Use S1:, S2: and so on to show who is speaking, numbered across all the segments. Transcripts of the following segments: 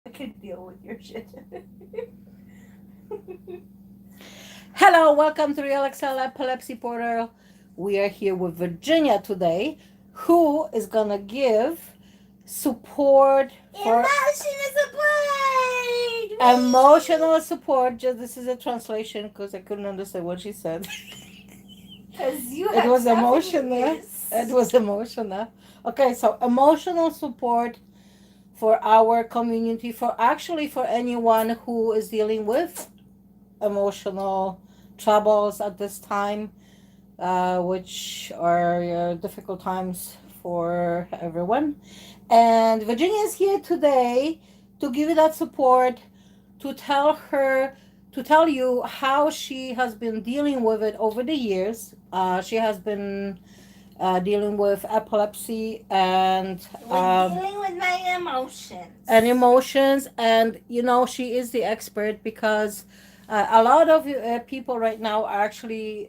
S1: I can deal with your shit.
S2: Hello, welcome to Real Excel Epilepsy Portal. We are here with Virginia today, who is gonna give support for
S1: Emotional support!
S2: emotional support. Just this is a translation because I couldn't understand what she said.
S1: Because you
S2: It
S1: have
S2: was
S1: stuff in your
S2: emotional. It
S1: ears.
S2: was emotional. Okay, so emotional support for our community, for anyone who is dealing with emotional troubles at this time, which are difficult times for everyone. And Virginia is here today to give you that support, to tell her, to tell you how she has been dealing with it over the years. She has been dealing with epilepsy
S1: With dealing with my emotions.
S2: and emotions, and she is the expert because a lot of people right now are actually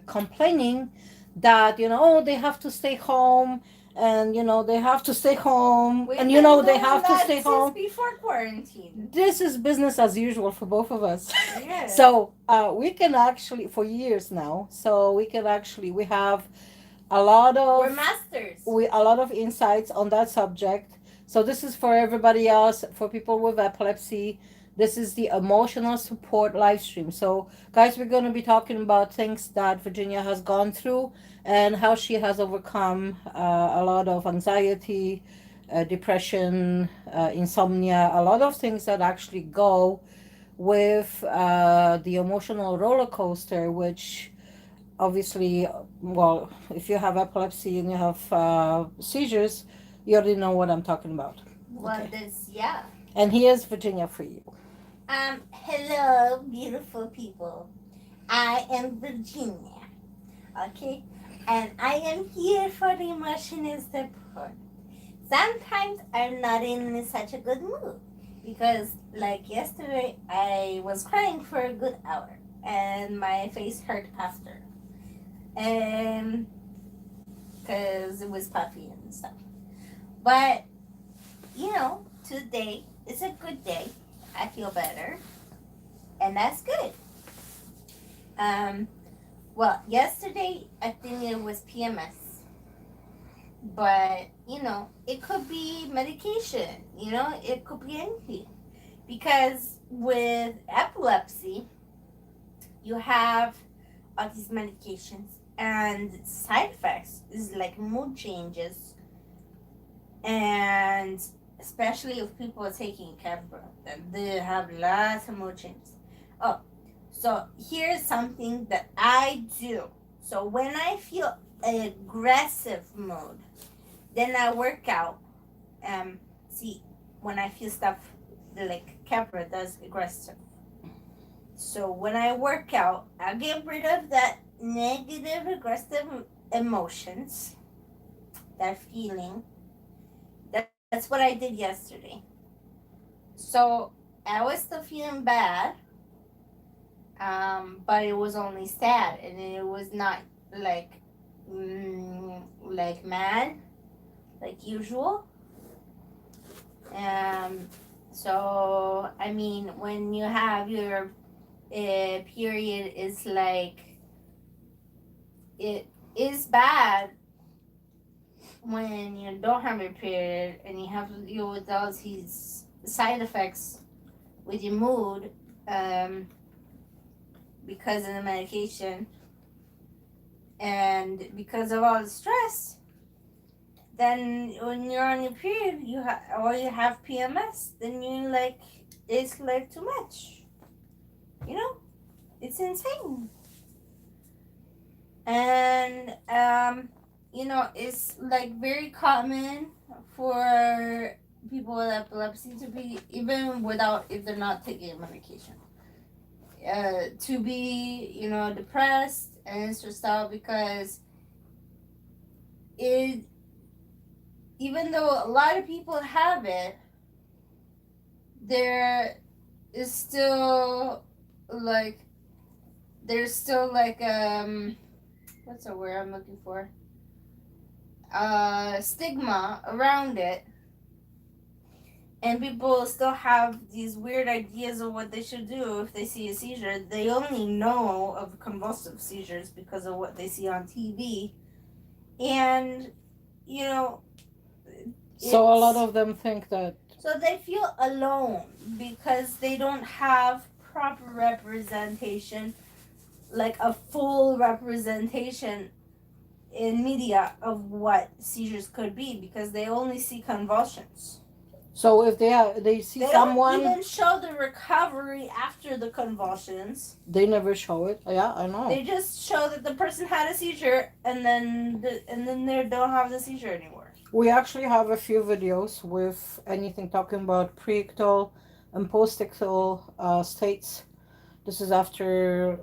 S2: complaining that oh, they have to stay home, and they have to stay home,
S1: We've
S2: and
S1: been
S2: they
S1: doing
S2: have to
S1: that
S2: stay
S1: since
S2: home.
S1: before quarantine.
S2: This is business as usual for both of us.
S1: Yeah.
S2: So we can actually, for years now, so we can actually, we have a lot
S1: We're
S2: of
S1: masters.
S2: a lot of insights on that subject. So this is for everybody else, for people with epilepsy. This is the emotional support live stream. So guys, we're going to be talking about things that Virginia has gone through and how she has overcome a lot of anxiety, depression, insomnia, a lot of things that actually go with the emotional roller coaster, which obviously, well, if you have epilepsy and you have seizures, you already know what I'm talking about.
S1: Well,
S2: Okay.
S1: this, yeah.
S2: And here's Virginia for you.
S1: Hello, beautiful people. I am Virginia, okay? And I am here for the emotional support. Sometimes I'm not in such a good mood because, like yesterday, I was crying for a good hour and my face hurt after. And because it was puffy and stuff. But, today is a good day. I feel better, and that's good. Um, well, yesterday I think it was PMS, but it could be medication. It could be anything because with epilepsy, you have all these medications and side effects is like mood changes, and especially if people are taking Keppra, they have lots of mood changes. Oh, so here's something that I do. So when I feel aggressive mood, then I work out. See, when I feel stuff like Keppra does aggressive. So when I work out, I get rid of that negative aggressive emotions, that feeling. That's what I did yesterday. So I was still feeling bad, but it was only sad, and it was not like like mad like usual. Um, so I mean, when you have your period, is like it is bad when you don't have your period and you have to deal with all these side effects with your mood, um, because of the medication and because of all the stress. Then when you're on your period, or you have PMS, then you like it's like too much. You know, it's insane. And it's like very common for people with epilepsy to be, even without, if they're not taking medication, to be depressed and stressed out because it, even though a lot of people have it, there is still like there's still like what's the word I'm looking for, stigma around it, And people still have these weird ideas of what they should do if they see a seizure. They only know of convulsive seizures because of what they see on TV. And, you know,
S2: So a lot
S1: it's
S2: of them think that.
S1: so they feel alone because they don't have proper representation, like a full representation in media of what seizures could be because they only see convulsions.
S2: So if they see
S1: They
S2: someone,
S1: don't even show the recovery after the convulsions.
S2: they never show it. Yeah, I know.
S1: They just show that the person had a seizure and then they don't have the seizure anymore.
S2: We actually have a few videos with anything talking about preictal and postictal states. This is after,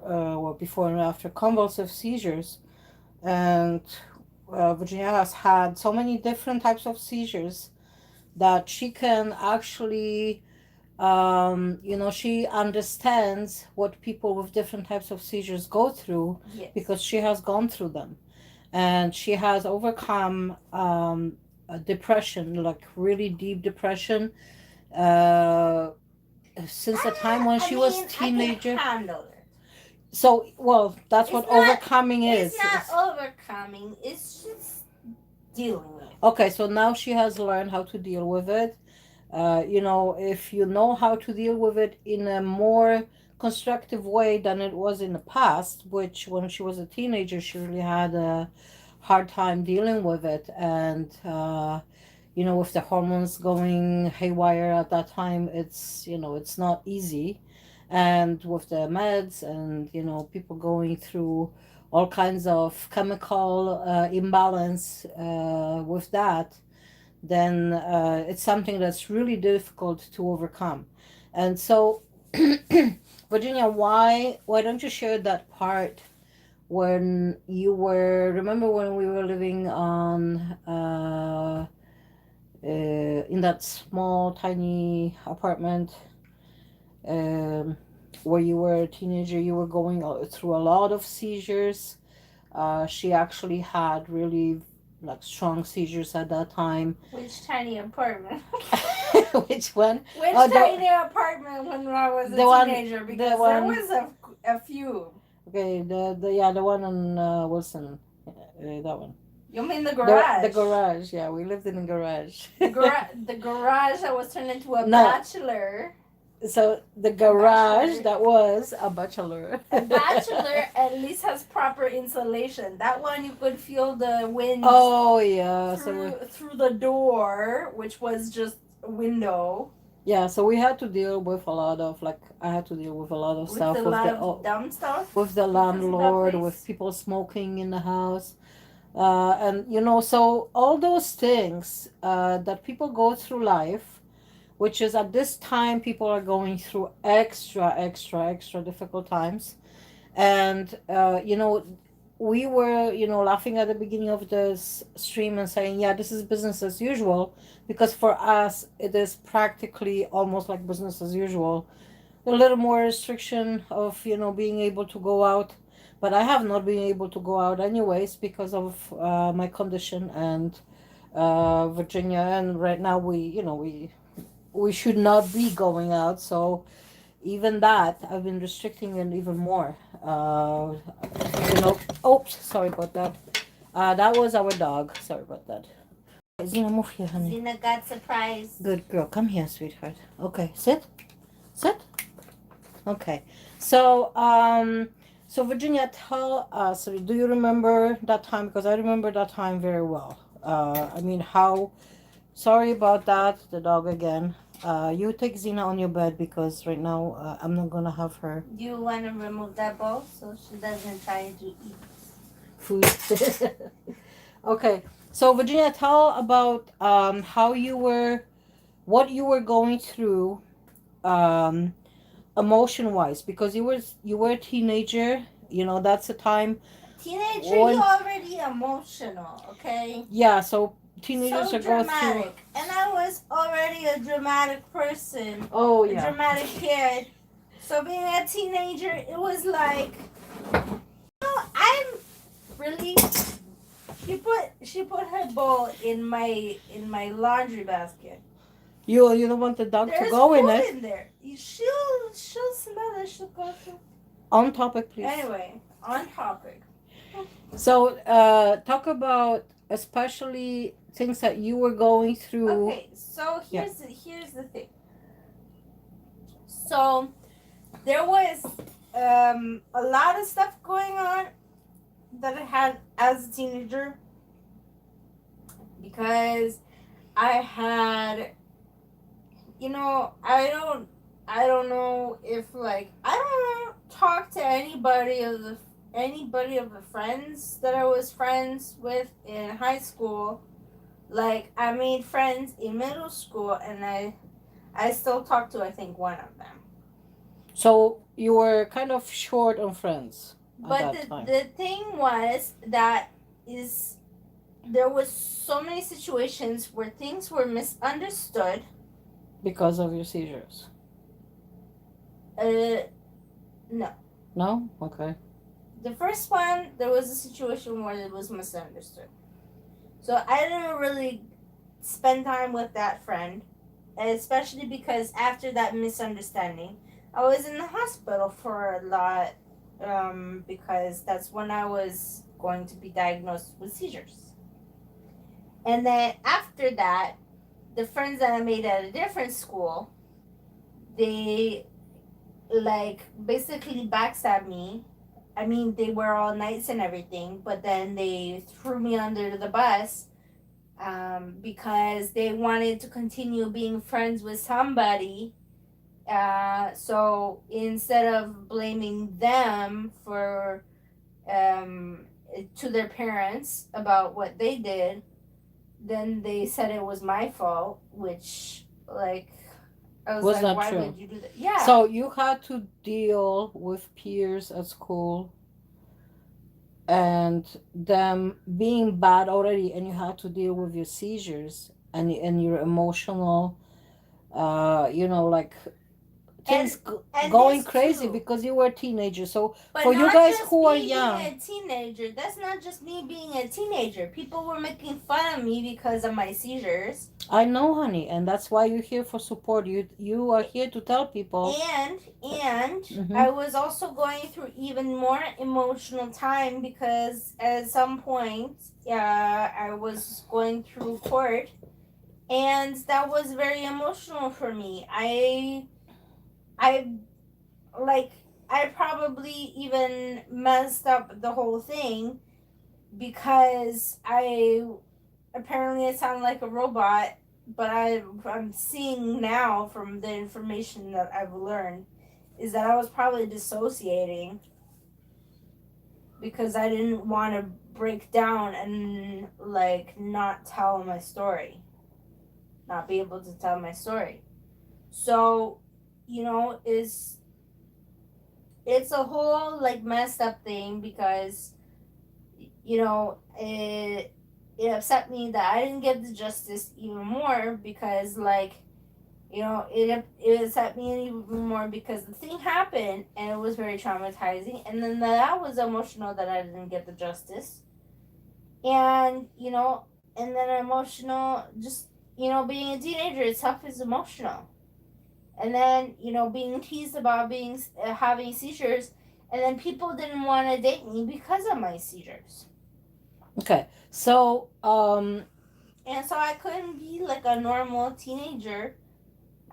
S2: before and after convulsive seizures. And Virginia has had so many different types of seizures that she can actually, she understands what people with different types of seizures go through.
S1: Yes.
S2: Because she has gone through them. And she has overcome a depression, like really deep depression, since the time when she was teenager.
S1: I can handle it.
S2: So, well, that's what overcoming is.
S1: It's not overcoming. It's just dealing with it.
S2: Okay, so now she has learned how to deal with it. If you know how to deal with it in a more constructive way than it was in the past, which when she was a teenager, she really had a hard time dealing with it. And, with the hormones going haywire at that time, it's not easy. And with the meds and, people going through all kinds of chemical imbalance with that, then it's something that's really difficult to overcome. And so, Virginia, why don't you share that part when you were, remember when we were living on in that small tiny apartment, where you were a teenager, you were going through a lot of seizures. She actually had really like strong seizures at that time.
S1: Which tiny apartment?
S2: Which one?
S1: Which tiny apartment when I was a teenager? Because there was a few.
S2: Okay, the one on Wilson, that one.
S1: You mean the garage?
S2: The garage, yeah. We lived in a garage.
S1: The garage that was turned into a bachelor.
S2: So the garage that was a bachelor.
S1: A bachelor at least has proper insulation. That one you could feel the wind.
S2: Oh yeah,
S1: through the door, which was just a window.
S2: Yeah, so we had to deal with a lot of I had to deal with a lot of stuff
S1: with dumb stuff.
S2: With the landlord, with people smoking in the house. And so all those things that people go through life, which is at this time people are going through extra difficult times. And we were laughing at the beginning of this stream and saying, yeah, this is business as usual, because for us it is practically almost like business as usual. A little more restriction of being able to go out, but I have not been able to go out anyways because of my condition and Virginia. And right now we should not be going out, so even that I've been restricting it even more. Oops, sorry about that. That was our dog. Sorry about that. Zena, move here, honey.
S1: Zena got surprised.
S2: Good girl. Come here, sweetheart. Okay, sit. Okay. So Virginia, tell us, do you remember that time? Because I remember that time very well. Sorry about that, the dog again. You take Zena on your bed because right now I'm not gonna have her.
S1: Do you want to remove that bowl so she doesn't try to eat
S2: food? Okay, so Virginia, tell about what you were going through, emotion-wise, because you were a teenager. That's a time.
S1: Teenager, you're already emotional, okay?
S2: Yeah, so teenagers are going through.
S1: And I was already a dramatic person.
S2: Oh yeah.
S1: A dramatic kid. So being a teenager, it was like, I'm really. She put her bowl in my laundry basket.
S2: You don't want the dog to
S1: There's
S2: go in
S1: food
S2: it.
S1: in there. She'll smell it. She'll go through.
S2: On topic, please.
S1: Anyway, on topic.
S2: So, talk about especially things that you were going through.
S1: Okay, so
S2: Yeah.
S1: here's the thing. So there was a lot of stuff going on that I had as a teenager because I had, I don't know if like I don't talk to anybody of the friends that I was friends with in high school. Like I made friends in middle school, and I still talk to I think one of them.
S2: So you were kind of short on friends at
S1: But
S2: that
S1: the
S2: time
S1: the thing was that is there was so many situations where things were misunderstood.
S2: because of your seizures.
S1: Uh, no.
S2: No? Okay.
S1: The first one, there was a situation where it was misunderstood. So I didn't really spend time with that friend, especially because after that misunderstanding, I was in the hospital for a lot, because that's when I was going to be diagnosed with seizures. And then after that, the friends that I made at a different school, they like basically backstabbed me. I mean, they were all nice and everything, but then they threw me under the bus, because they wanted to continue being friends with somebody. So instead of blaming them for, um, to their parents about what they did, then they said it was my fault, which, like, I was
S2: Was
S1: like,
S2: not
S1: why
S2: true.
S1: would you do that? Yeah.
S2: So you had to deal with peers at school and them being bad already, and you had to deal with your seizures and your emotional, like
S1: and
S2: things
S1: and
S2: going
S1: this
S2: crazy
S1: too.
S2: because you were a teenager. So
S1: But
S2: for you
S1: not
S2: guys
S1: just
S2: who are
S1: me being
S2: young,
S1: a teenager. That's not just me being a teenager. People were making fun of me because of my seizures.
S2: I know, honey, and that's why you're here for support. You are here to tell people.
S1: And
S2: Mm-hmm.
S1: I was also going through even more emotional time because at some point, I was going through court, and that was very emotional for me. I like I probably even messed up the whole thing because I sound like a robot, but I'm seeing now from the information that I've learned is that I was probably dissociating because I didn't want to break down and like not tell my story, not be able to tell my story. So, is it's a whole like messed up thing because it upset me that I didn't get the justice even more because like it upset me even more because the thing happened and it was very traumatizing, and then that was emotional that I didn't get the justice, and and then emotional just being a teenager itself is emotional, and then being teased about being having seizures, and then people didn't want to date me because of my seizures.
S2: Okay, so
S1: And so I couldn't be like a normal teenager.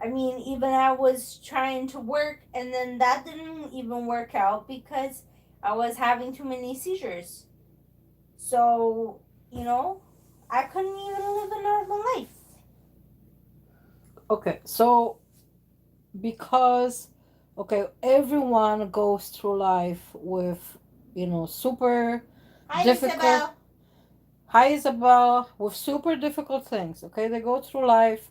S1: I mean, even I was trying to work, and then that didn't even work out because I was having too many seizures. So, I couldn't even live a normal life.
S2: okay, so because everyone goes through life with super
S1: Hi,
S2: difficult.
S1: Isabel.
S2: Hi, Isabel, with super difficult things. Okay, they go through life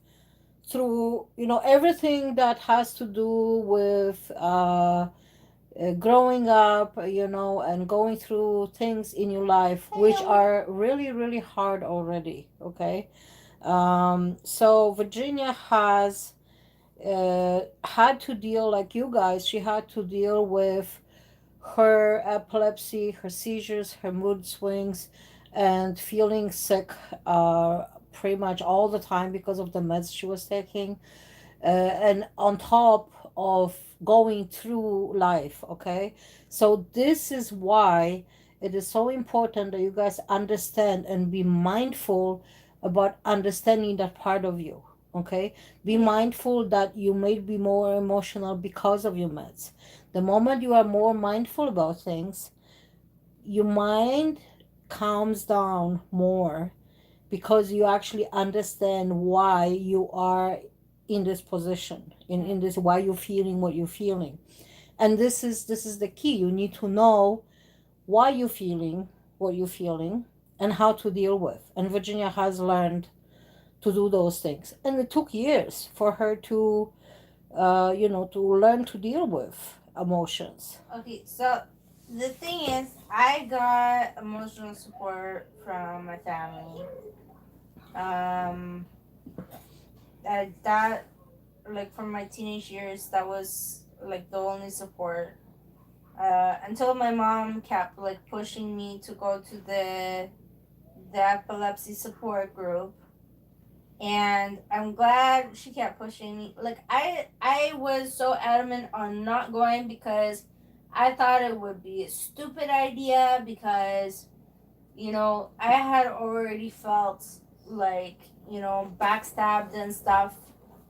S2: through everything that has to do with growing up, and going through things in your life which
S1: Hello.
S2: are really really hard already. Okay, so Virginia has had to deal, like you guys, she had to deal with her epilepsy, her seizures, her mood swings, and feeling sick, pretty much all the time because of the meds she was taking, and on top of going through life. Okay, so this is why it is so important that you guys understand and be mindful about understanding that part of you. Okay, be
S1: Yeah.
S2: mindful that you may be more emotional because of your meds. The moment you are more mindful about things, your mind calms down more, because you actually understand why you are in this position, in this, why you're feeling what you're feeling. And this is the key. You need to know why you're feeling what you're feeling and how to deal with. And Virginia has learned to do those things, and it took years for her to to learn to deal with emotions.
S1: Okay, so the thing is, I got emotional support from my family. Um, that like from my teenage years, that was like the only support. Until my mom kept like pushing me to go to the epilepsy support group, and I'm glad she kept pushing me. Like I was so adamant on not going because I thought it would be a stupid idea, because I had already felt like backstabbed and stuff,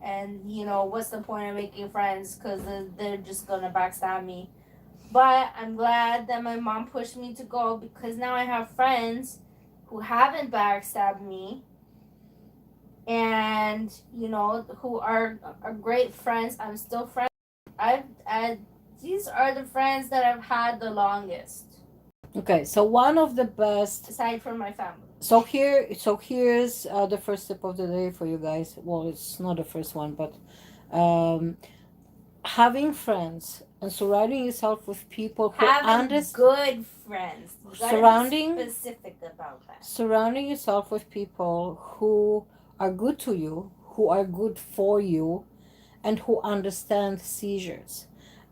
S1: and what's the point of making friends because they're just gonna backstab me. But I'm glad that my mom pushed me to go, because now I have friends who haven't backstabbed me, and who are great friends. I'm still friends. I these are the friends that I've had the longest,
S2: Okay, so one of the best.
S1: aside from my family.
S2: So here's the first tip of the day for you guys. Well, it's not the first one, but um, having friends and surrounding yourself with people who
S1: Having good friends. You gotta
S2: surrounding
S1: be specific about that.
S2: surrounding yourself with people who are good to you, who are good for you, and who understand seizures,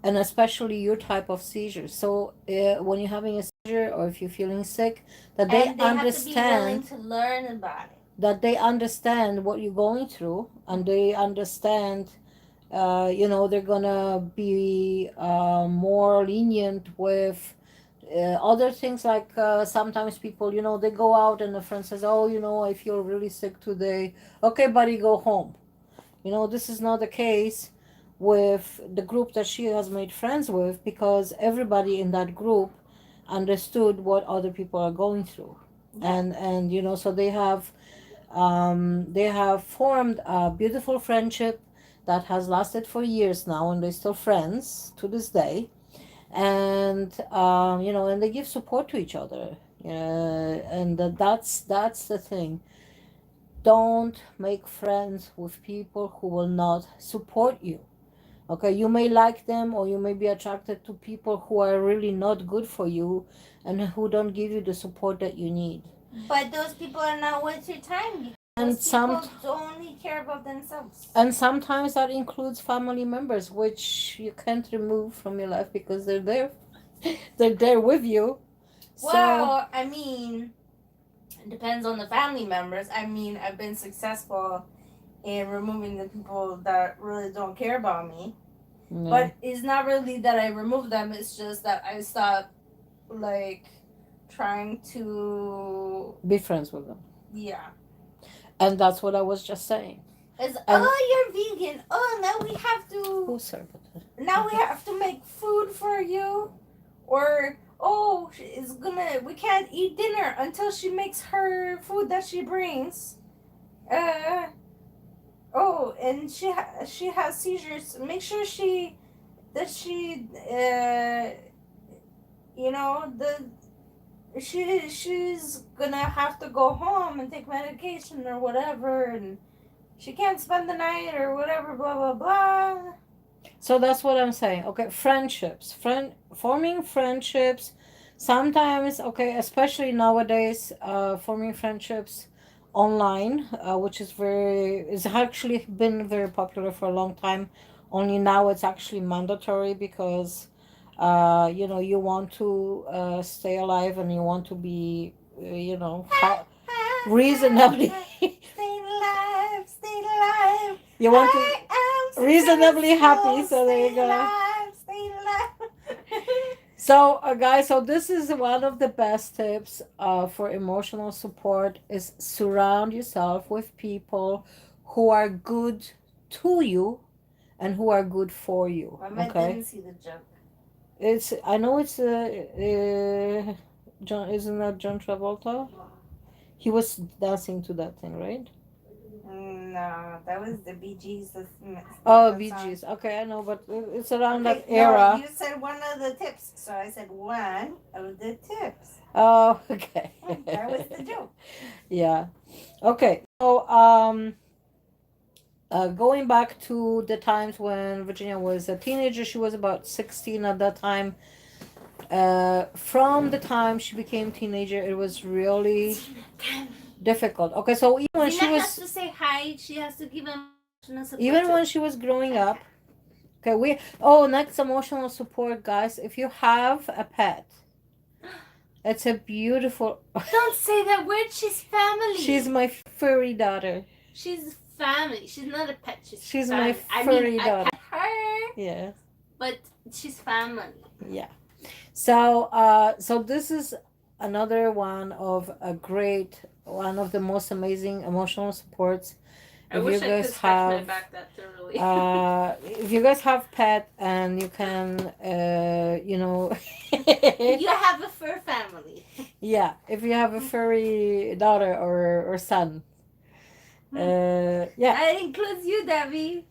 S2: and especially your type of seizure. So when you're having a seizure, or if you're feeling sick, that they
S1: And they have to be willing
S2: understand,
S1: to learn about it.
S2: what you're going through, and they understand, they're gonna be more lenient with other things, like sometimes people, they go out and a friend says, oh, I feel really sick today. Okay, buddy, go home. This is not the case with the group that she has made friends with, because everybody in that group understood what other people are going through.
S1: Yeah.
S2: And so they have formed a beautiful friendship that has lasted for years now, and they're still friends to this day. And they give support to each other. And that's the thing. Don't make friends with people who will not support you. Okay, you may like them, or you may be attracted to people who are really not good for you, and who don't give you the support that you need.
S1: But those people are not worth your time.
S2: And
S1: Those people only care about themselves.
S2: sometimes that includes family members, which you can't remove from your life because they're there. They're there with you. So
S1: Well, I mean, it depends on the family members. I mean, I've been successful in removing the people that really don't care about me.
S2: yeah.
S1: But it's not really that I remove them, it's just that I stop, like, trying to.
S2: Be friends with them.
S1: Yeah.
S2: And that's what I was just saying.
S1: It's,
S2: And
S1: oh, you're vegan. Oh, now we have to.
S2: who served it?
S1: Now we have to make food for you. Or, oh, we can't eat dinner until she makes her food that she brings. Oh, and she has seizures. Make sure that she, she's gonna have to go home and take medication or whatever, and she can't spend the night or whatever, blah blah blah.
S2: So that's what I'm saying. Okay, friendships, forming friendships. Sometimes, okay, especially nowadays, forming friendships online, which is actually been very popular for a long time. Only now it's actually mandatory, because, you want to stay alive, and you want to be, reasonably
S1: Stay alive, stay alive.
S2: You want to
S1: I am
S2: reasonably happy, so there you
S1: stay
S2: go.
S1: alive, stay alive.
S2: So, guys, so this is one of the best tips for emotional support is surround yourself with people who are good to you and who are good for you.
S1: I
S2: Okay,
S1: didn't see the joke.
S2: it's I know it's John, isn't that John Travolta? He was dancing to that thing, right?
S1: No, that was the Bee Gees.
S2: Oh,
S1: That
S2: Bee
S1: song.
S2: Gees. Okay, I know, but it's around
S1: Okay,
S2: that
S1: no,
S2: era.
S1: you said one of the tips, so I said one of the tips.
S2: Oh, okay.
S1: That was the joke.
S2: Yeah. Okay. So, going back to the times when Virginia was a teenager, she was about 16 at that time. From the time she became teenager, it was really difficult. Okay, so even when she
S1: Zina has
S2: was
S1: to say hi. She has to give emotional support.
S2: even when she was growing up. Okay, next emotional support, guys. If you have a pet, it's a beautiful.
S1: Don't say that word. She's family.
S2: She's my furry daughter.
S1: She's family. She's not a pet.
S2: She's
S1: family.
S2: my furry daughter.
S1: I pet her,
S2: Yeah.
S1: but she's family.
S2: Yeah. So, so this is another one of one of the most amazing emotional supports.
S1: I wish I could scratch my back that thoroughly.
S2: If you guys have pet and you can,
S1: you have a fur family.
S2: yeah, if you have a furry daughter or son, yeah.
S1: That includes you, Debbie.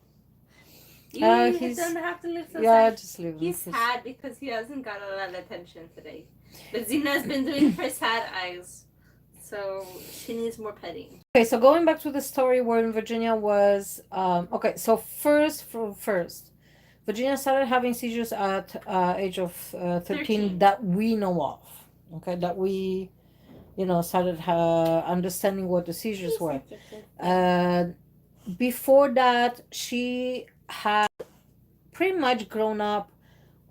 S1: You don't have to live so sad.
S2: Just leave him.
S1: He's sad because he hasn't got a lot of attention today. But Zina's been doing her sad eyes. So she needs more petting.
S2: Okay, so going back to the story where Virginia was, okay, so first, Virginia started having seizures at age of 13 that we know of. Okay, that we, started understanding what the seizures were. Before that, she had pretty much grown up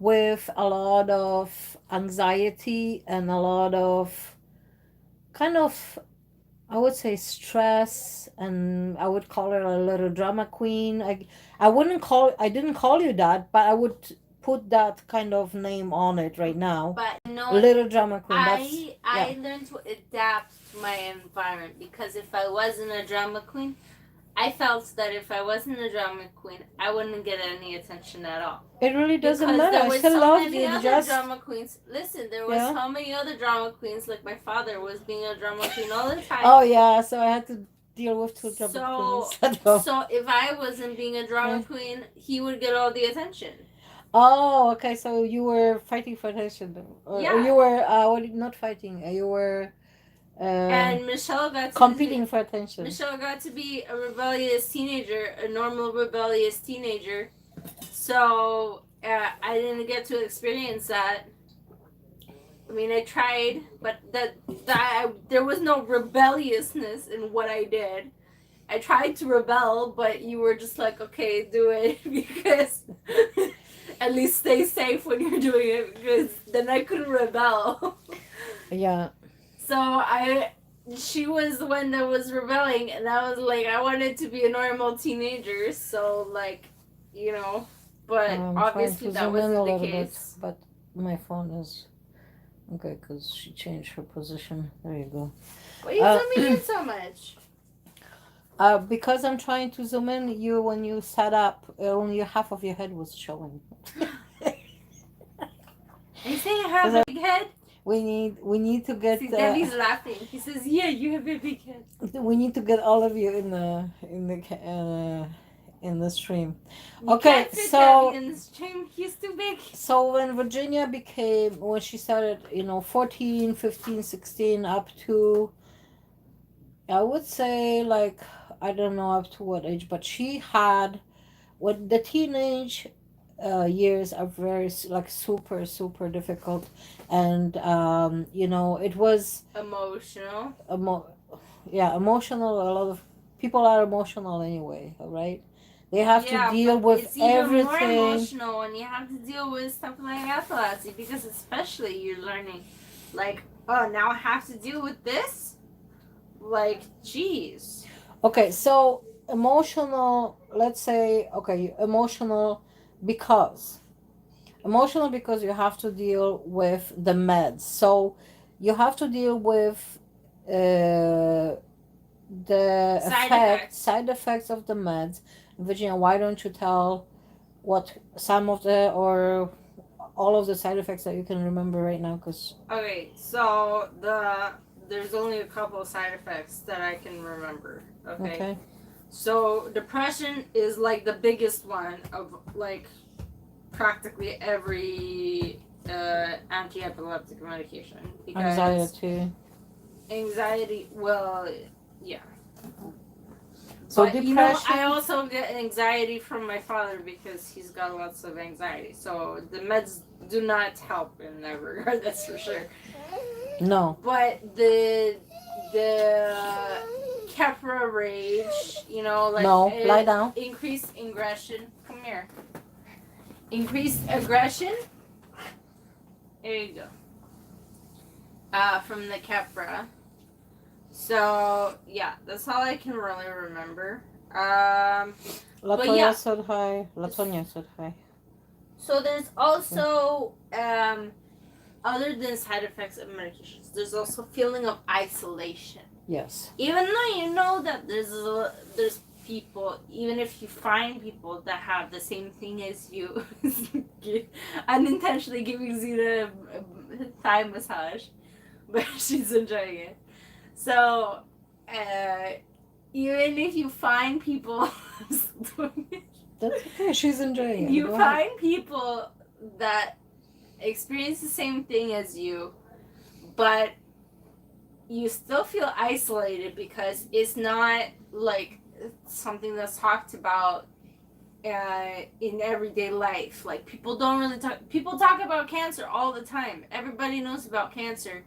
S2: with a lot of anxiety and a lot of kind of, I would say, stress, and I would call her a little drama queen. I didn't call you that, but I would put that kind of name on it right now.
S1: But
S2: little drama queen.
S1: I learned to adapt to my environment, because if I wasn't a drama queen, I felt that if I wasn't a drama queen, I wouldn't get any attention at all.
S2: It really doesn't matter. I still love you.
S1: Drama queens. Listen, there was so many other drama queens. Like my father was being a drama queen all the time.
S2: Oh yeah, so I had to deal with two drama queens.
S1: So if I wasn't being a drama queen, he would get all the attention.
S2: Oh, okay. So you were fighting for attention, or you were not fighting. You were.
S1: And Michelle got
S2: competing for attention.
S1: Michelle got to be a rebellious teenager, a normal rebellious teenager. So I didn't get to experience that. I mean, I tried, but there was no rebelliousness in what I did. I tried to rebel, but you were just like, okay, do it, because at least stay safe when you're doing it, because then I couldn't rebel. Yeah. So she was the one that was rebelling, and I was like, I wanted to be a normal teenager, so like, but obviously that wasn't the case.
S2: But my phone is okay because she changed her position. There you go.
S1: Why are you zooming in so much?
S2: Because I'm trying to zoom in. When you sat up, only half of your head was showing.
S1: Are you saying I have a big head?
S2: We need to get.
S1: See, Debbie's laughing. He says, "Yeah, you have a big head."
S2: We need to get all of you in the stream. Okay, so
S1: in the stream, he's too big.
S2: So when she started, 14, 15, 16, up to, I would say, like, I don't know up to what age, but she had, when the teenage years are very like super super difficult, and it was
S1: emotional.
S2: Emotional. A lot of people are emotional anyway, right? They have to deal with
S1: it's even
S2: everything.
S1: more emotional when you have to deal with something like epilepsy, because especially you're learning, like, oh, now I have to deal with this. Like, geez.
S2: Okay, so emotional, let's say, okay, because emotional because you have to deal with the meds. So you have to deal with the
S1: Side effects.
S2: side effects of the meds. Virginia, why don't you tell what some of the or all of the side effects that you can remember right now? Because
S1: Okay, so there's only a couple of side effects that I can remember. Okay,
S2: okay,
S1: so depression is like the biggest one of like practically every anti-epileptic medication because
S2: anxiety.
S1: anxiety. Well, yeah,
S2: So
S1: but you know, I
S2: depression,
S1: also get anxiety from my father because he's got lots of anxiety. So the meds do not help in that regard. That's for sure.
S2: no,
S1: But the Kepra rage, you know, like
S2: no, lie down.
S1: increased aggression. Come here. Increased aggression. There you go. From the Kepra. So yeah, that's all I can really remember. But
S2: Latoya
S1: yeah.
S2: said hi. Latonia said hi.
S1: So there's also other than side effects of medications, there's also feeling of isolation.
S2: Yes.
S1: Even though you know that there's people, even if you find people that have the same thing as you, unintentionally giving Zita a thigh massage, but she's enjoying it. So, uh, even if you find people,
S2: That's okay. She's enjoying it.
S1: you
S2: Go ahead.
S1: find people that experience the same thing as you, but you still feel isolated because it's not like something that's talked about in everyday life. Like people don't really talk. People talk about cancer all the time. Everybody knows about cancer.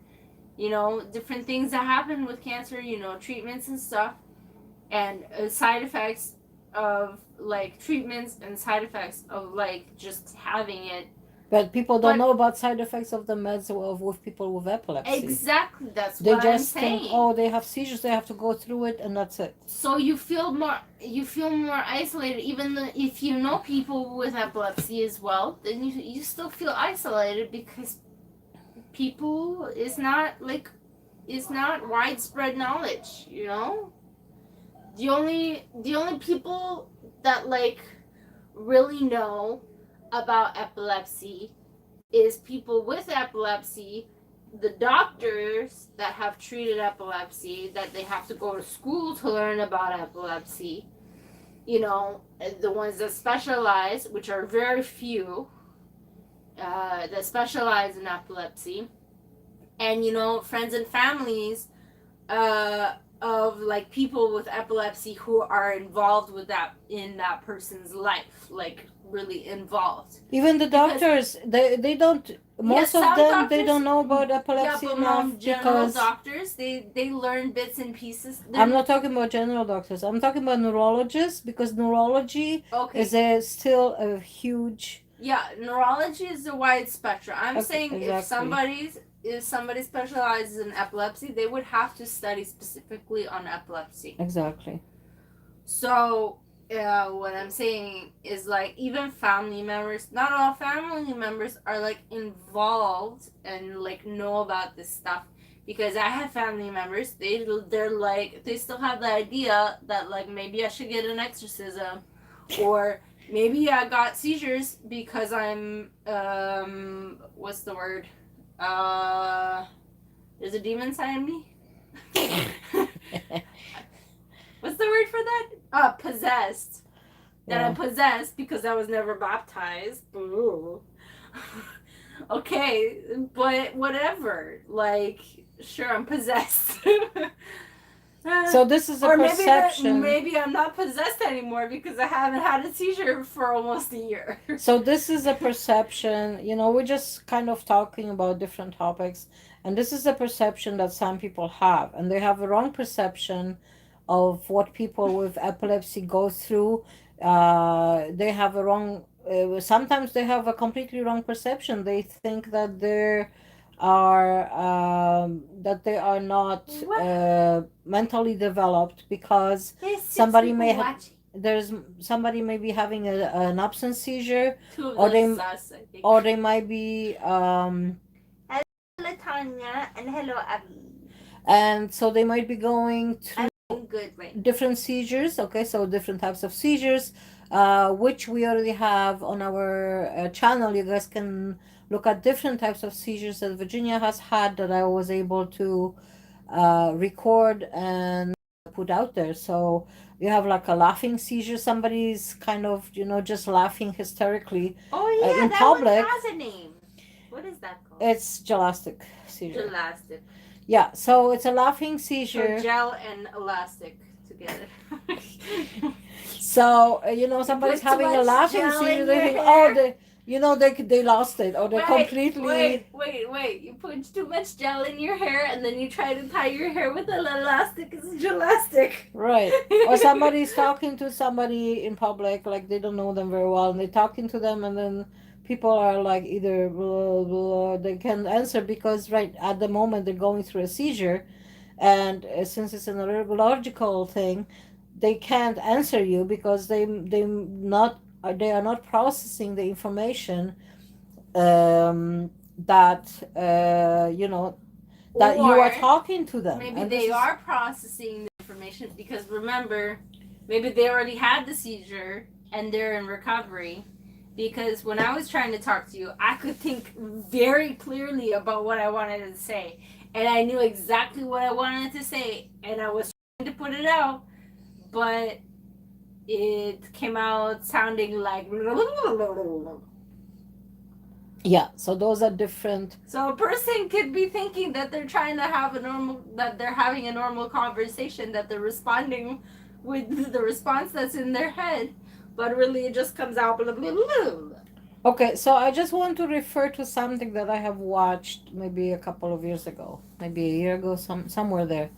S1: You know, different things that happen with cancer. You know, treatments and stuff, and side effects of like treatments and side effects of like just having it.
S2: But people don't
S1: But
S2: know about side effects of the meds with people with epilepsy.
S1: exactly, that's
S2: They
S1: what I'm
S2: just think,
S1: saying.
S2: oh, they have seizures, they have to go through it, and that's it.
S1: So you feel more isolated even though if you know people with epilepsy as well, then you still feel isolated because people is not widespread knowledge, you know. The only people that like really know about epilepsy is people with epilepsy, the doctors that have treated epilepsy, that they have to go to school to learn about epilepsy, you know, the ones that specialize, which are very few, that specialize in epilepsy, and, you know, friends and families of like people with epilepsy who are involved with that in that person's life, like really involved.
S2: Even the
S1: Because
S2: doctors, they don't,
S1: yes,
S2: most of
S1: some
S2: them, they
S1: doctors,
S2: don't know about
S1: yeah,
S2: epilepsy
S1: but
S2: enough
S1: mom, general
S2: because
S1: doctors, they learn bits and pieces.
S2: I'm
S1: They're
S2: not talking about general doctors. I'm talking about neurologists because neurology is
S1: okay.
S2: still a huge.
S1: Yeah, neurology is a wide spectrum. I'm
S2: Okay,
S1: saying
S2: exactly.
S1: if somebody specializes in epilepsy, they would have to study specifically on epilepsy.
S2: Exactly.
S1: So, what I'm saying is like even family members, not all family members are like involved and like know about this stuff because I have family members. They're like they still have the idea that like maybe I should get an exorcism, or maybe I got seizures because I'm what's the word? Uh, there's a demon inside of me. What's the word for that? Possessed. That I'm
S2: Yeah.
S1: possessed because I was never baptized. Ooh. Okay, but whatever. Like, sure, I'm possessed.
S2: So this is a
S1: Or
S2: perception.
S1: maybe I'm not possessed anymore because I haven't had a seizure for almost a year.
S2: So this is a perception, we're just kind of talking about different topics, and this is a perception that some people have, and they have a wrong perception of what people with epilepsy go through. They have a wrong, sometimes they have a completely wrong perception. They think that they're are that they are not
S1: What?
S2: mentally developed because
S1: There's six
S2: somebody
S1: people
S2: may
S1: watching.
S2: there's somebody may be having an absence seizure,
S1: Two of
S2: or
S1: those
S2: they
S1: is us, I think.
S2: or they might be
S1: Hello, Tanya, and hello, Abby.
S2: and so they might be going through
S1: I'm good right now.
S2: different seizures. Okay, so different types of seizures, which we already have on our channel. You guys can look at different types of seizures that Virginia has had that I was able to record and put out there. So you have like a laughing seizure. Somebody's kind of, just laughing hysterically
S1: Oh yeah,
S2: in
S1: that one
S2: public.
S1: has a name. What is that called?
S2: It's gelastic seizure.
S1: Gelastic.
S2: Yeah, so it's a laughing
S1: So
S2: seizure.
S1: gel and elastic together.
S2: So somebody's
S1: put too
S2: having a
S1: much
S2: laughing
S1: gel
S2: seizure.
S1: in
S2: They
S1: your
S2: think,
S1: hair.
S2: they lost it, or they completely.
S1: Wait. You put too much gel in your hair and then you try to tie your hair with an elastic. It's gelastic.
S2: Right. Or somebody's talking to somebody in public, like they don't know them very well, and they're talking to them, and then people are like either blah, blah, they can't answer because right at the moment they're going through a seizure, and since it's a neurological thing, they can't answer you because they are not processing the information that that you are
S1: Or
S2: talking to them.
S1: maybe
S2: And
S1: they are processing the information because remember, maybe they already had the seizure and they're in recovery. Because when I was trying to talk to you, I could think very clearly about what I wanted to say. And I knew exactly what I wanted to say. And I was trying to put it out. But it came out sounding like.
S2: yeah, so those are different.
S1: So a person could be thinking that they're trying to have that they're having a normal conversation, that they're responding with the response that's in their head, but really it just comes out blah, blah, blah, blah.
S2: Okay, so I just want to refer to something that I have watched maybe a couple of years ago, maybe a year ago, somewhere there.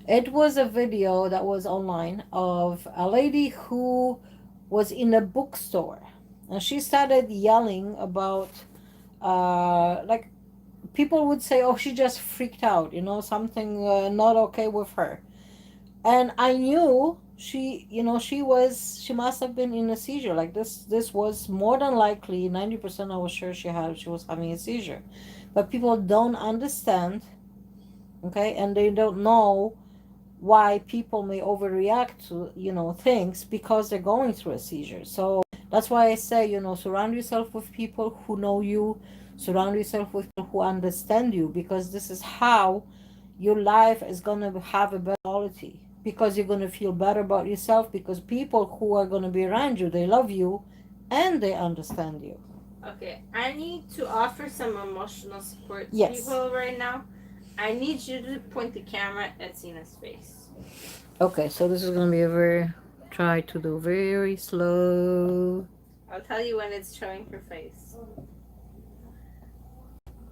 S2: It was a video that was online of a lady who was in a bookstore, and she started yelling about like people would say, oh, she just freaked out, something not okay with her. And I knew she must have been in a seizure. Like this was more than likely 90%. I was sure she was having a seizure, but people don't understand, okay, and they don't know why people may overreact to things because they're going through a seizure. So that's why I say, surround yourself with people who know you, surround yourself with people who understand you, because this is how your life is going to have a better quality, because you're going to feel better about yourself, because people who are going to be around you, they love you and they understand you.
S1: Okay, I need to offer some emotional support to
S2: Yes.
S1: people right now. I need you to point the camera at Sina's face.
S2: Okay, so this is going to be a try to do very slow.
S1: I'll tell you when it's showing her face.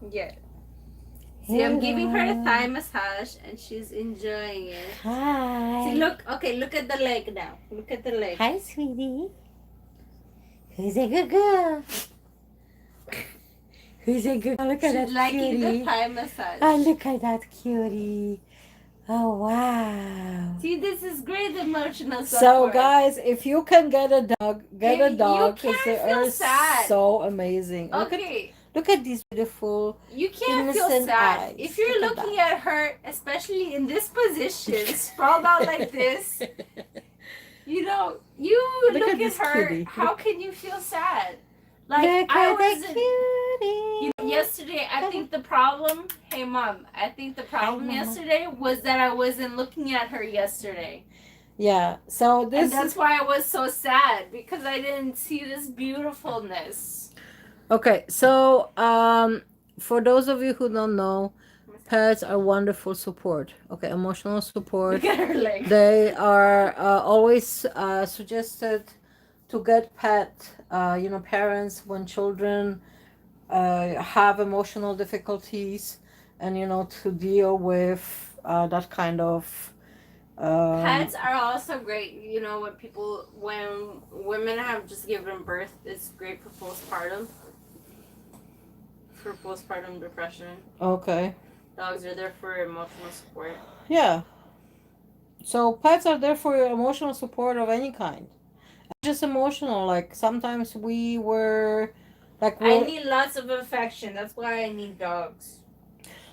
S1: Yeah. See, I'm giving her a thigh massage and she's enjoying it.
S2: Hi.
S1: See, look at the leg now. Look at the leg.
S2: Hi, sweetie. Who's a good girl? Who's a good girl? Look at that
S1: She's liking
S2: cutie.
S1: the thigh massage.
S2: Oh, look at that cutie. Oh, wow.
S1: See, this is great emotional support.
S2: So, guys, if you can get a dog, get a dog,
S1: You
S2: because they
S1: can't feel
S2: are
S1: sad.
S2: so amazing.
S1: Okay.
S2: Look at these beautiful,
S1: You can't feel
S2: innocent
S1: sad.
S2: eyes.
S1: If you're
S2: Look
S1: looking at her, especially in this position, sprawled out like this, you look at her,
S2: cutie.
S1: how can you feel sad? Like,
S2: Look
S1: I
S2: at that
S1: was
S2: cutie.
S1: yesterday, I think the problem, hey mom, I think the problem yesterday was that I wasn't looking at her yesterday.
S2: Yeah, so
S1: And that's why I was so sad, because I didn't see this beautifulness.
S2: Okay, so for those of you who don't know, pets are wonderful support. Okay, emotional support.
S1: Look at her leg.
S2: They are always suggested to get parents when children have emotional difficulties, and to deal with that kind of.
S1: Pets are also great. When women have just given birth, it's great for postpartum.
S3: for postpartum depression.
S2: Okay.
S3: Dogs are there for emotional support.
S2: Yeah. So pets are there for emotional support of any kind. Just emotional. Like sometimes we were, like
S1: I
S2: we're
S1: need lots of affection. That's why I need dogs.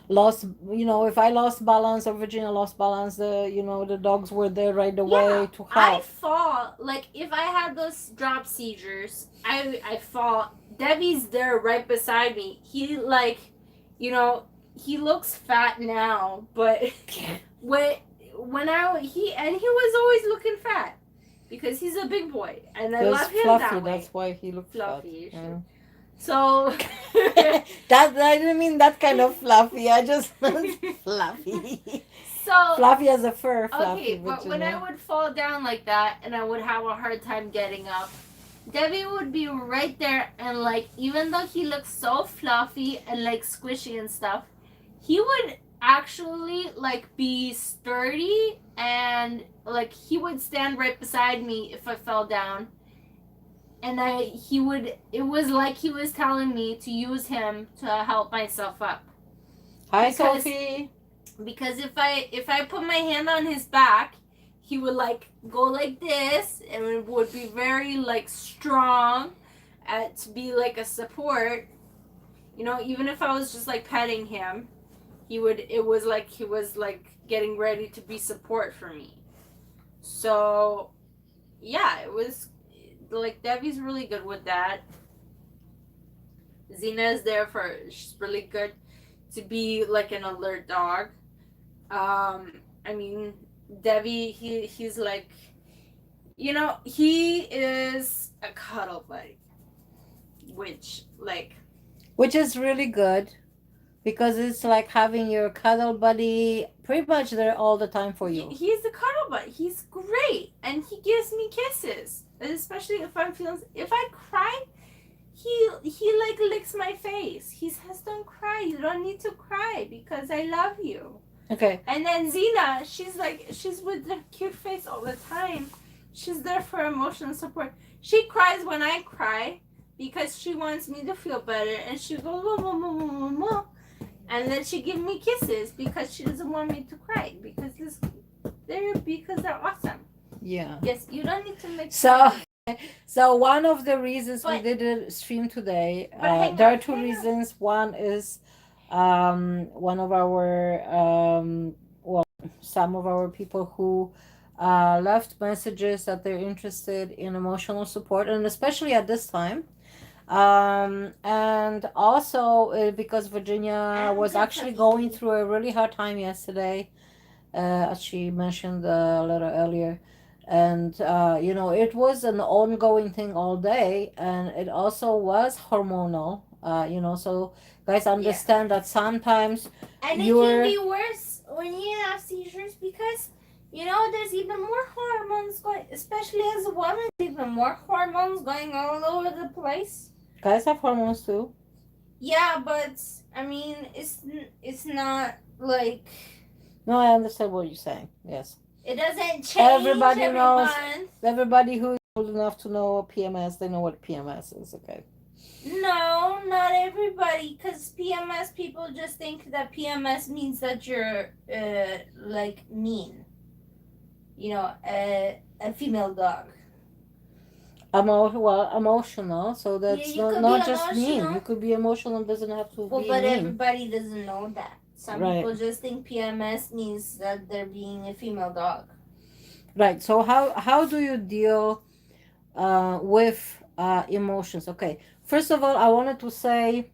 S2: lost. If I lost balance or Virginia lost balance, the dogs were there right
S3: Yeah,
S2: away to
S3: I
S2: help.
S3: fall. Like, if I had those drop seizures, I fall. Debbie's there right beside me. He, like, you know, he looks fat now, but when he was always looking fat because he's a big boy, and I
S2: He was
S3: love him
S2: fluffy.
S3: that way.
S2: That's why he looked
S3: Fluffy.
S2: fat. Yeah.
S3: So,
S2: That I didn't mean that kind of fluffy. I just meant fluffy.
S3: so
S2: Fluffy as a fur,
S3: okay,
S2: fluffy,
S3: but when I
S2: Virginia.
S3: would fall down like that and I would have a hard time getting up, Debbie would be right there, and like, even though he looks so fluffy and like squishy and stuff, he would actually like be sturdy, and like he would stand right beside me if I fell down. And it was like he was telling me to use him to help myself up.
S2: Hi,
S3: Because
S2: Sophie.
S3: because if I put my hand on his back, he would like go like this, and it would be very like strong, to be like a support. Even if I was just like petting him, it was like he was like getting ready to be support for me. So yeah, it was like Debbie's really good with that. Zena's there she's really good to be like an alert dog. I mean, Debbie, he's like, he is a cuddle buddy, which, like,
S2: Which is really good because it's like having your cuddle buddy pretty much there all the time for you.
S3: he's a cuddle buddy. He's great, and he gives me kisses, especially if if I cry. He like licks my face. He says, "Don't cry. You don't need to cry because I love you."
S2: Okay.
S3: And then Zena, she's with her cute face all the time. She's there for emotional support. She cries when I cry because she wants me to feel better, and she goes, "Whoa, whoa, whoa, whoa, whoa, whoa." And then she gives me kisses because she doesn't want me to cry because they're awesome.
S2: Yeah.
S3: Yes, you don't need to make
S2: So one of the reasons we
S3: But-
S2: did a stream today,
S3: hang
S2: there
S3: on,
S2: are two
S3: hang on.
S2: reasons. One is one of our some of our people who left messages that they're interested in emotional support, and especially at this time. And also because Virginia
S1: And
S2: was actually going through a really hard time yesterday, as she mentioned a little earlier. And, it was an ongoing thing all day, and it also was hormonal, so guys understand that sometimes
S1: And it
S2: you're-
S1: can be worse when you have seizures because there's even more hormones going, especially as a woman, even more hormones going all over the place.
S2: guys have hormones too.
S1: Yeah, but I mean, it's not like
S2: No, I understand what you're saying. Yes.
S1: it doesn't change
S2: Everybody
S1: every
S2: knows.
S1: month.
S2: Everybody who is old enough to know PMS, they know what PMS is, okay?
S1: No, not everybody, because PMS people just think that PMS means that you're like mean. A female dog.
S2: Emotional, so that's
S1: you could
S2: not
S1: be
S2: just mean.
S1: emotional.
S2: You could be emotional, doesn't have to
S1: Well,
S2: be
S1: but
S2: mean.
S1: everybody doesn't know that. Some
S2: Right.
S1: people just think PMS means that they're being a female dog.
S2: Right. So how do you deal with emotions? Okay. First of all, I wanted to say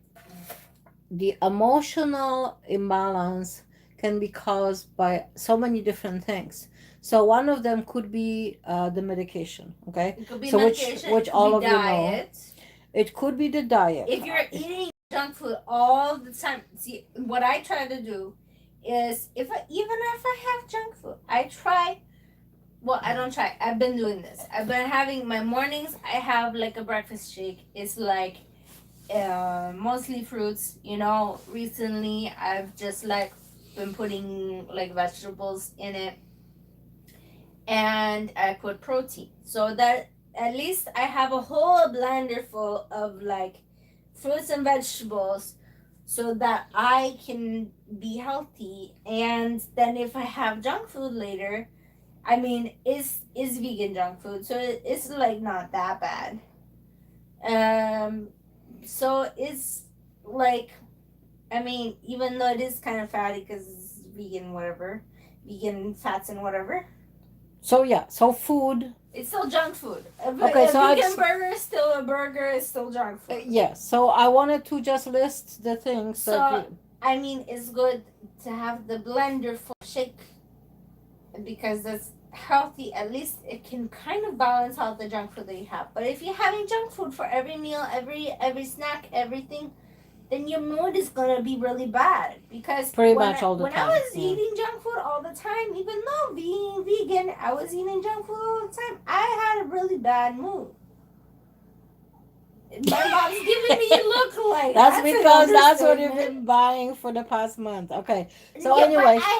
S2: the emotional imbalance can be caused by so many different things. So one of them could be the medication. Okay.
S1: It could be
S2: So
S1: medication,
S2: which
S1: it could
S2: all
S1: be
S2: of you know.
S1: diet.
S2: It could be the diet.
S1: If you're eating junk food all the time, see, what I try to do is even if I have junk food, I try. Well, I don't try. I've been doing this. I've been having my mornings. I have like a breakfast shake. It's like mostly fruits. Recently I've just like been putting like vegetables in it, and I put protein so that at least I have a whole blender full of like fruits and vegetables so that I can be healthy. And then if I have junk food later, I mean, it's vegan junk food, so it's like not that bad. Um, so it's like, I mean, even though it is kind of fatty because it's vegan, whatever, vegan fats and whatever,
S2: So yeah, so food.
S1: it's still junk food.
S2: Okay,
S1: A
S2: so I
S1: vegan
S2: just,
S1: burger is still a burger. It's still junk food.
S2: yeah, so I wanted to just list the things that
S1: So I mean, it's good to have the blender for shake because that's healthy. At least it can kind of balance out the junk food that you have. But if you're having junk food for every meal, every snack, everything, then your mood is gonna be really bad. Because
S2: pretty much all the
S1: when I
S2: time.
S1: was
S2: Yeah.
S1: eating junk food all the time, even though being vegan, I was eating junk food all the time. I had a really bad mood. My mom's giving me a look like
S2: That's
S1: an
S2: because that's what you've
S1: understatement.
S2: been buying for the past month. Okay. So
S1: Yeah,
S2: anyways,
S1: but I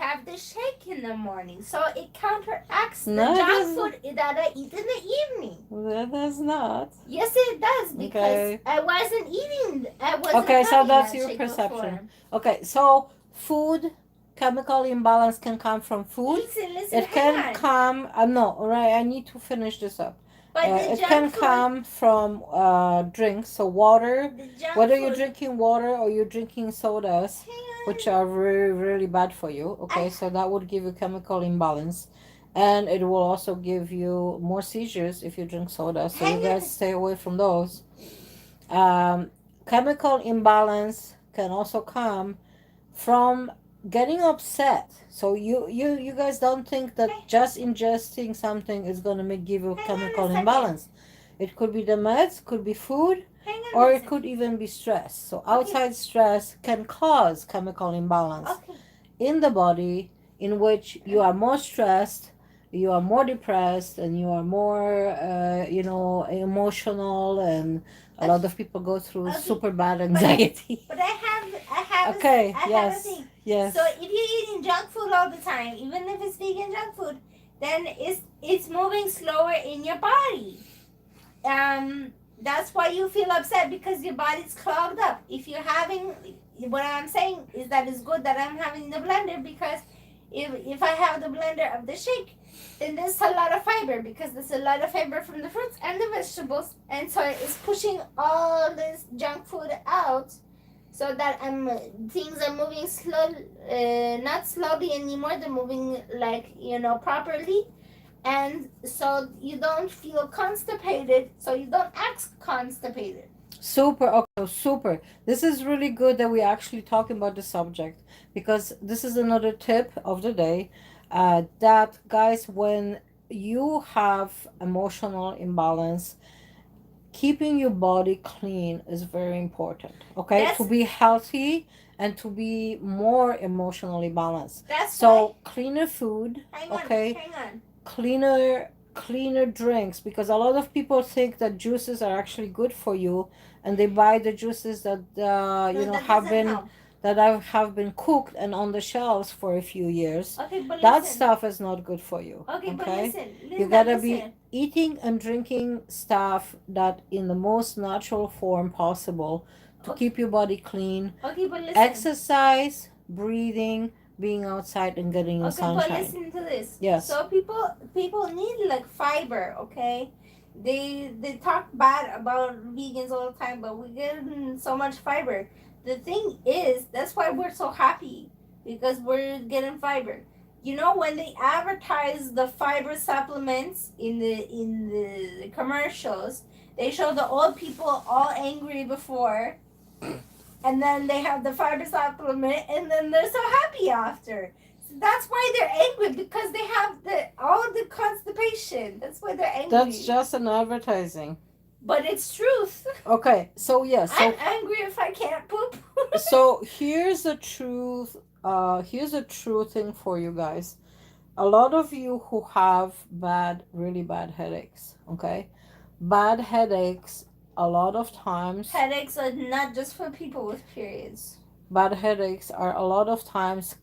S1: have the shake in the morning, so it counteracts the
S2: No, it
S1: junk
S2: doesn't.
S1: food that I eat in the evening.
S2: that is not.
S1: Yes, it does because
S2: Okay.
S1: I wasn't eating. I wasn't
S2: Okay, so
S1: having
S2: that's
S1: that
S2: your
S1: shake
S2: perception.
S1: before.
S2: Okay, so food, chemical imbalance can come from food.
S1: Listen,
S2: It can
S1: hang on.
S2: come. No, all right. I need to finish this up.
S1: But the
S2: It
S1: junk
S2: can
S1: food,
S2: come from drinks, so water.
S1: the junk
S2: Whether
S1: food.
S2: you're drinking water or you're drinking sodas,
S1: Hang on.
S2: which are really, really bad for you. Okay, so that would give you chemical imbalance. And it will also give you more seizures if you drink soda. So you
S1: Hang
S2: guys
S1: on.
S2: stay away from those. Um, Chemical imbalance can also come from getting upset. So you guys don't think that just ingesting something is gonna give you
S1: Hang on
S2: chemical
S1: a second.
S2: imbalance. It could be the meds, could be food,
S1: Hang on
S2: or
S1: a
S2: it
S1: second.
S2: could even be stress. So outside stress can cause chemical imbalance
S1: Okay.
S2: in the body, in which you are more stressed, you are more depressed, and you are more emotional, and a lot of people go through
S1: Okay.
S2: super bad anxiety.
S1: But I have
S2: Okay,
S1: I have a
S2: yes,
S1: thing.
S2: yes.
S1: So if you're eating junk food all the time, even if it's vegan junk food, then it's moving slower in your body. That's why you feel upset because your body's clogged up. If you're having, what I'm saying is that it's good that I'm having the blender because if I have the blender of the shake, then there's a lot of fiber because there's a lot of fiber from the fruits and the vegetables, and so it's pushing all this junk food out, so that things are moving not slowly anymore. They're moving like properly, and so you don't feel constipated, so you don't act constipated.
S2: Super, okay, super. This is really good that we're actually talking about the subject, because this is another tip of the day. That guys, when you have emotional imbalance, keeping your body clean is very important. Okay,
S1: That's
S2: to be healthy and to be more emotionally balanced.
S1: that's
S2: So
S1: why.
S2: cleaner food,
S1: Hang on,
S2: okay,
S1: hang on.
S2: cleaner drinks, because a lot of people think that juices are actually good for you, and they buy the juices that
S1: No, that
S2: have
S1: doesn't
S2: been
S1: help.
S2: have been cooked and on the shelves for a few years.
S1: Okay, but
S2: That
S1: listen.
S2: stuff is not good for you.
S1: Okay, but
S2: Okay,
S1: listen,
S2: you
S1: Linda,
S2: gotta be
S1: listen.
S2: eating and drinking stuff that in the most natural form possible to
S1: Okay.
S2: keep your body clean.
S1: Okay, but listen.
S2: Exercise, breathing, being outside and getting the
S1: Okay, but
S2: sunshine.
S1: listen to this.
S2: Yes.
S1: So people need like fiber, okay? They talk bad about vegans all the time, but we get so much fiber. The thing is, that's why we're so happy because we're getting fiber. You know, when they advertise the fiber supplements in the commercials, they show the old people all angry before, and then they have the fiber supplement, and then they're so happy after. So that's why they're angry, because they have all the constipation. That's why they're angry.
S2: That's just an advertising.
S1: But it's truth.
S2: Okay, so yes,
S1: I'm angry if I can't poop.
S2: so here's the truth. Here's a true thing for you guys. A lot of you who have really bad headaches, okay? Bad headaches, a lot of times,
S1: Headaches are not just for people with periods.
S2: bad headaches are a lot of times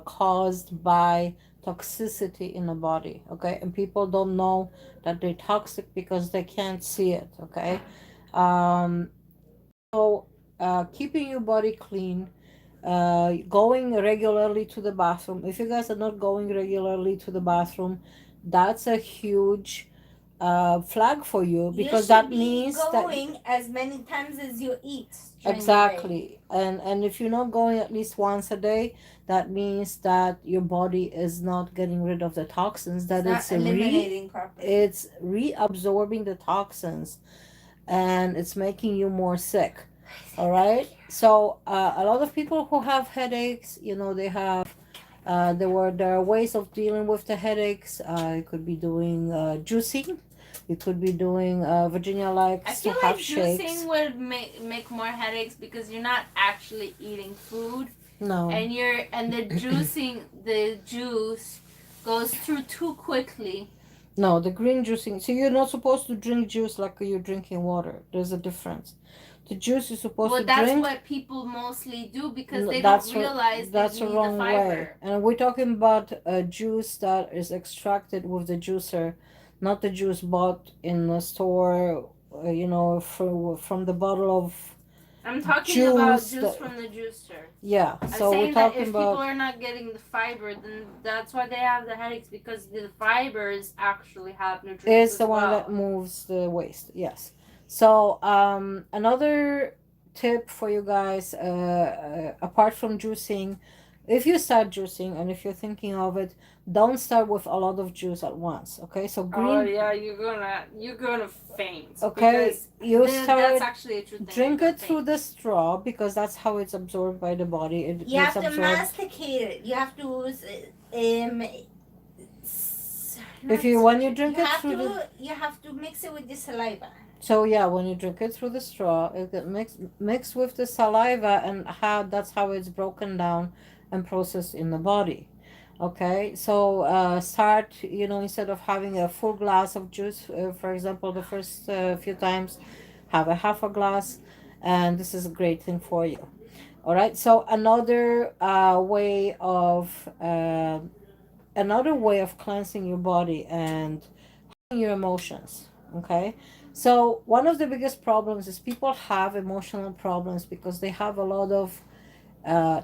S2: caused by toxicity in the body, okay? And people don't know that they're toxic because they can't see it, okay? So keeping your body clean, going regularly to the bathroom. If you guys are not going regularly to the bathroom, that's a huge flag for you,
S1: You
S2: because
S1: should
S2: that
S1: be
S2: means that
S1: going as many times as you eat during the day.
S2: exactly. And if you're not going at least once a day, that means that your body is not getting rid of the toxins,
S1: It's
S2: that
S1: not
S2: it's
S1: eliminating properly.
S2: it's reabsorbing the toxins, and it's making you more sick. All right. So a lot of people who have headaches, they have there are ways of dealing with the headaches. You could be doing juicing. You could be doing Virginia
S3: I
S2: likes to
S3: feel
S2: have
S3: like
S2: shakes.
S3: juicing would make more headaches because you're not actually eating food,
S2: No.
S3: and the juice goes through too quickly.
S2: No, the green juicing. So you're not supposed to drink juice like you're drinking water. There's a difference. The juice you're supposed
S3: Well,
S2: to
S3: that's
S2: drink.
S3: what people mostly do because they
S2: That's
S3: don't realize they
S2: that's the
S3: need the
S2: wrong way.
S3: fiber.
S2: And we're talking about a juice that is extracted with the juicer, not the juice bought in the store. From the bottle of
S3: I'm talking
S2: juice
S3: about juice
S2: that,
S3: from the juicer.
S2: yeah.
S3: I'm
S2: So we're
S3: saying that
S2: talking
S3: if people
S2: about
S3: are not getting the fiber, then that's why they have the headaches because the fibers actually have nutrients
S2: is
S3: as
S2: the one
S3: well.
S2: that moves the waste. Yes. So another tip for you guys, apart from juicing, if you start juicing and if you're thinking of it, don't start with a lot of juice at once. Okay, so green.
S3: Oh yeah, you're gonna faint.
S2: Okay,
S3: Because
S2: you
S3: that's
S2: start
S3: actually a true thing.
S2: drink
S3: you're
S2: it through the straw, because that's how it's absorbed by the body. It
S1: You
S2: gets
S1: have to
S2: absorbed.
S1: masticate it. You have to
S2: If you when you drink it through the
S1: you have to mix it with the saliva.
S2: So yeah, when you drink it through the straw, it get mixed with the saliva, and that's how it's broken down and processed in the body. Okay, so start, instead of having a full glass of juice, for example, the first few times, have a half a glass, and this is a great thing for you. All right, so another way of cleansing your body and your emotions. Okay, so one of the biggest problems is people have emotional problems because they have a lot of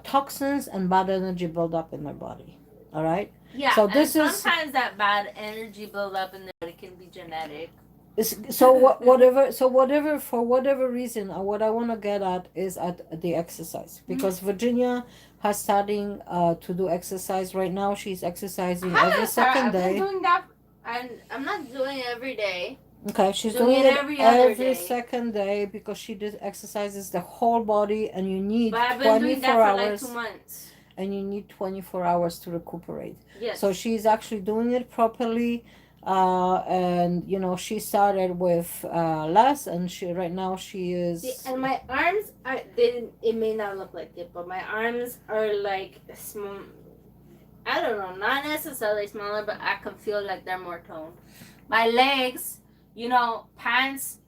S2: toxins and bad energy build up in their body. All right.
S3: Yeah,
S2: So
S3: and
S2: this is
S3: sometimes that bad energy buildup in the body can be genetic.
S2: whatever, for whatever reason, what I want to get at is at the exercise, because Virginia has starting to do exercise right now. She's exercising every second
S3: I've been
S2: day.
S3: doing that, and I'm not doing it every day.
S2: Okay, she's
S3: Doing
S2: doing
S3: it
S2: it
S3: every other day.
S2: second day, because she did exercises the whole body, and you need
S3: But I've been doing
S2: 24
S3: that for like
S2: hours
S3: 2 months.
S2: and you need 24 hours to recuperate.
S3: Yes.
S2: So she's actually doing it properly, and she started with less, and she right now she is.
S3: And my arms are it may not look like it, but my arms are like small. I don't know, not necessarily smaller, but I can feel like they're more toned. My legs, pants,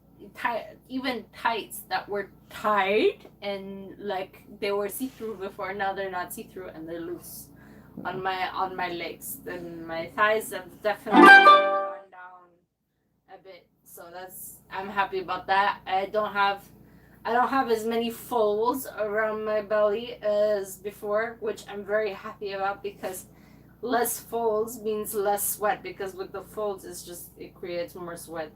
S3: even tights that were tight and like they were see-through before, now they're not see-through and they're loose on my legs. And my thighs have definitely gone down a bit. So I'm happy about that. I don't have as many folds around my belly as before, which I'm very happy about, because less folds means less sweat, because with the folds it creates more sweat.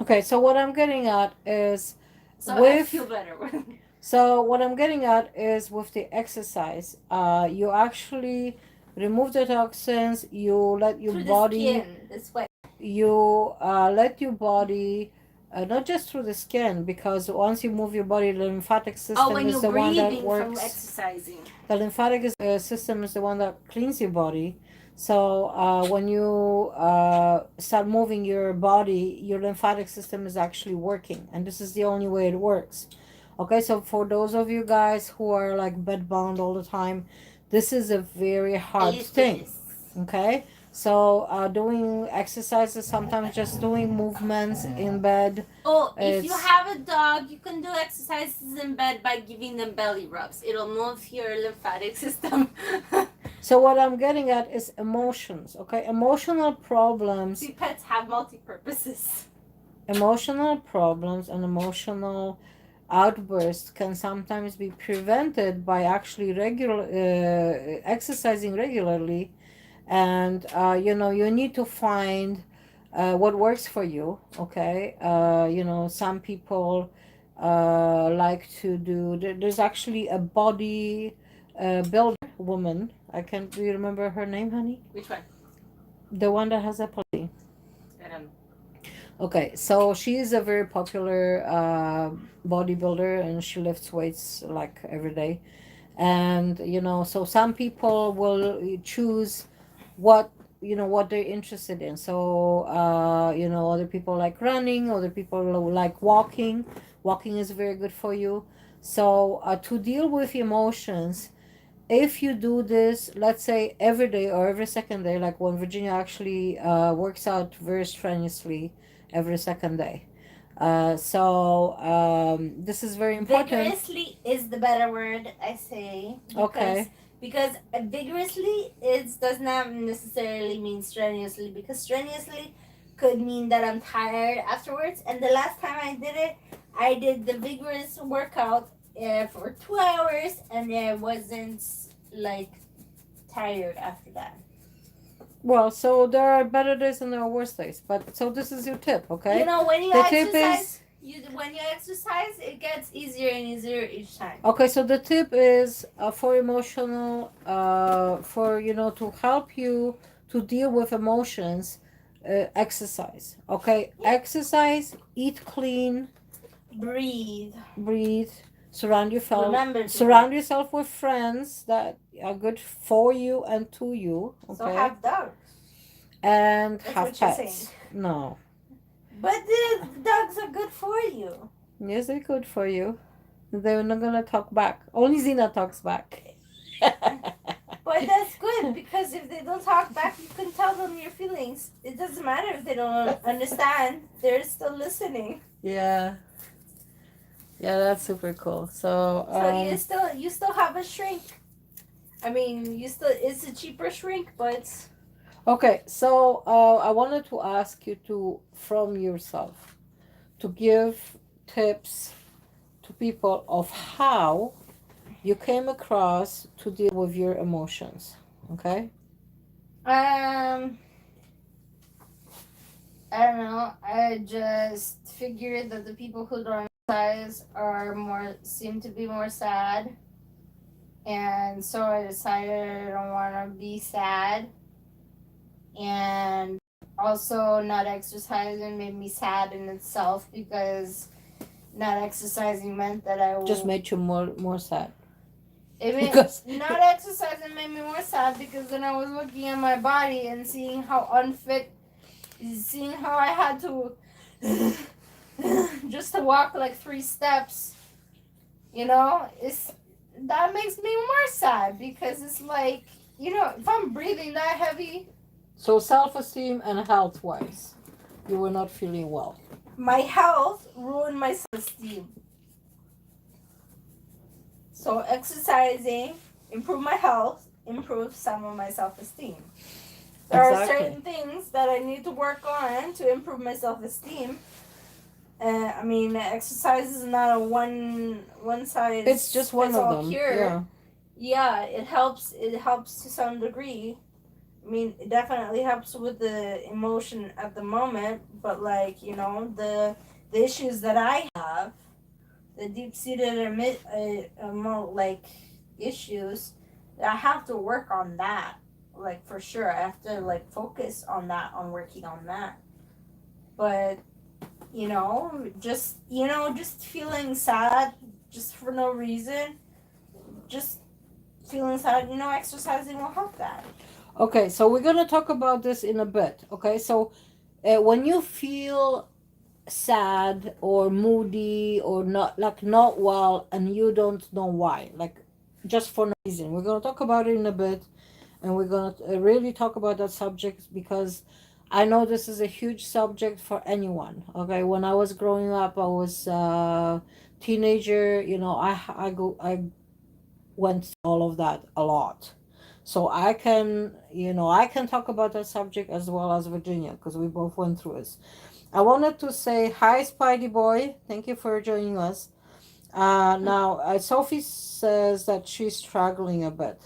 S2: Okay, so what I'm getting at is
S3: I feel better.
S2: So what I'm getting at is with the exercise, you actually remove the toxins. You let your
S1: Through
S2: body.
S1: the skin, the sweat.
S2: You let your body, not just through the skin, because once you move your body, the lymphatic system
S3: when
S2: is
S3: you're
S2: the one that
S3: breathing
S2: works.
S3: from exercising.
S2: The lymphatic system is the one that cleans your body. So when you start moving your body, your lymphatic system is actually working, and this is the only way it works. Okay, so for those of you guys who are like bed bound all the time, this is a very hard thing. Okay, so doing exercises, sometimes just doing movements in bed.
S3: Oh, if you have a dog, you can do exercises in bed by giving them belly rubs. It'll move your lymphatic system.
S2: So what I'm getting at is emotions. Okay, emotional problems.
S3: See, pets have multi-purposes.
S2: Emotional problems and emotional outbursts can sometimes be prevented by actually regular exercising regularly. And you need to find what works for you. Okay, some people like to do there's actually a body builder woman. I can't Do you remember her name, honey?
S3: Which one?
S2: The one that has epilepsy.
S3: I don't know.
S2: Okay, so she is a very popular bodybuilder, and she lifts weights like every day. And so some people will choose what what they're interested in. So other people like running, other people like walking is very good for you. So to deal with emotions, if you do this, let's say every day or every second day, like when Virginia actually works out very strenuously every second day. This is very important.
S1: Vigorously is the better word, I say.
S2: Okay.
S1: Because vigorously does not necessarily mean strenuously, because strenuously could mean that I'm tired afterwards. And the last time I did it, I did the vigorous workout for 2 hours, and I wasn't like tired after that.
S2: Well, so there are better days and there are worse days. But so this is your tip, okay?
S1: You know, when you
S2: The tip
S1: exercise,
S2: is
S1: when you exercise, it gets easier and easier each time.
S2: okay. So the tip is for emotional, to help you to deal with emotions, exercise. Okay, exercise, eat clean,
S1: Breathe.
S2: surround yourself.
S1: Remember to
S2: Surround yourself with friends that are good for you and to you. Okay.
S1: So have dogs.
S2: And
S1: That's
S2: have
S1: what you're
S2: pets.
S1: saying.
S2: No.
S1: But the dogs are good for you.
S2: Yes, they're good for you. They're not gonna talk back. Only Zena talks back.
S1: But that's good, because if they don't talk back, you can tell them your feelings. It doesn't matter if they don't understand. They're still listening.
S2: Yeah. Yeah, that's super cool. So
S1: you still have a shrink. I mean, it's a cheaper shrink, but
S2: okay, so I wanted to ask you from yourself, to give tips to people of how you came across to deal with your emotions. Okay?
S1: I don't know. I just figured that the people who don't exercise seem to be more sad, and so I decided I don't want to be sad. And also, not exercising made me sad in itself, because not exercising meant that
S2: Just made you more sad.
S1: Not exercising made me more sad, because then I was looking at my body and seeing how I had to just to walk like 3 steps. That makes me more sad, because it's like, if I'm breathing that heavy.
S2: So self-esteem and health-wise, you were not feeling well.
S1: My health ruined my self-esteem. So exercising improved my health, improved some of my self-esteem. There are certain things that I need to work on to improve my self-esteem. Exercise is not a one size.
S2: It's just one of them.
S1: Cure. Yeah, it helps. It helps to some degree. It definitely helps with the emotion at the moment, but the issues that I have, the deep-seated issues, I have to work on that, for sure. I have to focus on that, on working on that. But just feeling sad just for no reason, just feeling sad, exercising will help that.
S2: Okay, so we're going to talk about this in a bit. Okay, so when you feel sad or moody or not well, and you don't know why, just for no reason, we're going to talk about it in a bit, and we're going to really talk about that subject, because I know this is a huge subject for anyone. Okay, when I was growing up, I was a teenager, I went through all of that a lot. So I can talk about that subject as well as Virginia, because we both went through it. I wanted to say hi, Spidey boy. Thank you for joining us. Now, Sophie says that she's struggling a bit.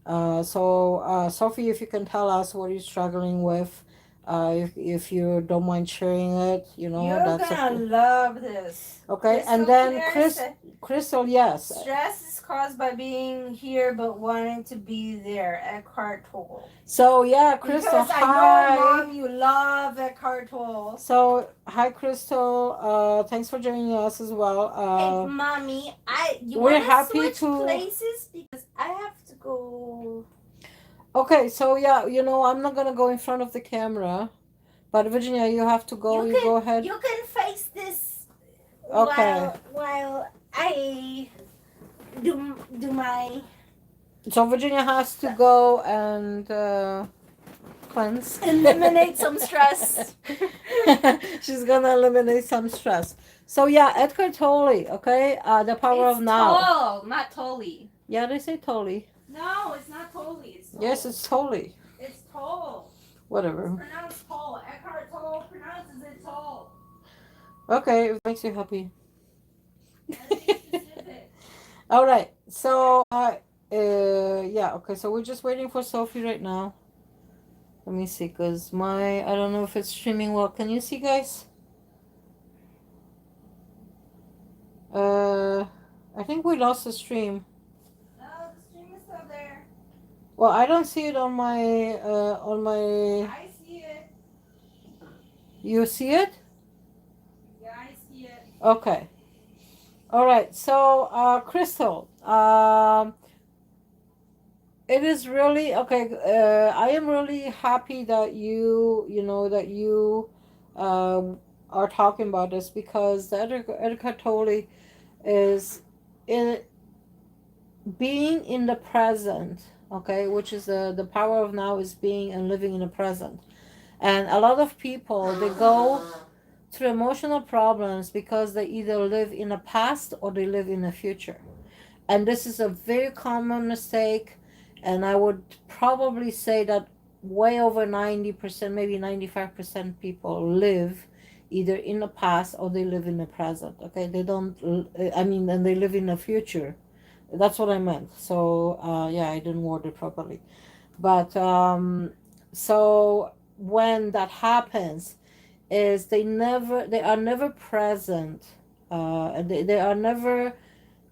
S2: Sophie, if you can tell us what you're struggling with, if you don't mind sharing it,
S1: You're
S2: that's
S1: gonna
S2: okay.
S1: love this.
S2: Okay, and
S1: Crystal
S2: then
S1: Clear said,
S2: Crystal, yes.
S1: stress is caused by being here but wanting to be there. Eckhart Tolle.
S2: So yeah, Crystal,
S1: Because I
S2: hi.
S1: know, Mom, you love Eckhart Tolle.
S2: So hi, Crystal. Thanks for joining us as well.
S1: Hey, Mommy, you
S2: we're
S1: want to
S2: happy
S1: switch
S2: to-
S1: places because I have to go.
S2: Okay, so yeah, I'm not gonna go in front of the camera, but Virginia, you have to go. You go ahead.
S1: You can face this
S2: Okay.
S1: while I do my
S2: So Virginia has to go and cleanse.
S1: eliminate some stress.
S2: She's gonna eliminate some stress. So yeah, Edgar Tolle. Okay, the power of now.
S3: Toll, not Tolly.
S2: Yeah, they say Tolle.
S3: No, it's not Tolly. It's Toll.
S2: Yes, it's Tolle.
S3: It's Toll.
S2: Whatever.
S3: It's pronounced Toll. Eckhart Tolle pronounces it Toll.
S2: Okay, if it makes you happy.
S3: That's specific.
S2: All right. So yeah. Okay. So we're just waiting for Sophie right now. Let me see, cause I don't know if it's streaming well. Can you see, guys? I think we lost the stream.
S1: No, the stream is still there.
S2: Well, I don't see it on my.
S1: I see it.
S2: You see it?
S1: Yeah, I see it.
S2: Okay. All right. So, Crystal, it is really okay. I am really happy that that you are talking about this, because the Eckhart Tolle is in being in the present. Okay, which is the power of now is being and living in the present. And a lot of people, they go through emotional problems because they either live in the past or they live in the future. And this is a very common mistake. And I would probably say that way over 90%, maybe 95% people live either in the past or they live in the present. Okay, they don't, and they live in the future. That's what I meant. So, yeah, I didn't word it properly. But, so when that happens, is they are never present, and they are never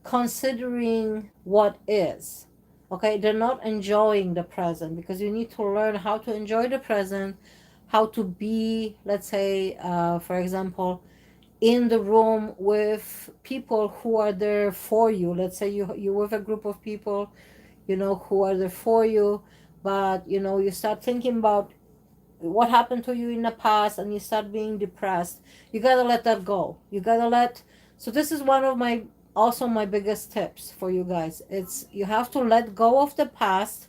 S2: considering what is. Okay, they're not enjoying the present, because you need to learn how to enjoy the present, how to be, let's say, for example, in the room with people who are there for you. Let's say you're with a group of people, who are there for you, but you start thinking about what happened to you in the past and you start being depressed. You gotta let that go. So this is one of my biggest tips for you guys. It's you have to let go of the past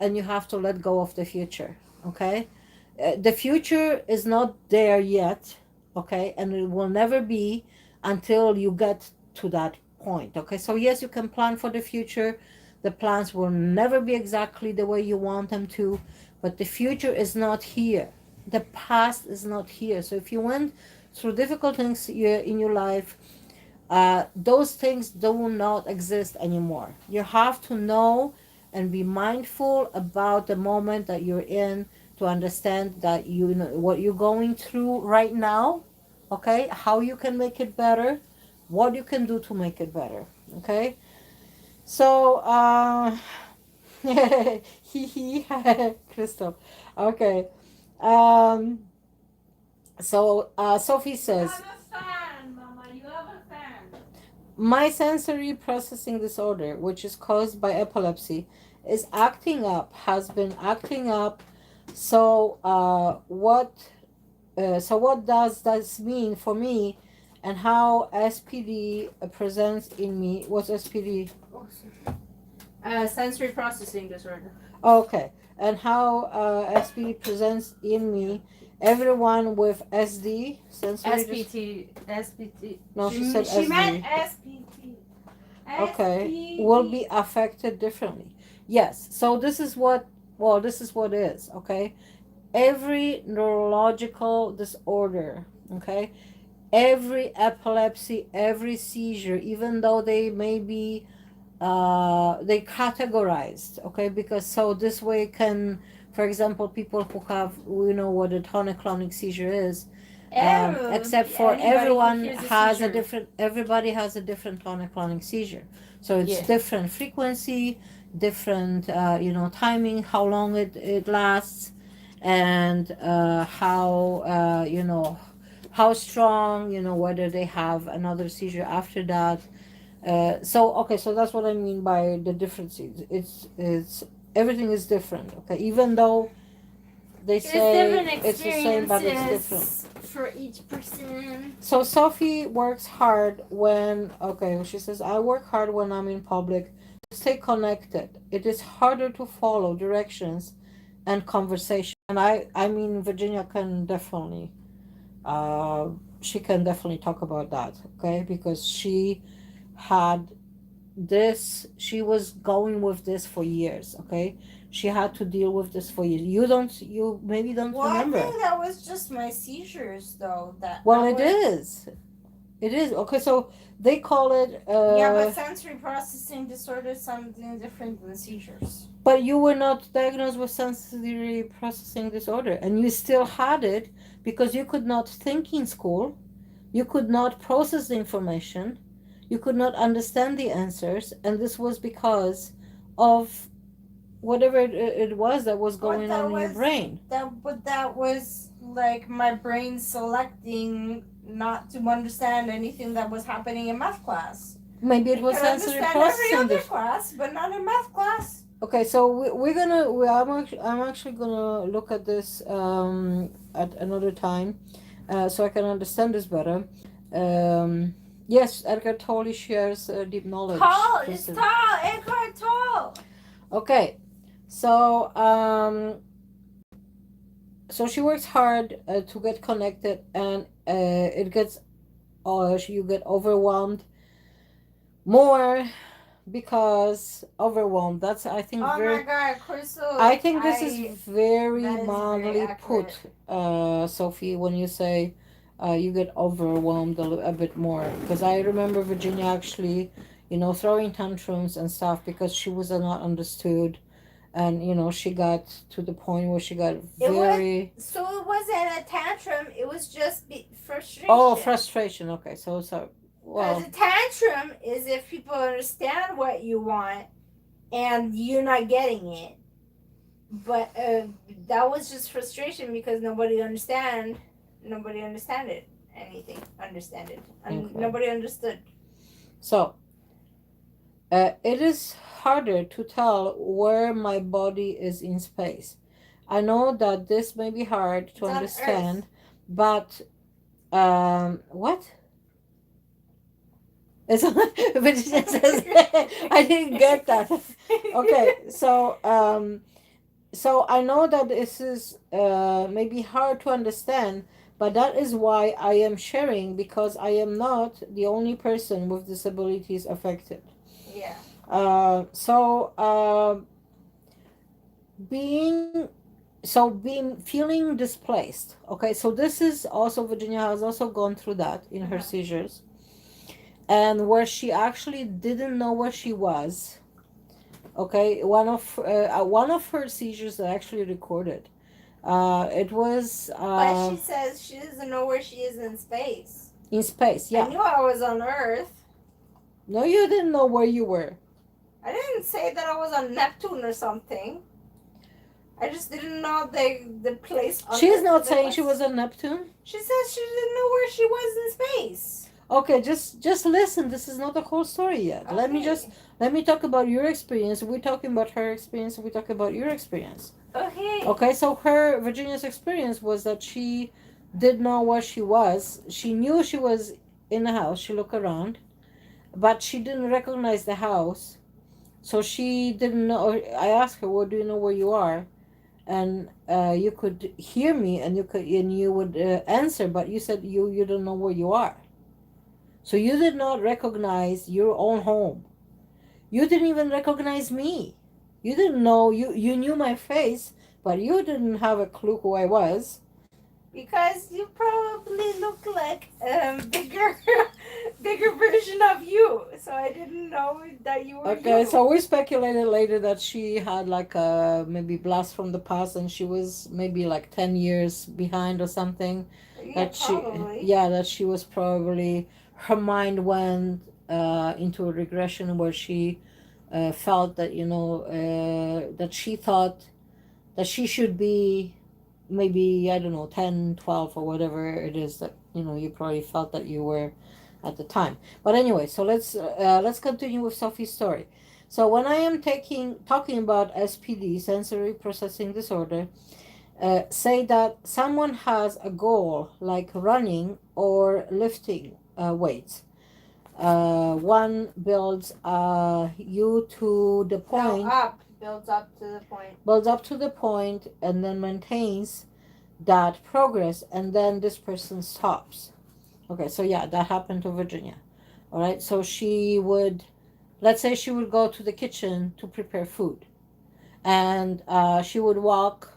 S2: and you have to let go of the future. Okay, the future is not there yet. Okay, and it will never be until you get to that point. Okay, so yes, you can plan for the future. The plans will never be exactly the way you want them to, but the future is not here. The past is not here. So if you went through difficult things in your life, those things do not exist anymore. You have to know and be mindful about the moment that you're in, to understand that you know what you're going through right now. Okay, how you can make it better, what you can do to make it better. Okay, so he Crystal. Okay, so Sophie says,
S3: You have a fan, Mama. You have a fan.
S2: my sensory processing disorder, which is caused by epilepsy, is acting up, has been acting up. So what does this mean for me, and how SPD presents in me? What's SPD?
S3: Sensory processing disorder.
S2: Okay, and how SPD presents in me. Everyone with SD, sensory
S3: SPT.
S2: No, she said
S1: She
S2: SD.
S1: meant SPT.
S2: Okay, will be affected differently. Yes, so this is what is, okay? Every neurological disorder, okay, every epilepsy, every seizure, even though they may be they categorized, okay, because so this way can, for example, people who have, we know what a tonic-clonic seizure is, except for
S1: Anybody who
S2: everyone
S1: hears a
S2: has a
S1: seizure.
S2: different, everybody has a different tonic-clonic seizure, so it's
S1: Yeah.
S2: different frequency, different timing, how long it lasts, and how how strong, whether they have another seizure after that. So okay, so that's what I mean by the differences. It's everything is different. Okay, even though they
S3: There's
S2: say
S3: different
S2: it's the same, but it's different.
S3: experiences for each person.
S2: So Sophie works hard when, okay, she says, I work hard when I'm in public to stay connected. It is harder to follow directions and conversation. And I mean, Virginia can definitely, uh, she can definitely talk about that. Okay, because she had this, she was going with this for years. Okay, she had to deal with this for years. You maybe don't
S1: Well, I
S2: remember.
S1: think that was just my seizures, though. That
S2: Well,
S1: I
S2: it is. It is. Okay, so they call it
S1: Yeah, but sensory processing disorder is something different than seizures.
S2: but you were not diagnosed with sensory processing disorder, and you still had it because you could not think in school, you could not process the information, you could not understand the answers, and this was because of whatever it was that was
S1: What
S2: going
S1: that
S2: on in your
S1: was
S2: brain.
S1: that was like my brain selecting not to understand anything that was happening in math class.
S2: Maybe it
S1: I
S2: was
S1: could
S2: sensory
S1: understand every
S2: processing
S1: other
S2: disorder.
S1: class, but not in math class.
S2: Okay, so I'm actually gonna look at this at another time, so I can understand this better. Yes, Edgar totally shares deep knowledge.
S1: Tall, it's
S2: Kristen.
S1: tall, Eckhart Tolle.
S2: Okay, so so she works hard to get connected, and it gets, you get overwhelmed more because overwhelmed. That's, I think,
S1: Oh
S2: very.
S1: my God, Crystal!
S2: I think this is very
S1: That is very
S2: mildly put,
S1: accurate.
S2: Sophie, when you say you get overwhelmed a bit more. Because I remember Virginia actually, throwing tantrums and stuff because she was not understood. And, she got to the point where she got very.
S1: So it wasn't a tantrum. It was just frustration.
S2: Oh, frustration. Okay, so, well.
S1: Because a tantrum is if people understand what you want and you're not getting it. But that was just frustration because nobody understood anything.
S2: Okay.
S1: Nobody understood.
S2: So, it is harder to tell where my body is in space. I know that this may be hard to
S1: It's on
S2: understand,
S1: Earth.
S2: but what? It's but it says I didn't get that. Okay, so I know that this is maybe hard to understand, but that is why I am sharing, because I am not the only person with disabilities affected.
S1: Yeah.
S2: Being being feeling displaced. Okay, so this is also, Virginia has also gone through that in her seizures, and where she actually didn't know where she was. Okay, one of her seizures are actually recorded. It was
S1: But she says she doesn't know where she is in space.
S2: in space.
S1: I
S2: Yeah.
S1: knew I was on Earth.
S2: No, you didn't know where you were.
S1: I didn't say that I was on Neptune or something. I just didn't know the place.
S2: She's not saying she was on Neptune.
S1: She says she didn't know where she was in space.
S2: Okay, just listen. This is not the whole story yet.
S1: Okay.
S2: Let me talk about your experience. We're talking about her experience. We talk about your experience.
S1: Okay.
S2: Okay, so Virginia's experience was that she did know where she was. She knew she was in the house. She looked around, but she didn't recognize the house. So she didn't know. I asked her, "Well, do you know where you are?" And you could hear me, and you would answer, but you said you don't know where you are. So you did not recognize your own home. You didn't even recognize me. You didn't know, you knew my face, but you didn't have a clue who I was.
S1: Because you probably look like bigger, bigger version of you. So I didn't know that you were
S2: Okay,
S1: you.
S2: so we speculated later that she had like a maybe blast from the past and she was maybe like 10 years behind or something.
S1: Yeah,
S2: That she,
S1: probably.
S2: yeah, that she was probably, her mind went into a regression where she felt that, that she thought that she should be maybe, I don't know, 10, 12, or whatever it is that, you probably felt that you were at the time. But anyway, so let's continue with Sophie's story. So when I am talking about SPD, sensory processing disorder, say that someone has a goal like running or lifting weights. One builds you to the
S1: No,
S2: point,
S1: up. Builds up to the point.
S2: builds up to the point, and then maintains that progress, and then this person stops. Okay, so yeah, that happened to Virginia. All right, so she would, let's say she would go to the kitchen to prepare food, and she would walk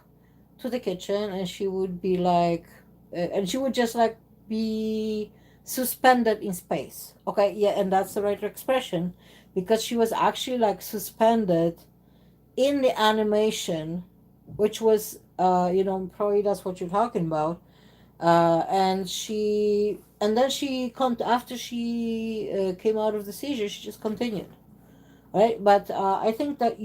S2: to the kitchen, and she would be like, and she would just like be suspended in space. Okay, yeah, and that's the right expression, because she was actually like suspended in the animation, which was, probably that's what you're talking about. And then after she came out of the seizure, she just continued, right? But I think that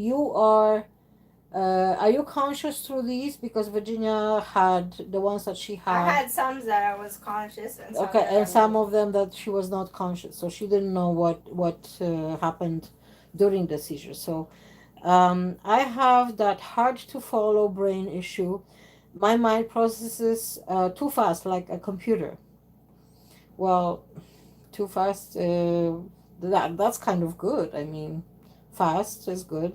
S2: are you conscious through these? Because Virginia had the ones that she
S1: I
S2: had.
S1: had some that I was conscious and some
S2: Okay,
S1: that
S2: and
S1: I
S2: some
S1: was.
S2: of them that she was not conscious, so she didn't know what happened during the seizure. So I have that hard to follow brain issue. My mind processes too fast, like a computer. Well, too fast. That's kind of good. I mean, fast is good,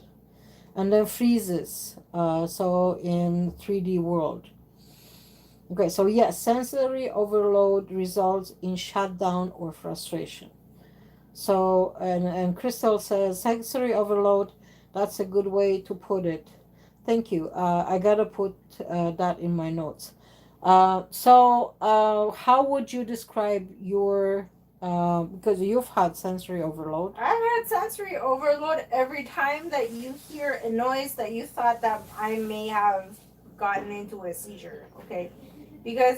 S2: and then freezes. So in 3D world. Okay, so yes, sensory overload results in shutdown or frustration. So, and Crystal says sensory overload, that's a good way to put it. Thank you. I gotta put that in my notes. How would you describe your, because you've had sensory overload?
S1: I've had sensory overload every time that you hear a noise that you thought that I may have gotten into a seizure. Okay, because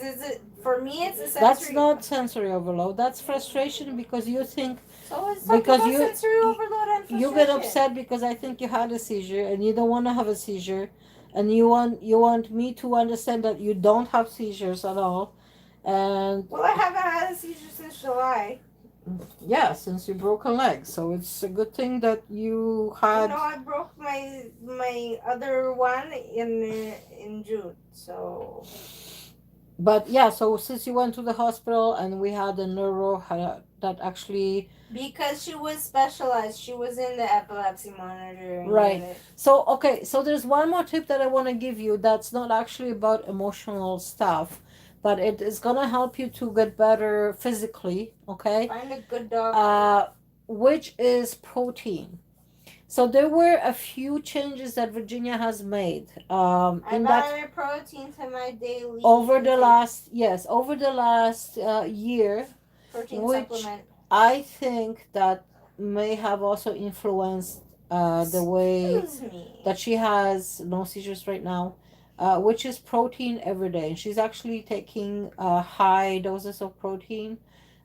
S1: for me it's a
S2: That's
S1: sensory.
S2: not sensory overload. That's frustration because you think,
S1: So let's talk
S2: because
S1: about sensory overload and
S2: you get
S1: frustration.
S2: upset because I think you had a seizure and you don't want to have a seizure, and you want me to understand that you don't have seizures at all, and
S1: Well, I haven't had a seizure since July.
S2: yeah, since you broke a leg, so it's a good thing that you
S1: You
S2: had.
S1: know, I broke my other one in June. So
S2: But yeah, so since you went to the hospital and we had a neuro that actually.
S1: because she was specialized, she was in the epilepsy monitoring
S2: Right.
S1: unit.
S2: So, okay, so there's one more tip that I want to give you that's not actually about emotional stuff, but it is going to help you to get better physically, okay?
S1: Find a good doctor.
S2: Which is protein. So there were a few changes that Virginia has made
S1: I
S2: in that
S1: buy protein to my daily
S2: over the
S1: intake.
S2: last, yes, over the last year,
S1: Protein
S2: which
S1: supplement.
S2: I think that may have also influenced the way
S1: Excuse me.
S2: that she has no seizures right now, which is protein every day. And she's actually taking high doses of protein.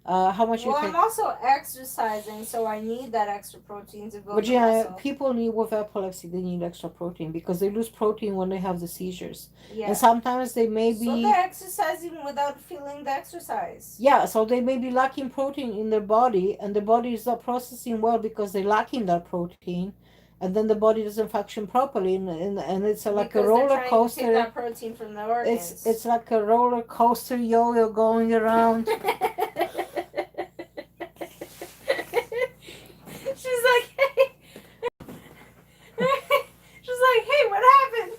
S2: How much you
S1: Well,
S2: take?
S1: I'm also exercising, so I need that extra protein to build
S2: But
S1: the
S2: yeah,
S1: muscle.
S2: people need with epilepsy, they need extra protein because they lose protein when they have the seizures.
S1: Yeah.
S2: And sometimes they may
S1: So
S2: be,
S1: they're exercising without feeling the exercise.
S2: yeah, so they may be lacking protein in their body, and the body is not processing well because they're lacking that protein, and then the body doesn't function properly, and it's like a
S1: Because
S2: roller
S1: they're trying to take
S2: coaster.
S1: that protein from the organs.
S2: It's like a roller coaster yo-yo going around.
S1: She's like, hey. She's like, hey, what happened?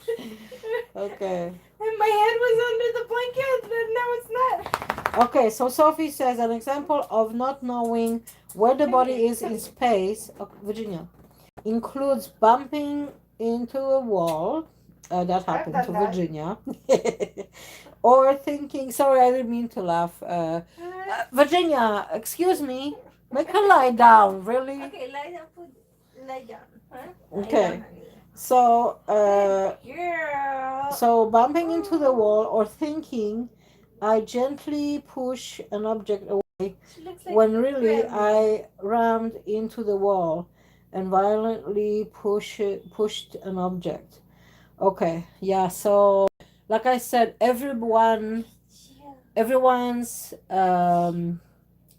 S2: Okay.
S1: And my head was under the blanket, and now it's not.
S2: Okay, so Sophie says an example of not knowing where the body is in space, Virginia, includes bumping into a wall. That happened to
S1: done that.
S2: Virginia. or thinking, sorry, I didn't mean to laugh. Virginia, excuse me, make her lie down, really?
S1: Okay, lie down, lie down, huh? Lie
S2: Okay.
S1: down, honey.
S2: So,
S1: Girl.
S2: so bumping into the wall or thinking, I gently push an object away
S1: She looks like
S2: when
S1: a
S2: really
S1: grandma.
S2: I rammed into the wall and violently pushed an object. Okay, yeah. So, like I said, everyone's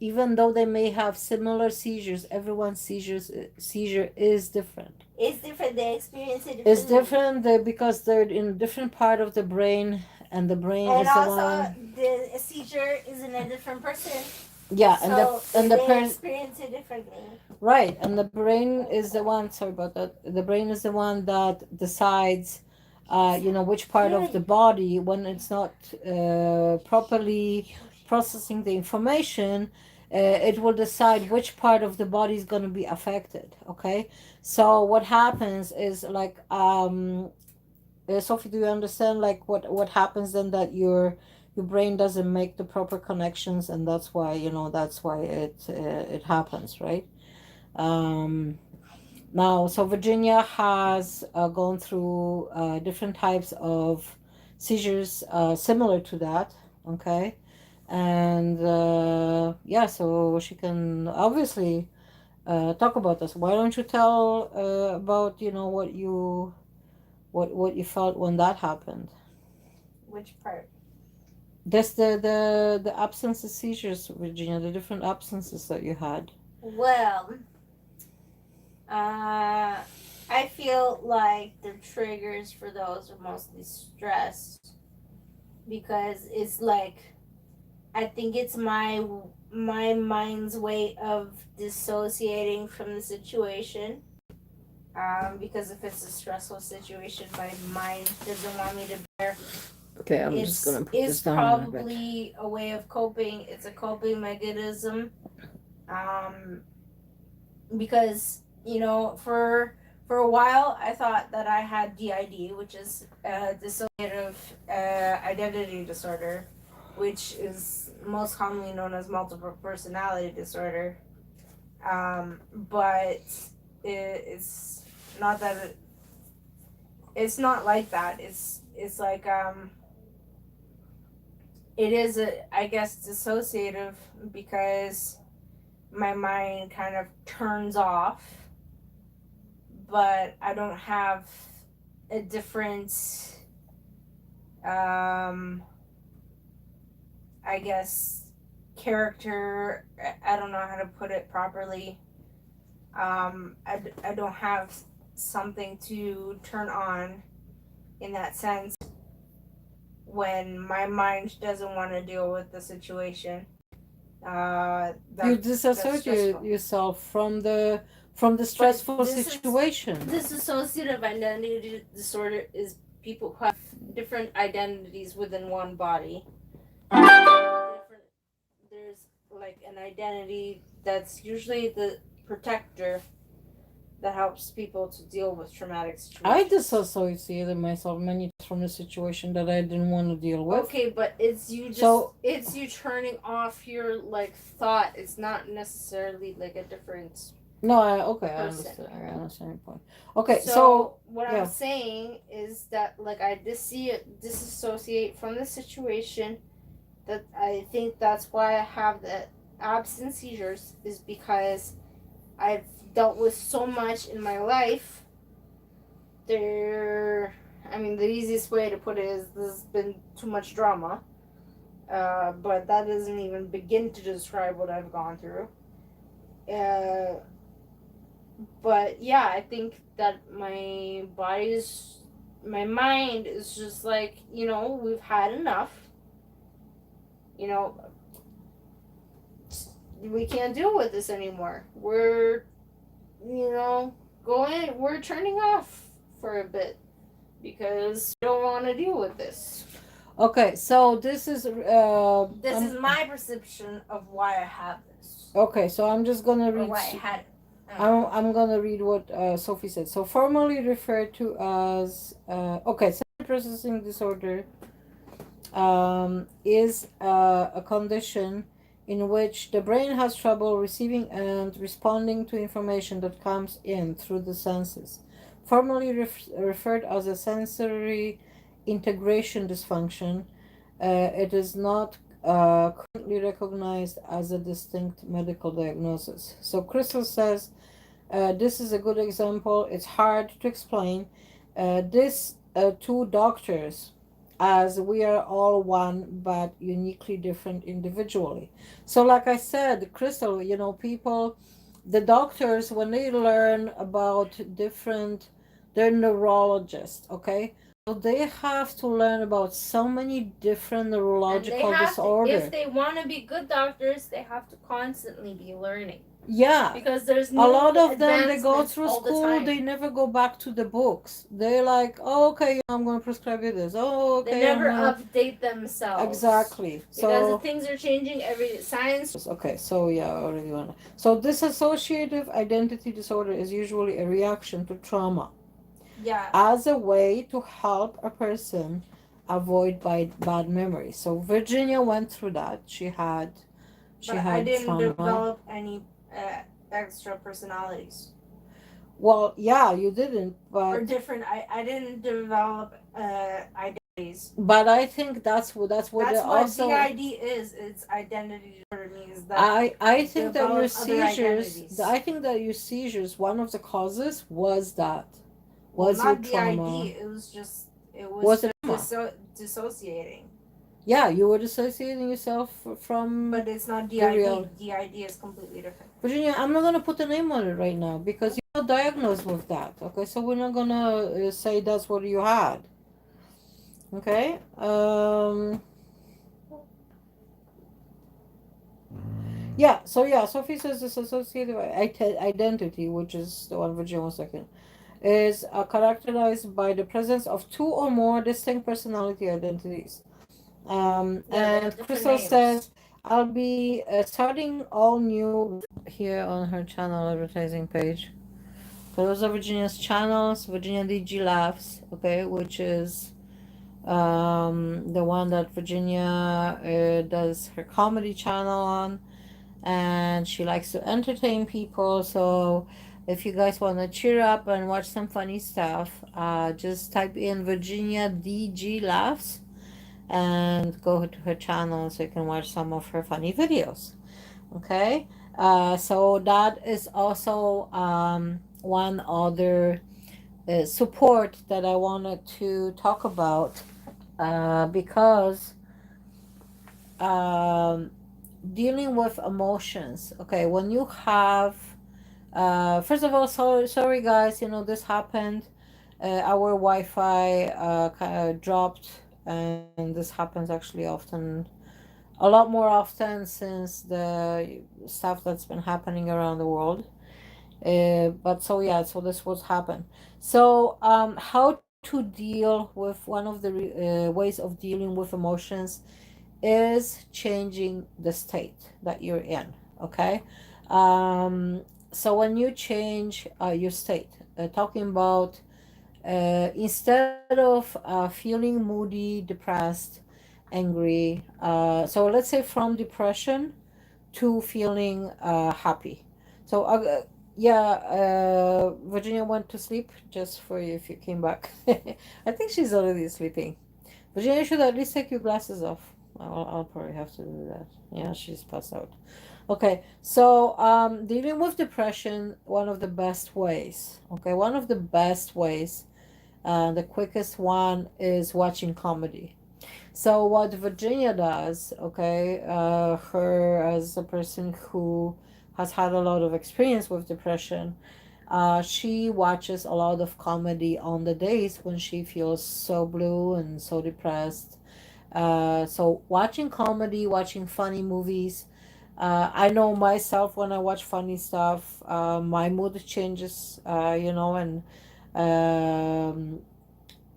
S2: even though they may have similar seizures, everyone's seizure is different.
S1: It's different. They experience it
S2: It's
S1: differently.
S2: different because they're in a different part of the brain, and the brain
S1: And
S2: is the
S1: also,
S2: one.
S1: the seizure is in a different person.
S2: Yeah,
S1: So
S2: and the
S1: they
S2: parent.
S1: experience it differently.
S2: Right, and the brain is the one. Sorry about that. The brain is the one that decides, which part of the body, when it's not properly processing the information, it will decide which part of the body is going to be affected. Okay, so what happens is like, Sophie, do you understand like what happens then, that your brain doesn't make the proper connections, and that's why it happens, right? Um, Now, so Virginia has gone through different types of seizures similar to that. Okay, and yeah, so she can obviously talk about this. Why don't you tell about what you felt when that happened?
S1: Which part?
S2: That's the absence of seizures, Virginia. The different absences that you had.
S1: Well, I feel like the triggers for those are mostly stress because it's like I think it's my mind's way of dissociating from the situation. Because if it's a stressful situation, my mind doesn't want me to bear.
S2: Okay, I'm just gonna put this
S1: It's
S2: down a little bit.
S1: probably a way of coping. It's a coping mechanism. Um, because for a while I thought that I had DID, which is dissociative identity disorder, which is most commonly known as multiple personality disorder. But it's not that it's not like that. It's like it is I guess dissociative because my mind kind of turns off, but I don't have a different I guess character. I don't know how to put it properly. I don't have something to turn on in that sense when my mind doesn't want to deal with the situation.
S2: You disassociate yourself from the stressful situation.
S1: This dissociative identity disorder is people who have different identities within one body. There's like an identity that's usually the protector that helps people to deal with traumatic situations.
S2: I disassociated myself many times from a situation that I didn't want to deal with.
S1: Okay, but it's you it's you turning off your like thought. It's not necessarily like a different.
S2: No, I understand. I understand your point. Okay, so
S1: what I'm saying is that like I disassociate from the situation. That I think that's why I have the absence seizures is because I've dealt with so much in my life. The easiest way to put it is there's been too much drama. But that doesn't even begin to describe what I've gone through. But yeah, I think that my mind is just like, we've had enough. We can't deal with this anymore. We're we're turning off for a bit because we don't want to deal with this.
S2: Okay, so this is
S1: my perception of why I have this.
S2: Okay, so I'm just gonna read.
S1: Why I had it.
S2: I'm gonna read what Sophie said. So formally referred to as sensory processing disorder. is a condition in which the brain has trouble receiving and responding to information that comes in through the senses, formerly referred as a sensory integration dysfunction. It is not currently recognized as a distinct medical diagnosis. So Crystal says this is a good example. It's hard to explain. This two doctors, as we are all one but uniquely different individually. So, like I said, Crystal, people, the doctors, when they learn about different, they're neurologists, okay? So they have to learn about so many different
S3: And they
S2: neurological
S3: have to,
S2: disorders.
S3: if they want to be good doctors, they have to constantly be learning.
S2: Yeah,
S3: Because there's
S2: a
S3: new
S2: lot of them, they go
S3: advancements
S2: through
S3: all the
S2: school,
S3: time.
S2: they never go back to the books. They're like, oh, okay, I'm going to prescribe you this. Oh, okay.
S3: They never
S2: I'm gonna...
S3: update themselves.
S2: Exactly.
S3: Because
S2: So,
S3: things are changing every day. Science.
S2: okay, so yeah, I already want to. So, dissociative identity disorder is usually a reaction to trauma
S1: Yeah.
S2: as a way to help a person avoid bad memories. So, Virginia went through that. She had
S1: But I didn't
S2: trauma.
S1: develop any extra personalities.
S2: Well, yeah, you didn't, but
S1: Or different. I didn't develop identities.
S2: but I think that's what
S1: That's
S2: they
S1: what
S2: also.
S1: DID is. It's identity disorder means that
S2: I think that your
S1: develop other
S2: seizures.
S1: identities.
S2: I think that your seizures. One of the causes was that.
S1: well,
S2: Was
S1: not
S2: your trauma?
S1: DID. It was just
S2: Was it trauma?
S1: dissociating.
S2: Yeah, you were dissociating yourself from.
S1: But it's not
S2: The real-
S1: DID. DID is completely different.
S2: Virginia, I'm not gonna put a name on it right now because you're not diagnosed with that. Okay, so we're not gonna say that's what you had. Okay. Yeah, Sophie says this associative identity, which is the one Virginia 1 second, is characterized by the presence of two or more distinct personality identities. And Crystal says, I'll be starting all new here on her channel advertising page. So those are Virginia's channels, Virginia DG Laughs, okay, which is the one that Virginia does her comedy channel on, and she likes to entertain people. So if you guys want to cheer up and watch some funny stuff, just type in Virginia DG Laughs and go to her channel so you can watch some of her funny videos. Okay, so that is also one other support that I wanted to talk about because dealing with emotions. Okay, when you have first of all, sorry guys, this happened. Our Wi-Fi kind of dropped, and this happens actually often, a lot more often since the stuff that's been happening around the world. But so yeah, so this was happened. So how to deal with one of the ways of dealing with emotions is changing the state that you're in. Okay, so when you change your state, talking about instead of feeling moody, depressed, angry, so let's say from depression to feeling happy. So Virginia went to sleep, just for you if you came back. I think she's already sleeping. Virginia should at least take your glasses off. I'll probably have to do that. Yeah, she's passed out. Okay, so dealing with depression, one of the best ways. Okay, one of the best ways, the quickest one is watching comedy. So what Virginia does, okay, her as a person who has had a lot of experience with depression, she watches a lot of comedy on the days when she feels so blue and so depressed. So watching comedy, watching funny movies. I know myself when I watch funny stuff, my mood changes, and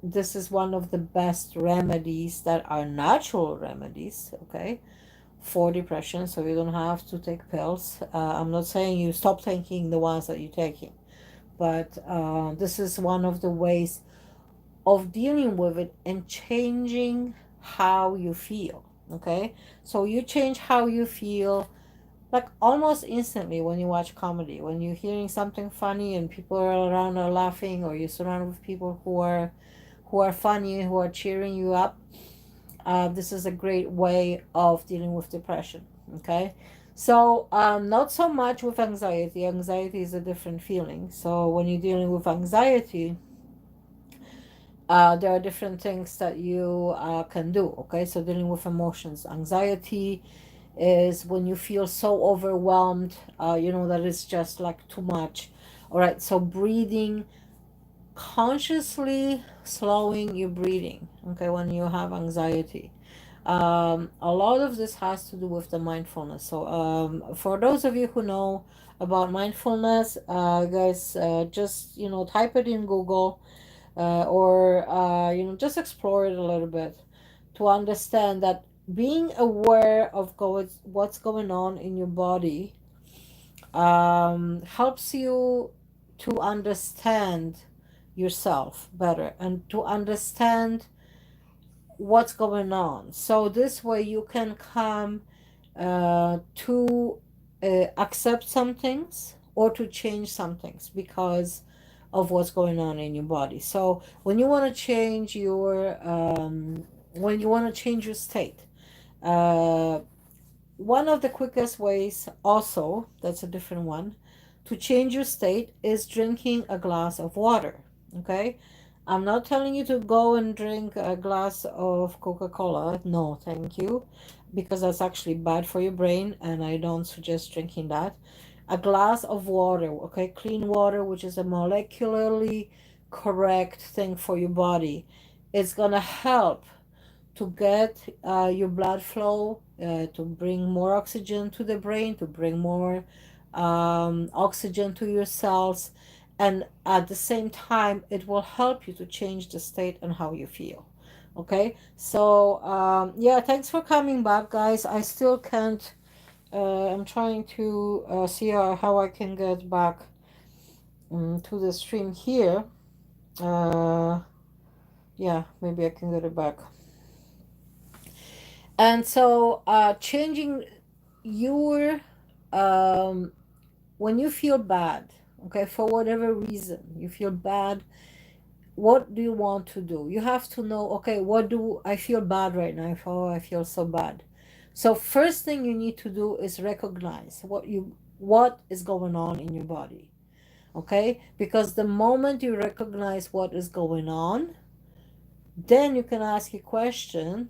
S2: this is one of the best remedies that are natural remedies, okay, for depression. So you don't have to take pills. I'm not saying you stop taking the ones that you're taking, but this is one of the ways of dealing with it and changing how you feel. Okay, so you change how you feel like almost instantly when you watch comedy. When you're hearing something funny and people are around are laughing, or you're surrounded with people who are funny, who are cheering you up, this is a great way of dealing with depression. Okay, so not so much with anxiety. Anxiety is a different feeling. So when you're dealing with anxiety, there are different things that you can do. Okay, so dealing with emotions, anxiety is when you feel so overwhelmed, that it's just like too much. All right, so breathing, consciously slowing your breathing, okay, when you have anxiety. A lot of this has to do with the mindfulness. So for those of you who know about mindfulness, guys, just type it in Google, or just explore it a little bit to understand that being aware of what's going on in your body helps you to understand yourself better and to understand what's going on. So this way you can come to accept some things or to change some things because of what's going on in your body. So when you want to change your state, uh, one of the quickest ways, also, that's a different one, to change your state is drinking a glass of water. Okay? I'm not telling you to go and drink a glass of Coca-Cola. No, thank you. Because that's actually bad for your brain, and I don't suggest drinking that. A glass of water, okay? Clean water, which is a molecularly correct thing for your body. It's gonna help to get your blood flow, to bring more oxygen to the brain, to bring more oxygen to your cells, and at the same time, it will help you to change the state and how you feel. Okay, so yeah, thanks for coming back, guys. I still can't. I'm trying to see how I can get back to the stream here. Uh, yeah, maybe I can get it back. And so, changing your, um, when you feel bad, okay, for whatever reason, you feel bad, what do you want to do? You have to know, okay, what do I feel bad right now? Oh, I feel so bad. So first thing you need to do is recognize what is going on in your body, okay? Because the moment you recognize what is going on, then you can ask a question,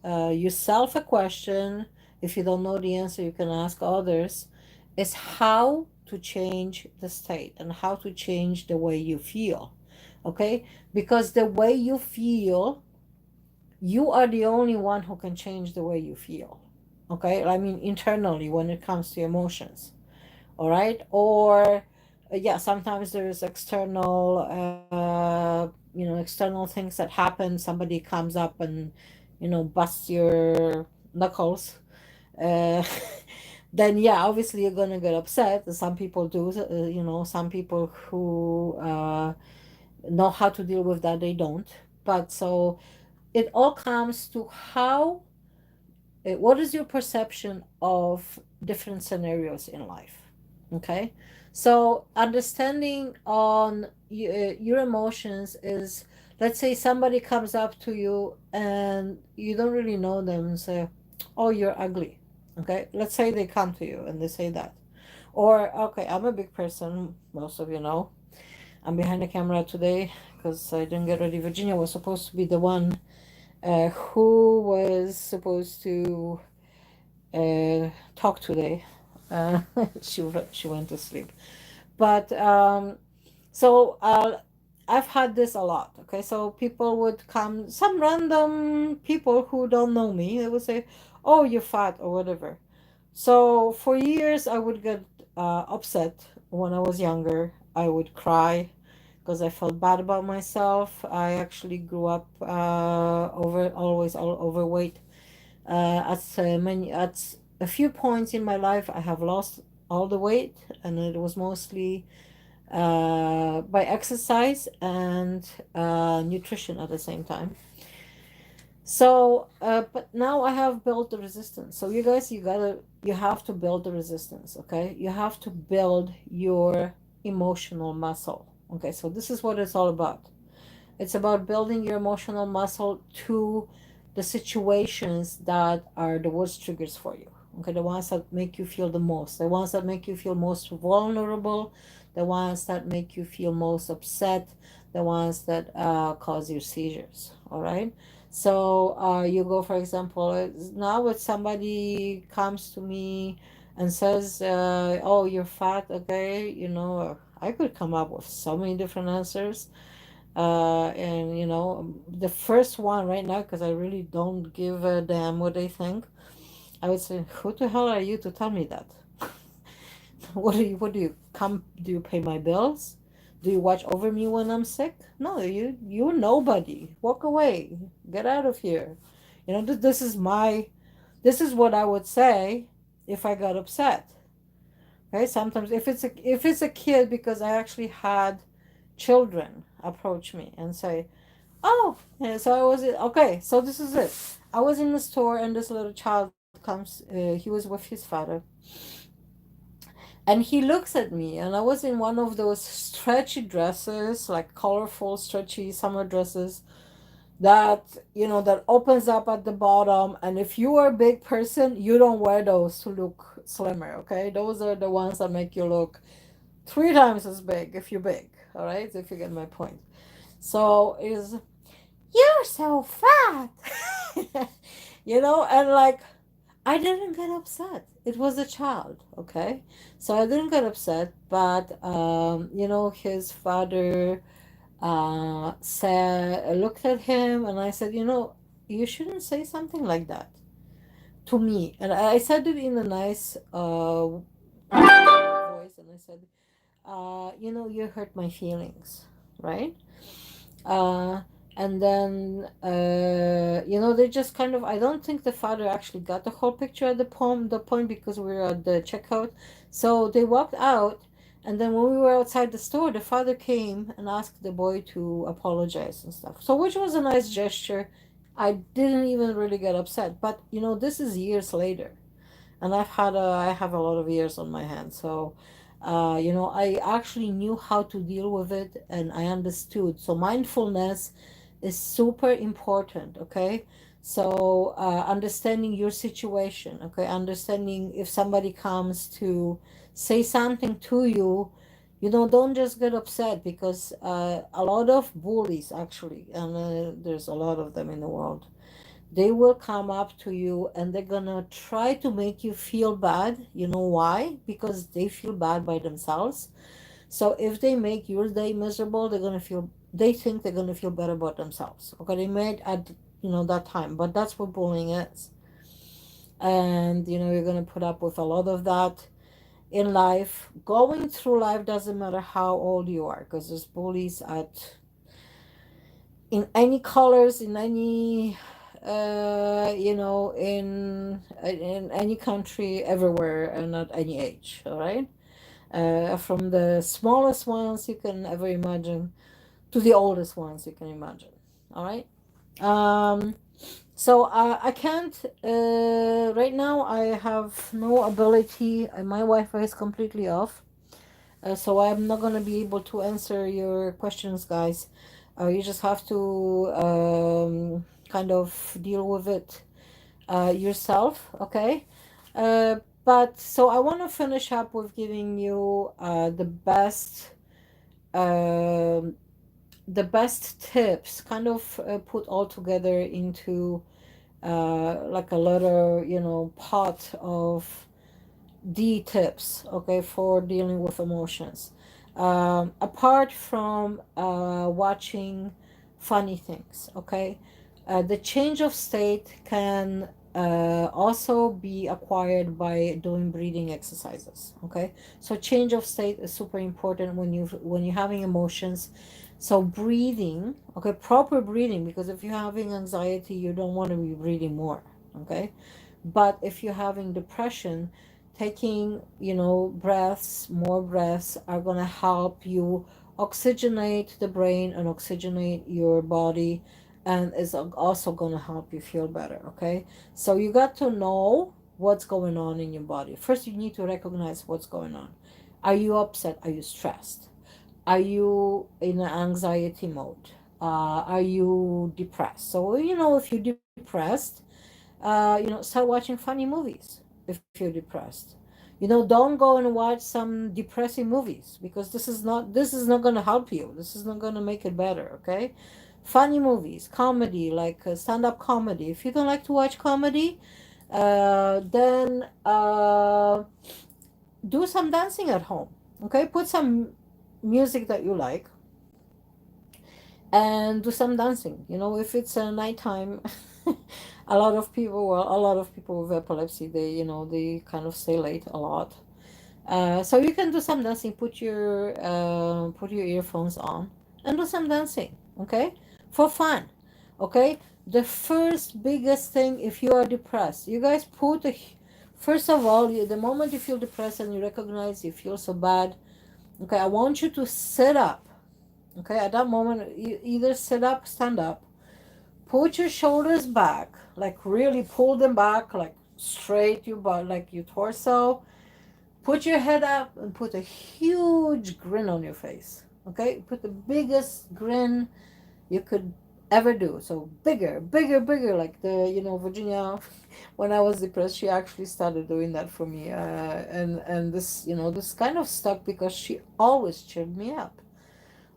S2: yourself a question. If you don't know the answer, you can ask others. Is how to change the state and how to change the way you feel. Okay? Because the way you feel, you are the only one who can change the way you feel. Okay? I mean, internally, when it comes to emotions. All right? Or, yeah, sometimes there's external, external things that happen. Somebody comes up and, busts your knuckles. Uh, then, yeah, obviously you're going to get upset. Some people do, some people who know how to deal with that, they don't. But so it all comes to what is your perception of different scenarios in life. Okay, so understanding on your emotions is, let's say somebody comes up to you and you don't really know them and say, oh, you're ugly. Okay, let's say they come to you and they say that. Or, okay, I'm a big person, most of you know. I'm behind the camera today because I didn't get ready. Virginia was supposed to be the one who was supposed to talk today. Uh, she went to sleep. But I've had this a lot. Okay, so people would come, some random people who don't know me, they would say, "Oh, you're fat" or whatever. So for years, I would get upset when I was younger. I would cry because I felt bad about myself. I actually grew up always overweight. At a few points in my life, I have lost all the weight, and it was mostly by exercise and nutrition at the same time. So, but now I have built the resistance. So you guys, you have to build the resistance, okay? You have to build your emotional muscle. Okay, so this is what it's all about. It's about building your emotional muscle to the situations that are the worst triggers for you. Okay, the ones that make you feel the most, the ones that make you feel most vulnerable, the ones that make you feel most upset, the ones that cause you seizures. All right. So you go, for example, now if somebody comes to me and says, "Oh, you're fat," okay, I could come up with so many different answers, and the first one right now, because I really don't give a damn what they think, I would say, who the hell are you to tell me that? Do you pay my bills? Do you watch over me when I'm sick? No, you're nobody. Walk away. Get out of here. This is what I would say if I got upset. Okay, sometimes if it's a kid, because I actually had children approach me and say, "Oh," and so I was okay. So this is it. I was in the store and this little child comes. He was with his father, and he looks at me, and I was in one of those stretchy dresses, like colorful, stretchy summer dresses that opens up at the bottom. And if you are a big person, you don't wear those to look slimmer. Okay, those are the ones that make you look three times as big if you're big. All right, if you get my point. So is you're so fat. And like, I didn't get upset. It was a child, okay? So I didn't get upset, but his father looked at him, and I said, you shouldn't say something like that to me. And I said it in a nice voice, and I said, you hurt my feelings, right? uh, and then they just kind of, I don't think the father actually got the whole picture at the point, because we were at the checkout. So they walked out, and then when we were outside the store, the father came and asked the boy to apologize and stuff, so which was a nice gesture. I didn't even really get upset, but this is years later, and I have a lot of years on my hands. So I actually knew how to deal with it, and I understood. So mindfulness is super important. Okay, so understanding your situation. Okay, understanding if somebody comes to say something to you, don't just get upset, because a lot of bullies, actually, and there's a lot of them in the world, they will come up to you and they're gonna try to make you feel bad. You know why? Because they feel bad by themselves. So if they make your day miserable, they think they're gonna feel better about themselves. Okay, they made at that time, but that's what bullying is. And you're gonna put up with a lot of that in life. Going through life doesn't matter how old you are, because there's bullies in any colors, in any in any country, everywhere, and at any age. All right, from the smallest ones you can ever imagine to the oldest ones you can imagine. All right. So I can't right now. I have no ability. My Wi-Fi is completely off. So I'm not gonna be able to answer your questions, guys. You just have to kind of deal with it yourself, okay? But so I want to finish up with giving you um the best tips, kind of put all together into like a little, pot of D tips, okay, for dealing with emotions. Apart from watching funny things, okay, the change of state can also be acquired by doing breathing exercises. Okay, so change of state is super important when you're having emotions. So breathing, okay, proper breathing, because if you're having anxiety, you don't want to be breathing more. Okay, but if you're having depression, taking more breaths are going to help you oxygenate the brain and oxygenate your body, and is also going to help you feel better. Okay, so you got to know what's going on in your body. First, you need to recognize what's going on. Are you upset? Are you stressed? Are you in an anxiety mode? Are you depressed? So, if you're depressed, start watching funny movies if you're depressed. Don't go and watch some depressing movies, because this is not going to help you. This is not going to make it better. Okay, funny movies, comedy, like stand-up comedy. If you don't like to watch comedy, then do some dancing at home. Okay, put some music that you like and do some dancing. If it's a nighttime, a lot of people with epilepsy, they kind of stay late a lot. So you can do some dancing. Put your earphones on and do some dancing. Okay, for fun. Okay. The first biggest thing, if you are depressed, you guys first of all, the moment you feel depressed and you recognize you feel so bad, okay, I want you to sit up. Okay, at that moment, you either sit up, stand up, put your shoulders back, like really pull them back, like straight your butt, like your torso. Put your head up and put a huge grin on your face. Okay, put the biggest grin you could ever do. So bigger, bigger, bigger, like Virginia. When I was depressed, she actually started doing that for me, and this kind of stuck because she always cheered me up.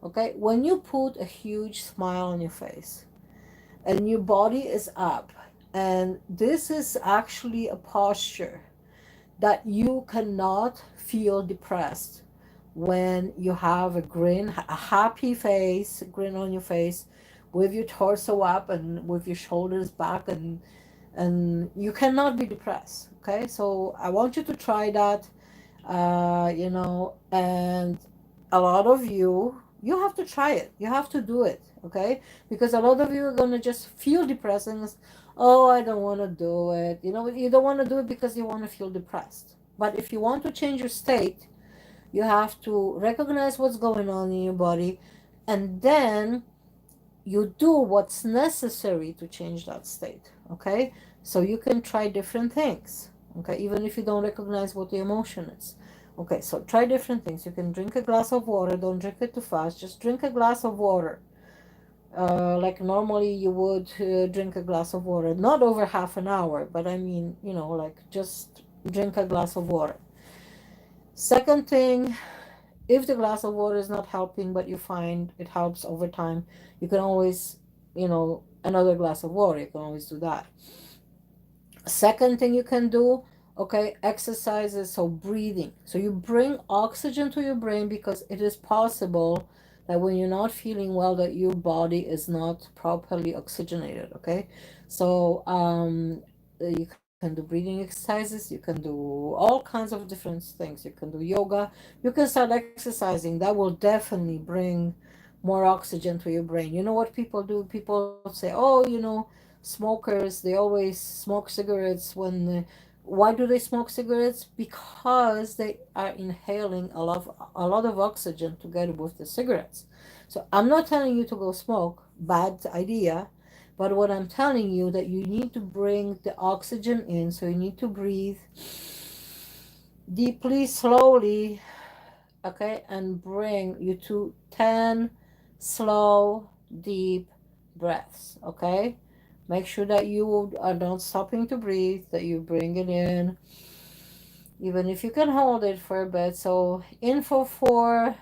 S2: Okay, when you put a huge smile on your face and your body is up, and this is actually a posture that you cannot feel depressed when you have a happy face, grin on your face, with your torso up and with your shoulders back, and you cannot be depressed. Okay, so I want you to try that. And a lot of you have to try it. You have to do it. Okay, because a lot of you are gonna just feel depressed and oh, I don't want to do it. You don't want to do it because you want to feel depressed. But if you want to change your state, you have to recognize what's going on in your body, and then you do what's necessary to change that state. Okay, so you can try different things. Okay, even if you don't recognize what the emotion is. Okay, so try different things. You can drink a glass of water. Don't drink it too fast. Just drink a glass of water, like normally you would drink a glass of water, not over half an hour, but I mean, like just drink a glass of water. Second thing, if the glass of water is not helping, but you find it helps over time, you can always, another glass of water, you can always do that. Second thing you can do, okay, exercises, so breathing. So you bring oxygen to your brain, because it is possible that when you're not feeling well, that your body is not properly oxygenated. Okay, so you can do breathing exercises, you can do all kinds of different things, you can do yoga, you can start exercising. That will definitely bring more oxygen to your brain. You know what people do? People say, oh, smokers, they always smoke cigarettes when why do they smoke cigarettes? Because they are inhaling a lot of oxygen together with the cigarettes. So I'm not telling you to go smoke, bad idea, but what I'm telling you, that you need to bring the oxygen in. So you need to breathe deeply, slowly, okay, and bring you to 10 slow, deep breaths. Okay, make sure that you are not stopping to breathe, that you bring it in, even if you can hold it for a bit. So in for 4,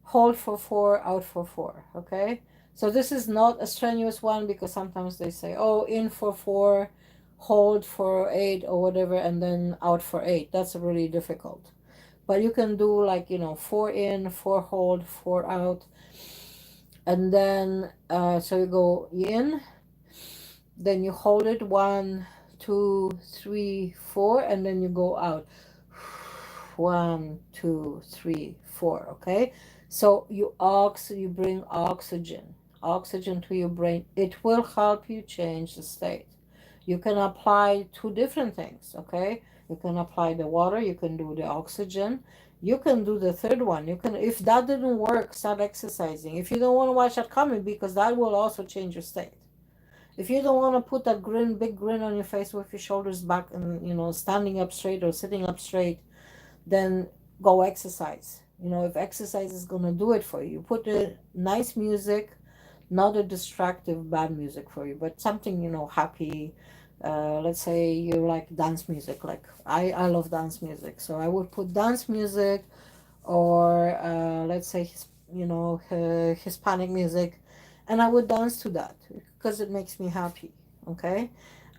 S2: hold for 4, out for 4. Okay, so this is not a strenuous one, because sometimes they say, oh, in for 4, hold for 8 or whatever, and then out for 8. That's really difficult. But you can do, like, 4 in, 4 hold, 4 out, and then so you go in, then you hold it 1, 2, 3, 4, and then you go out 1, 2, 3, 4. Okay, so you bring oxygen to your brain. It will help you change the state. You can apply 2 different things. Okay, you can apply the water, you can do the oxygen, You can do the third one. You can, if that didn't work, start exercising. If you don't want to watch that comedy, because that will also change your state. If you don't want to put that grin, big grin on your face with your shoulders back and, standing up straight or sitting up straight, then go exercise. If exercise is going to do it for you, put a nice music, not a distractive bad music for you, but something, happy. Let's say you like dance music. Like I love dance music. So I would put dance music, or let's say, Hispanic music, and I would dance to that because it makes me happy. Okay.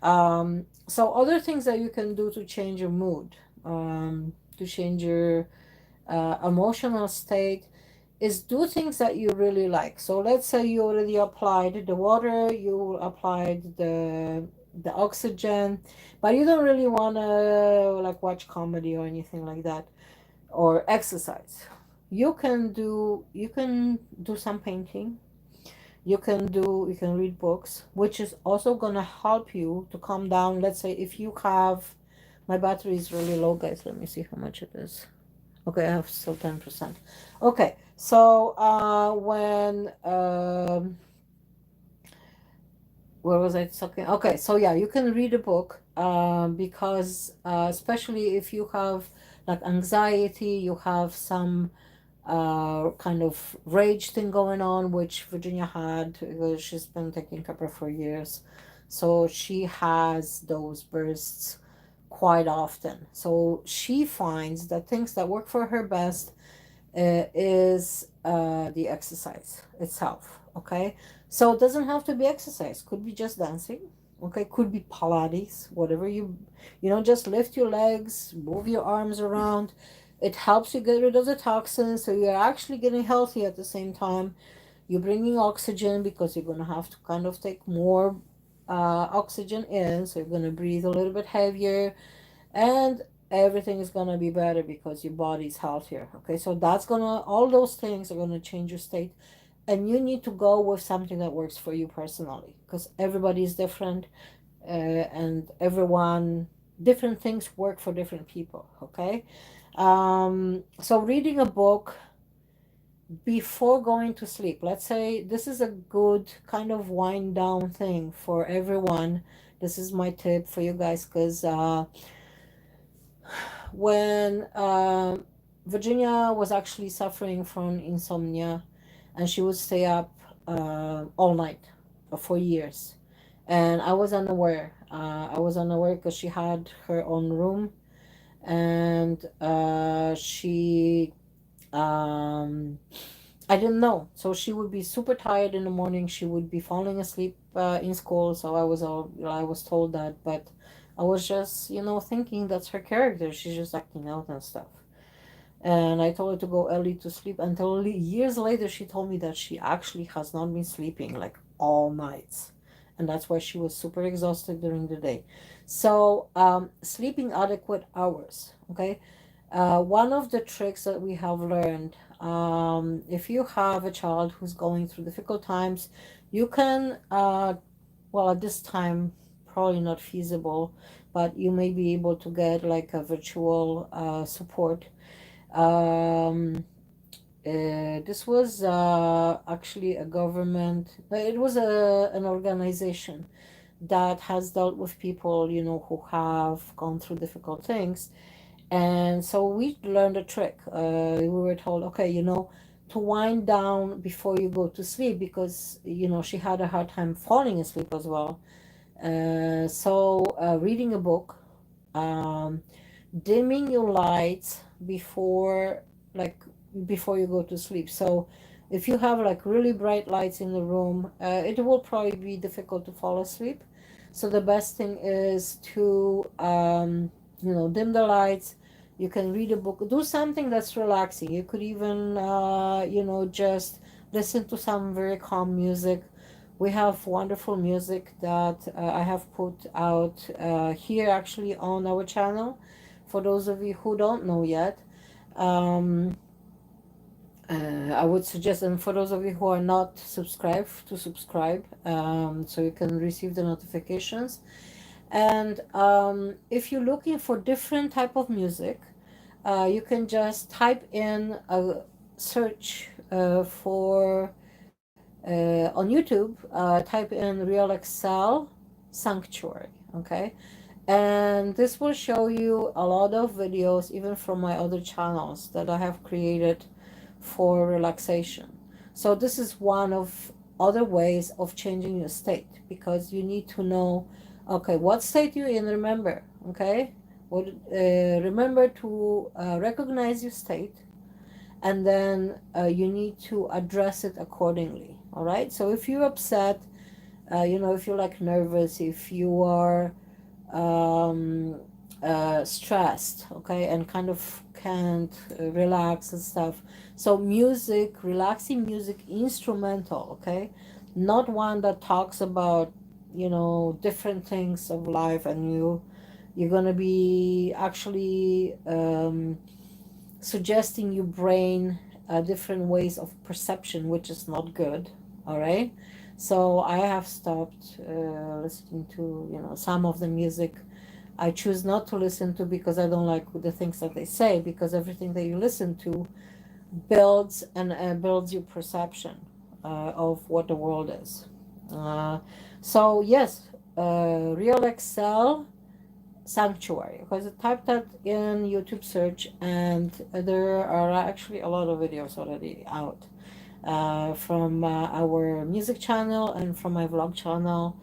S2: So other things that you can do to change your mood, to change your emotional state, is do things that you really like. So let's say you already applied the water, you applied the oxygen, but you don't really want to like watch comedy or anything like that, or exercise. You can do some painting. You can read books, which is also going to help you to calm down. Let's say if you have, my battery is really low, guys. Let me see how much it is. Okay, I have still 10%. Okay, so when where was I talking? Okay, so yeah, you can read a book, because especially if you have like anxiety, you have some kind of rage thing going on, which Virginia had because she's been taking Capra for years. So she has those bursts quite often. So she finds that things that work for her best is the exercise itself. Okay, so it doesn't have to be exercise, could be just dancing. Okay, could be Pilates, whatever just lift your legs, move your arms around. It helps you get rid of the toxins, so you're actually getting healthy at the same time. You're bringing oxygen because you're going to have to kind of take more oxygen in, so you're going to breathe a little bit heavier, and everything is going to be better because your body's healthier. Okay, so all those things are going to change your state, and you need to go with something that works for you personally, because everybody is different, and different things work for different people. Okay. So reading a book before going to sleep, let's say this is a good kind of wind down thing for everyone. This is my tip for you guys, because when Virginia was actually suffering from insomnia, and she would stay up all night for years, and I was unaware. I was unaware because she had her own room, and she I didn't know. So she would be super tired in the morning. She would be falling asleep in school. So I was told that, but I was just thinking that's her character. She's just acting out and stuff. And I told her to go early to sleep. Until years later, she told me that she actually has not been sleeping like all nights, and that's why she was super exhausted during the day. So sleeping adequate hours. Okay. One of the tricks that we have learned, if you have a child who's going through difficult times, you can, well, at this time, probably not feasible, but you may be able to get like a virtual support. Um, this was actually a government, it was an organization that has dealt with people, who have gone through difficult things. And so we learned a trick. We were told, okay, to wind down before you go to sleep, because, she had a hard time falling asleep as well. So reading a book, um, dimming your lights like, before you go to sleep. So if you have like really bright lights in the room, it will probably be difficult to fall asleep. So the best thing is to, dim the lights. You can read a book, do something that's relaxing. You could even, just listen to some very calm music. We have wonderful music that I have put out here actually on our channel. For those of you who don't know yet, um, I would suggest, and for those of you who are not subscribed, to subscribe, so you can receive the notifications. And if you're looking for different type of music, you can just type in a search for on YouTube, type in Real Excel Sanctuary, okay? And this will show you a lot of videos, even from my other channels that I have created for relaxation. So this is one of other ways of changing your state, because you need to know, okay, what state you're in. Remember, okay, what remember to recognize your state, and then you need to address it accordingly. All right, so if you're upset, if you're like nervous, if you are um, stressed, okay, and kind of can't relax and stuff. So music, relaxing music, instrumental, okay, not one that talks about, different things of life, and you're gonna be actually suggesting your brain different ways of perception, which is not good. All right, so I have stopped listening to some of the music. I choose not to listen to, because I don't like the things that they say, because everything that you listen to builds and builds your perception of what the world is. So yes, Real Excel Sanctuary, because I typed that in YouTube search, and there are actually a lot of videos already out from our music channel and from my vlog channel.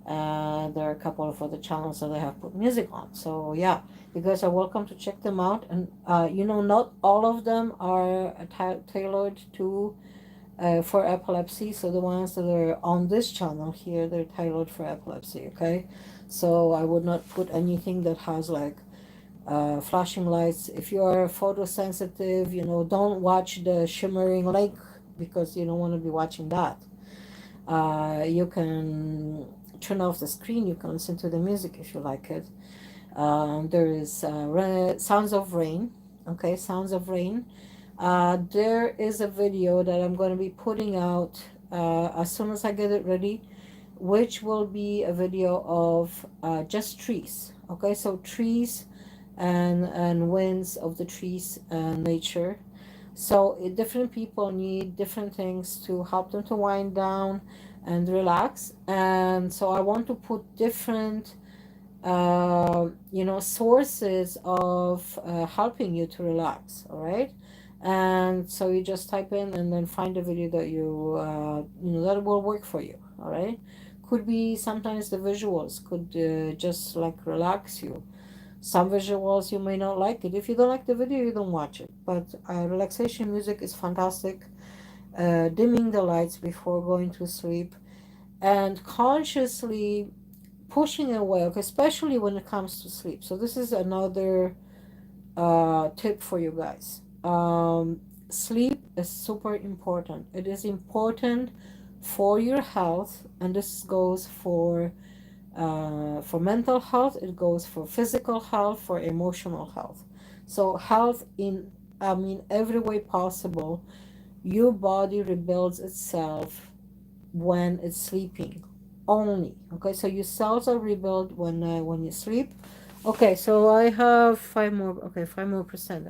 S2: There are a couple of other channels that I have put music on. So yeah, you guys are welcome to check them out. And not all of them are tailored to for epilepsy. So the ones that are on this channel here, they're tailored for epilepsy. Okay, so I would not put anything that has like flashing lights. If you are photosensitive, don't watch the shimmering lake, because you don't want to be watching that. You can turn off the screen. You can listen to the music if you like it. There is sounds of rain. Okay, sounds of rain. There is a video that I'm going to be putting out as soon as I get it ready, which will be a video of just trees. Okay, so trees and winds of the trees and nature. So different people need different things to help them to wind down and relax. And so I want to put different sources of helping you to relax. All right, and so you just type in and then find a video that that will work for you. All right, could be sometimes the visuals could just like relax you. Some visuals you may not like it. If you don't like the video, you don't watch it. But relaxation music is fantastic. Dimming the lights before going to sleep, and consciously pushing away, okay, especially when it comes to sleep. So this is another tip for you guys. Sleep is super important. It is important for your health, and this goes for mental health. It goes for physical health, for emotional health. So health in, every way possible. Your body rebuilds itself when it's sleeping only. Okay, so your cells are rebuilt when you sleep. Okay, so I have 5 more. Okay, 5 more%.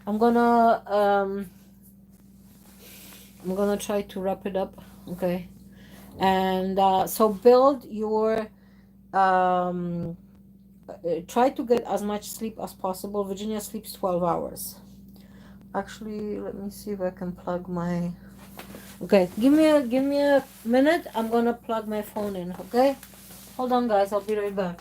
S2: I'm gonna try to wrap it up. Okay, and so build your try to get as much sleep as possible. Virginia sleeps 12 hours. Actually, let me see if I can plug my. Okay, give me a minute. I'm gonna plug my phone in. Okay, hold on, guys. I'll be right back.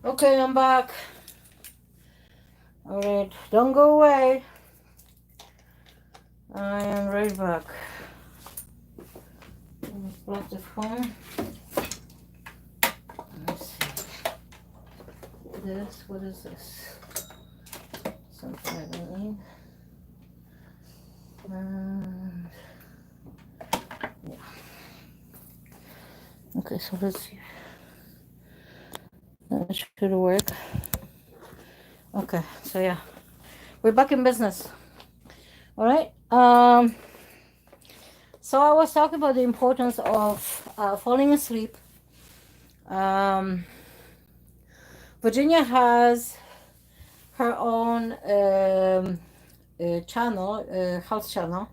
S2: Okay, I'm back. All right, don't go away. I am right back. Left the phone. Let's see. This, what is this? Something I don't need. And yeah. Okay, so let's see. That should work. Okay, so yeah, we're back in business. All right. So I was talking about the importance of falling asleep. Virginia has her own channel, health channel.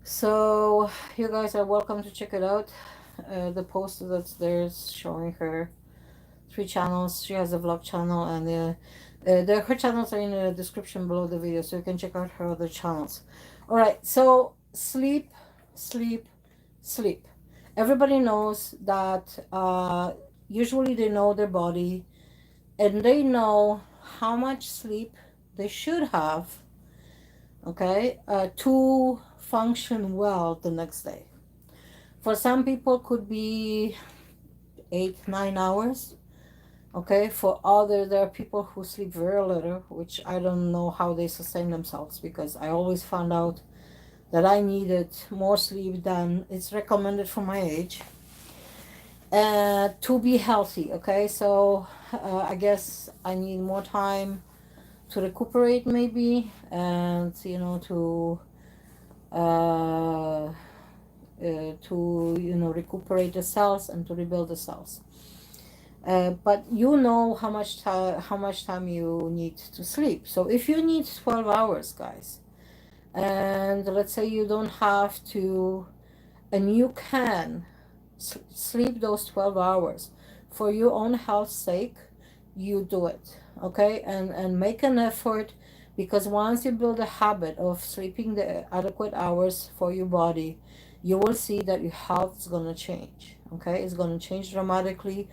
S2: So you guys are welcome to check it out. The post that's there is showing her 3 channels. She has a vlog channel, and her channels are in the description below the video, so you can check out her other channels. All right, so sleep, sleep, sleep. Everybody knows that usually they know their body, and they know how much sleep they should have, okay, to function well the next day. For some people could be 8-9 hours. Okay, for other, there are people who sleep very little, which I don't know how they sustain themselves, because I always found out that I needed more sleep than it's recommended for my age to be healthy. Okay, so I guess I need more time to recuperate maybe, and to recuperate the cells and to rebuild the cells. But you know how much time you need to sleep. So if you need 12 hours, guys, and let's say you don't have to, and you can sleep those 12 hours for your own health's sake, you do it, okay? And make an effort, because once you build a habit of sleeping the adequate hours for your body, you will see that your health is going to change, okay? It's going to change dramatically.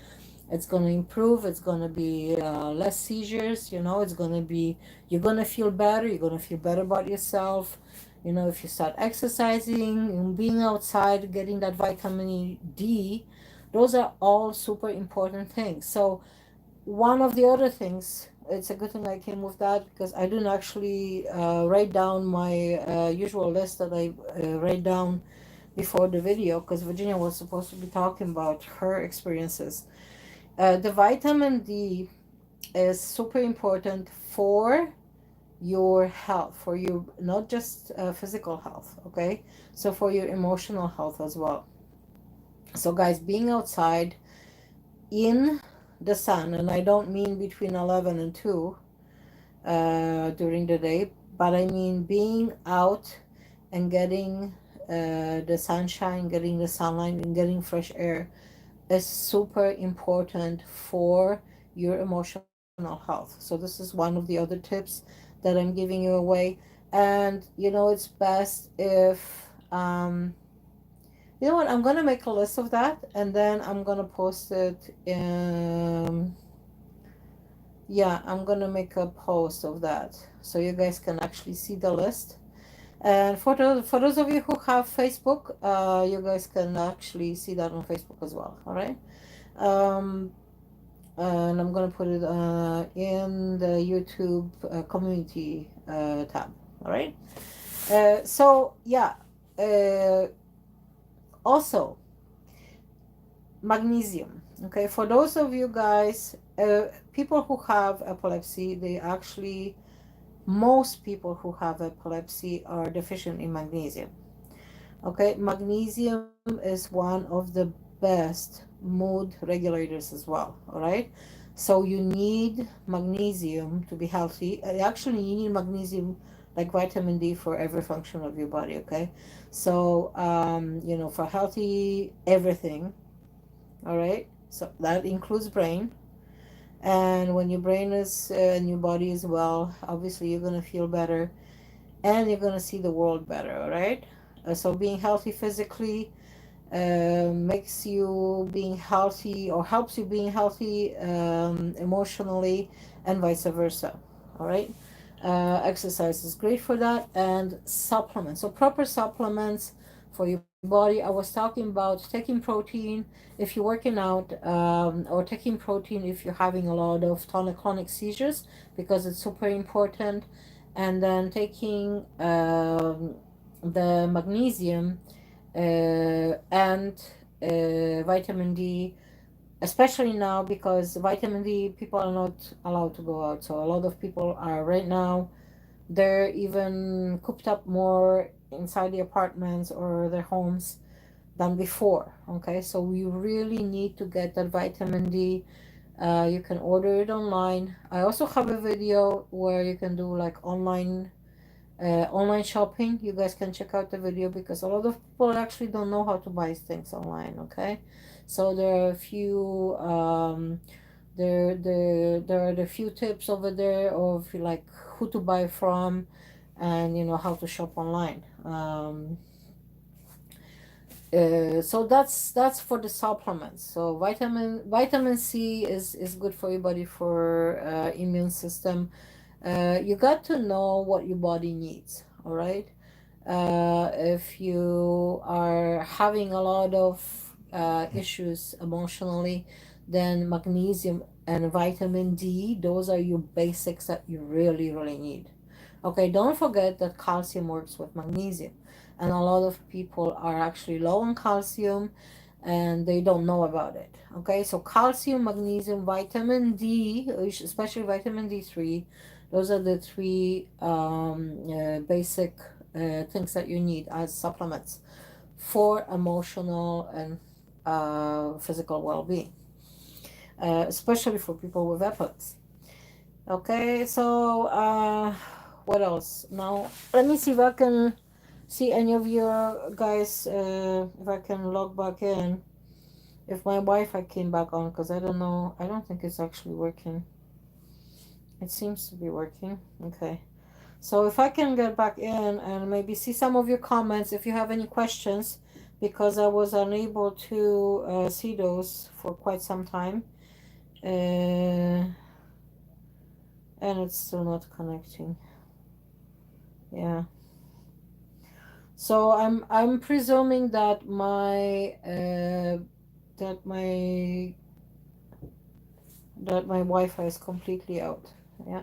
S2: It's going to improve. It's going to be less seizures. It's going to be, you're going to feel better. You're going to feel better about yourself. If you start exercising and being outside, getting that vitamin D, those are all super important things. So one of the other things, it's a good thing I came with that, because I didn't actually write down my usual list that I write down before the video, because Virginia was supposed to be talking about her experiences. The vitamin D is super important for your health, for your, not just physical health, okay? So for your emotional health as well. So guys, being outside in the sun, and I don't mean between 11 and 2 during the day, but I mean being out and getting the sunshine, getting the sunlight, and getting fresh air is super important for your emotional health. So this is one of the other tips that I'm giving you away. And it's best if you know what, I'm gonna make a list of that, and then I'm gonna post it in, yeah, I'm gonna make a post of that so you guys can actually see the list. And for those of you who have Facebook, you guys can actually see that on Facebook as well. All right. And I'm gonna put it in the YouTube community tab. All right. So yeah. Also, magnesium. Okay, for those of you guys, people who have epilepsy, most people who have epilepsy are deficient in magnesium. Okay, magnesium is one of the best mood regulators as well. All right, so you need magnesium to be healthy. Actually, you need magnesium like vitamin D for every function of your body. Okay, so for healthy everything. All right, so that includes brain. And when your brain is and your body is well, obviously you're going to feel better, and you're going to see the world better. All right, so being healthy physically makes you being healthy, or helps you being healthy emotionally, and vice versa. All right, exercise is great for that, and supplements. So proper supplements for your body. I was talking about taking protein if you're working out, or taking protein if you're having a lot of tonic-clonic seizures, because it's super important. And then taking the magnesium and vitamin D, especially now because vitamin D, people are not allowed to go out. So a lot of people are right now, they're even cooped up more inside the apartments or their homes than before. Okay, so we really need to get that vitamin D. You can order it online. I also have a video where you can do like online shopping. You guys can check out the video because a lot of people actually don't know how to buy things online. Okay, so there are a few there are the few tips over there of like who to buy from, and how to shop online. So that's for the supplements. So vitamin C is good for your body, for immune system. You got to know what your body needs. All right. If you are having a lot of issues emotionally, then magnesium and vitamin D, those are your basics that you really, really need. Okay, don't forget that calcium works with magnesium, and a lot of people are actually low on calcium and they don't know about it. Okay, so calcium, magnesium, vitamin D, especially vitamin D3, those are the three basic things that you need as supplements for emotional and physical well-being, especially for people with epilepsy. Okay, so what else? Now, let me see if I can see any of your guys, if I can log back in. If my Wi-Fi came back on, because I don't know, I don't think it's actually working. It seems to be working. Okay. So if I can get back in and maybe see some of your comments, if you have any questions, because I was unable to see those for quite some time, and it's still not connecting. Yeah. So I'm presuming that that my my Wi-Fi is completely out. Yeah.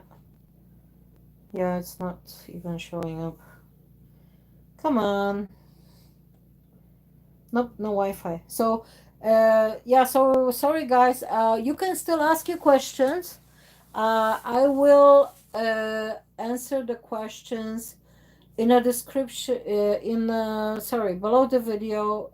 S2: Yeah, it's not even showing up. Come on. Nope, no Wi-Fi. So, yeah, so sorry guys. You can still ask your questions. I will answer the questions in a description, sorry, below the video,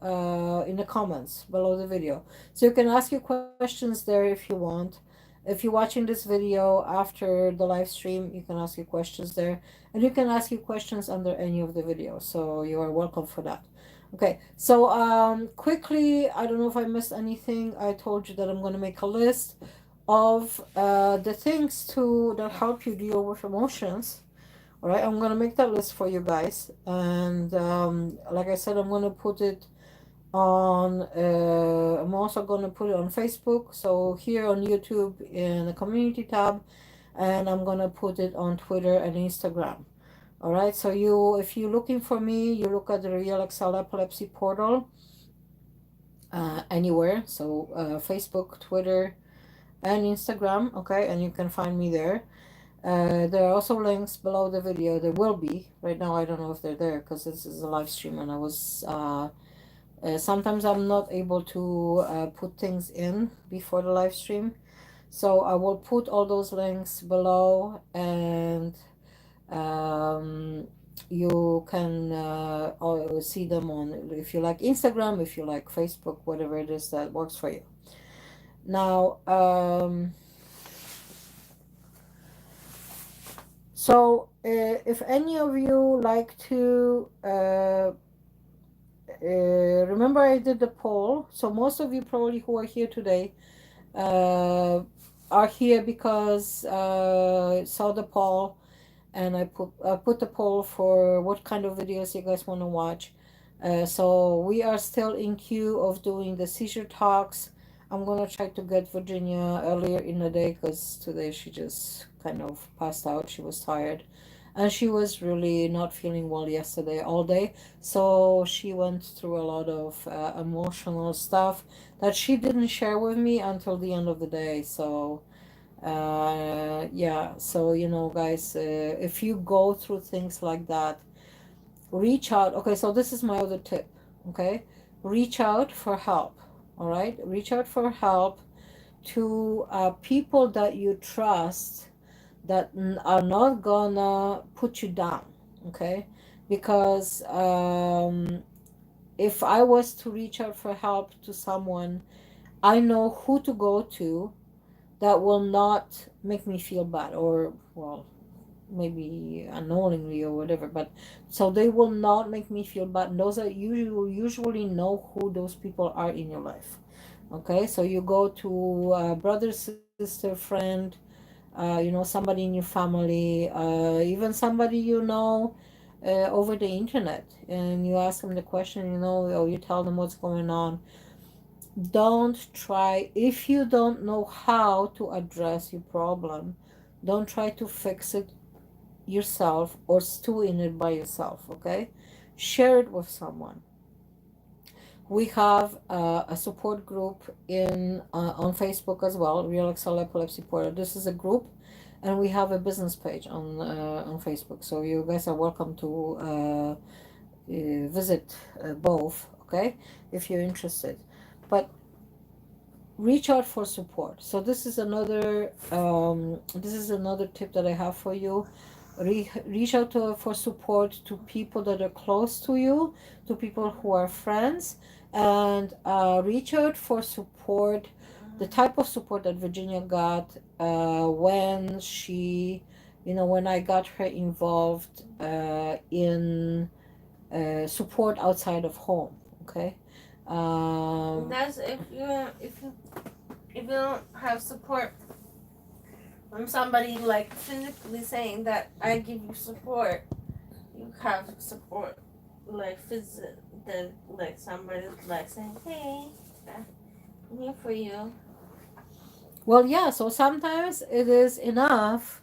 S2: in the comments below the video. So you can ask your questions there if you want. If you're watching this video after the live stream, you can ask your questions there, and you can ask your questions under any of the videos. So you are welcome for that. Okay, so quickly, I don't know if I missed anything. I told you that I'm going to make a list of the things that help you deal with emotions. All right, I'm going to make that list for you guys. And like I said, I'm going to put it on, I'm also going to put it on Facebook. So here on YouTube in the community tab, and I'm going to put it on Twitter and Instagram. All right, so if you're looking for me, you look at the Real Excel Epilepsy portal anywhere. So Facebook, Twitter, and Instagram. Okay, and you can find me there. There are also links below the video. There will be. Right now, I don't know if they're there because this is a live stream, and I was. Sometimes I'm not able to put things in before the live stream, so I will put all those links below, and you can see them on, if you like Instagram, if you like Facebook, whatever it is that works for you. Now, so if any of you like to remember, I did the poll, so most of you probably who are here today uh, are here because saw the poll, and I put the poll for what kind of videos you guys want to watch. So we are still in queue of doing the seizure talks. I'm gonna try to get Virginia earlier in the day because today she just kind of passed out. She was tired. and she was really not feeling well yesterday all day. So she went through a lot of emotional stuff that she didn't share with me until the end of the day. So yeah, so guys, if you go through things like that, reach out. Okay, so this is my other tip. Okay, reach out for help. All right, reach out for help to people that you trust, that are not gonna put you down. Okay, because if I was to reach out for help to someone, I know who to go to that will not make me feel bad, or well, maybe unknowingly or whatever, but so they will not make me feel bad. And those are usually know who those people are in your life. Okay, so you go to a brother, sister, friend, somebody in your family, even somebody over the internet, and you ask them the question, or you tell them what's going on. Don't try, if you don't know how to address your problem, don't try to fix it yourself or stew in it by yourself. Okay, share it with someone. We have a support group in on Facebook as well, Real Excel Epilepsy Portal. This is a group, and we have a business page on Facebook. So you guys are welcome to visit both. Okay, if you're interested, but reach out for support. So this is another tip that I have for you. Reach out for support to people that are close to you, to people who are friends, and reach out for support, the type of support that Virginia got when I got her involved in support outside of home. Okay.
S1: That's if you don't have support from somebody like physically saying that I give you support, you have support like like somebody like saying, hey, I'm here for you.
S2: Well, yeah, so sometimes it is enough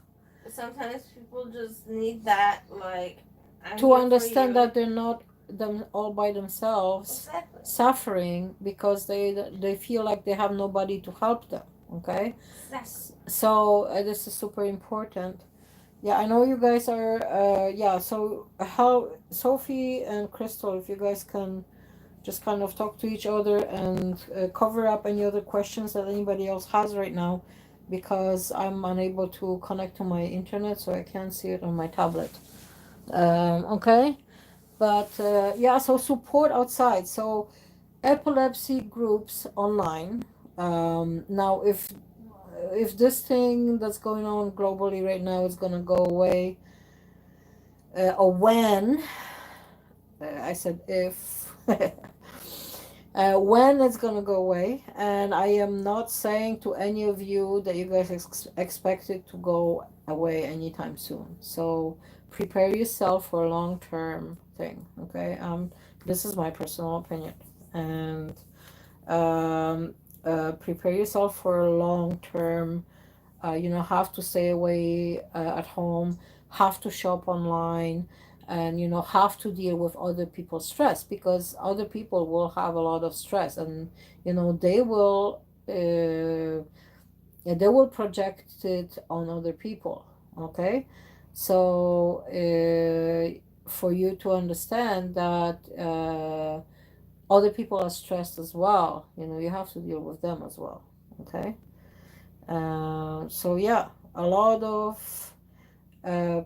S1: Sometimes people just need that, like, I'm
S2: to
S1: here for
S2: understand
S1: you.
S2: that they're not them all by themselves
S1: Exactly.
S2: suffering because they feel like they have nobody to help them. Okay,
S1: Exactly.
S2: so this is super important. Yeah, I know you guys are. Yeah, so how Sophie and Crystal, if you guys can just kind of talk to each other and cover up any other questions that anybody else has right now, because I'm unable to connect to my internet, so I can't see it on my tablet. Okay, but yeah, so support outside. So epilepsy groups online. Now, if this thing that's going on globally right now is gonna go away, or when, I said if. When it's gonna go away, and I am not saying to any of you that you guys expect it to go away anytime soon. So prepare yourself for a long-term thing. Okay, this is my personal opinion, and um, prepare yourself for a long-term. Have to stay away at home, have to shop online, and have to deal with other people's stress, because other people will have a lot of stress, and they will project it on other people. Okay, so for you to understand that other people are stressed as well, you have to deal with them as well. Okay. So yeah, a lot of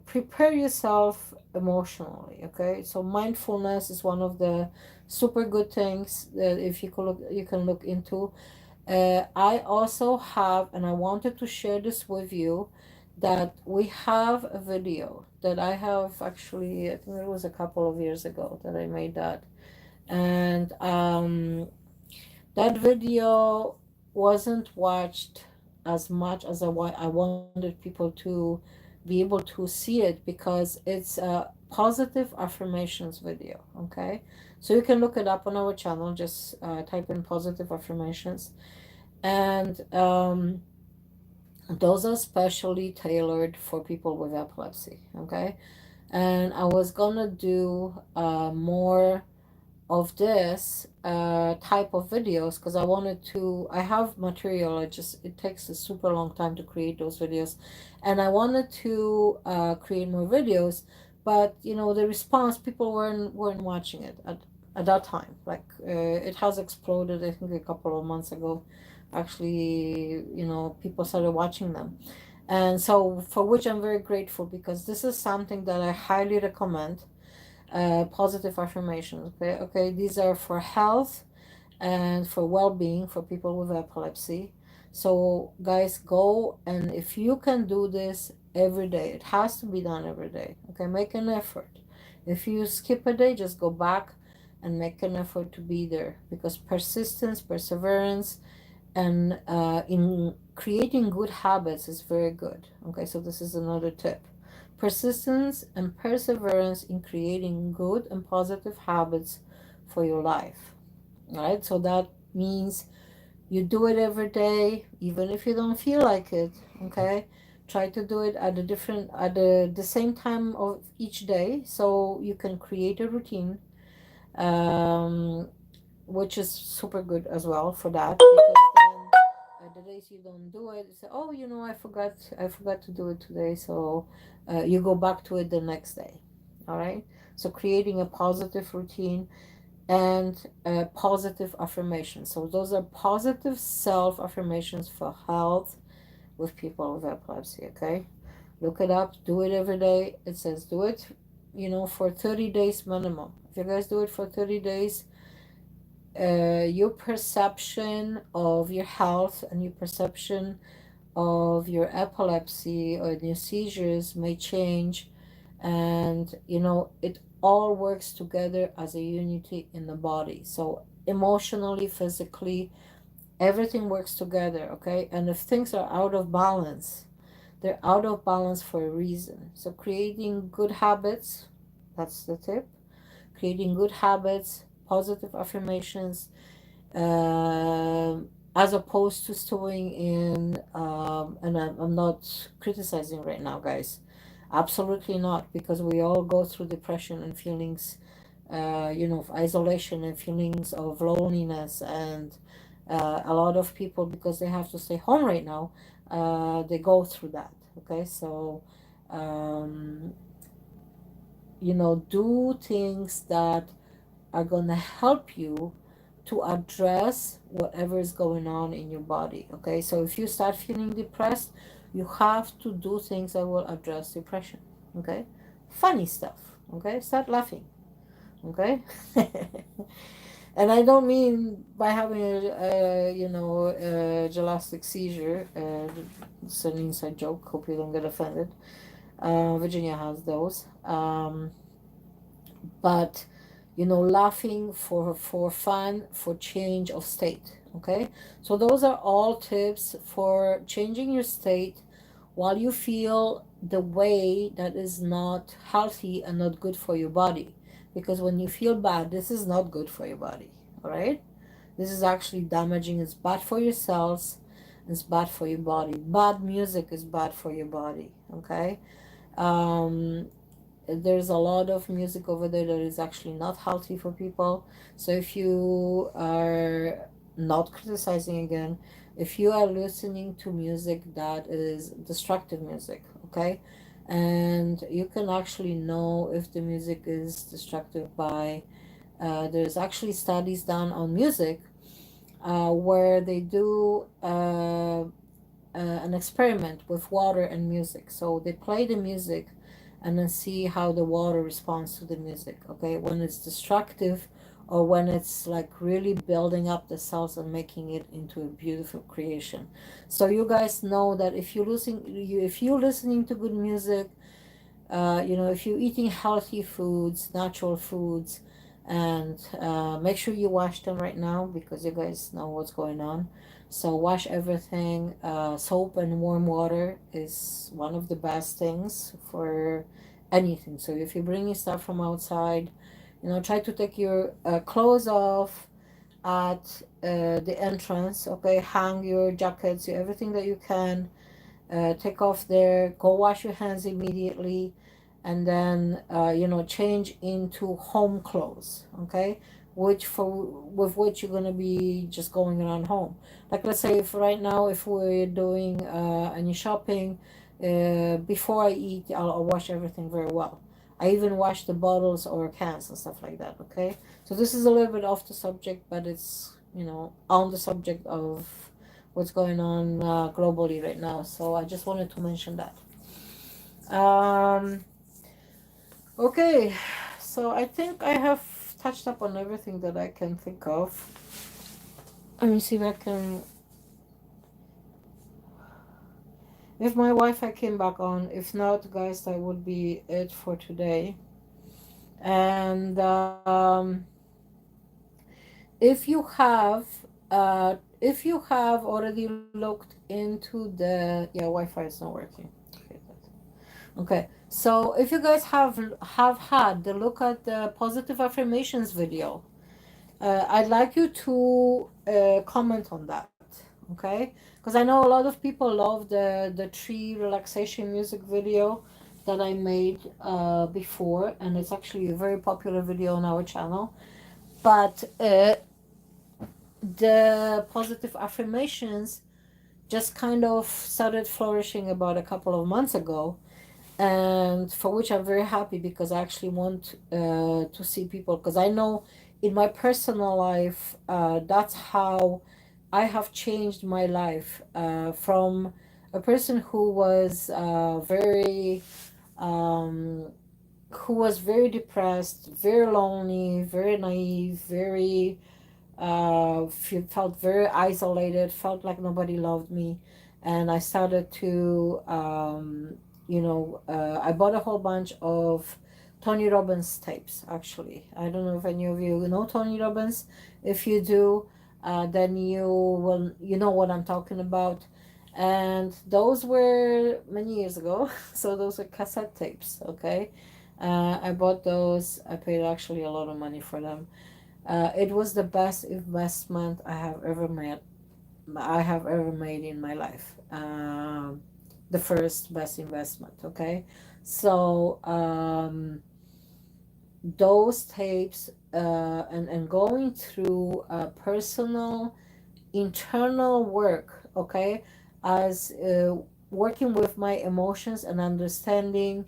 S2: prepare yourself emotionally. Okay, so mindfulness is one of the super good things that if you can look into. I also have, and I wanted to share this with you, that we have a video that I have actually, I think it was a couple of years ago that I made that, and that video wasn't watched as much as I wanted people to be able to see it, because it's a positive affirmations video. Okay, so you can look it up on our channel. Just type in positive affirmations, and Those are specially tailored for people with epilepsy. Okay, and I was gonna do more of this type of videos because I wanted to. I have material. It takes a super long time to create those videos, and I wanted to create more videos, but the response, people weren't watching it at that time. Like it has exploded. I think a couple of months ago, actually, people started watching them, and so for which I'm very grateful because this is something that I highly recommend. Positive affirmations. Okay, these are for health and for well-being for people with epilepsy. So guys, go, and if you can do this every day, it has to be done every day. Okay, make an effort. If you skip a day, just go back and make an effort to be there, because persistence, perseverance, and in creating good habits is very good. Okay, so this is another tip: persistence and perseverance in creating good and positive habits for your life. All right, so that means you do it every day even if you don't feel like it. Okay, try to do it at a different at the same time of each day, so you can create a routine, um, which is super good as well for that, because then the days you don't do it, you say, oh, I forgot to do it today, so you go back to it the next day. All right, so creating a positive routine and positive affirmations. So those are positive self affirmations for health with people with epilepsy. Okay, look it up, do it every day. It says do it, for 30 days minimum. If you guys do it for 30 days, your perception of your health and your perception of your epilepsy or your seizures may change, and it all works together as a unity in the body. So emotionally, physically, everything works together. Okay, and if things are out of balance, they're out of balance for a reason. So creating good habits, that's the tip: creating good habits, positive affirmations, as opposed to stewing in, and I'm not criticizing right now, guys, absolutely not, because we all go through depression and feelings, of isolation and feelings of loneliness, and a lot of people, because they have to stay home right now, they go through that. Okay, so um, do things that are going to help you to address whatever is going on in your body. Okay, so if you start feeling depressed, you have to do things that will address depression. Okay, funny stuff. Okay, start laughing. Okay. And I don't mean by having a gelastic seizure. It's an inside joke, hope you don't get offended. Virginia has those. But laughing for fun, for change of state. Okay, so those are all tips for changing your state while you feel the way that is not healthy and not good for your body, because when you feel bad, this is not good for your body. All right, this is actually damaging. It's bad for your cells, it's bad for your body. Bad music is bad for your body. Okay, um there's a lot of music over there that is actually not healthy for people. So if you are, not criticizing again, if you are listening to music that is destructive music, okay, and you can actually know if the music is destructive by, there's actually studies done on music, where they do an experiment with water and music. So they play the music and then see how the water responds to the music. Okay, when it's destructive or when it's like really building up the cells and making it into a beautiful creation. So you guys know that if you're listening to good music, if you're eating healthy foods, natural foods, and make sure you wash them right now, because you guys know what's going on. So wash everything. Soap and warm water is one of the best things for anything. So if you're bringing stuff from outside, try to take your clothes off at the entrance. Okay, hang your jackets, everything that you can, take off there, go wash your hands immediately, and then change into home clothes, okay, with which you're going to be just going around home. Like, let's say, if right now, if we're doing any shopping, before I eat, I'll wash everything very well. I even wash the bottles or cans and stuff like that, okay. So this is a little bit off the subject, but it's on the subject of what's going on globally right now. So I just wanted to mention that. Okay, so I think I have touched up on everything that I can think of. Let me see if I can. If my Wi-Fi came back on, if not, guys, that would be it for today. And if you have, already looked into the Wi-Fi is not working. Okay, so if you guys have had the look at the positive affirmations video, I'd like you to comment on that. Okay, because I know a lot of people love the tree relaxation music video that I made before, and it's actually a very popular video on our channel. But the positive affirmations just kind of started flourishing about a couple of months ago, and for which I'm very happy, because I actually want to see people, because I know in my personal life, that's how I have changed my life, from a person um, who was very depressed, very lonely, very naive, very felt very isolated, felt like nobody loved me. And I started to I bought a whole bunch of Tony Robbins tapes. Actually, I don't know if any of you know Tony Robbins. If you do, then you know what I'm talking about. And those were many years ago, so those are cassette tapes. Okay, I bought those. I paid actually a lot of money for them. It was the best investment I have ever made in my life. The first best investment. Okay, so those tapes, and going through personal internal work. Okay, as working with my emotions and understanding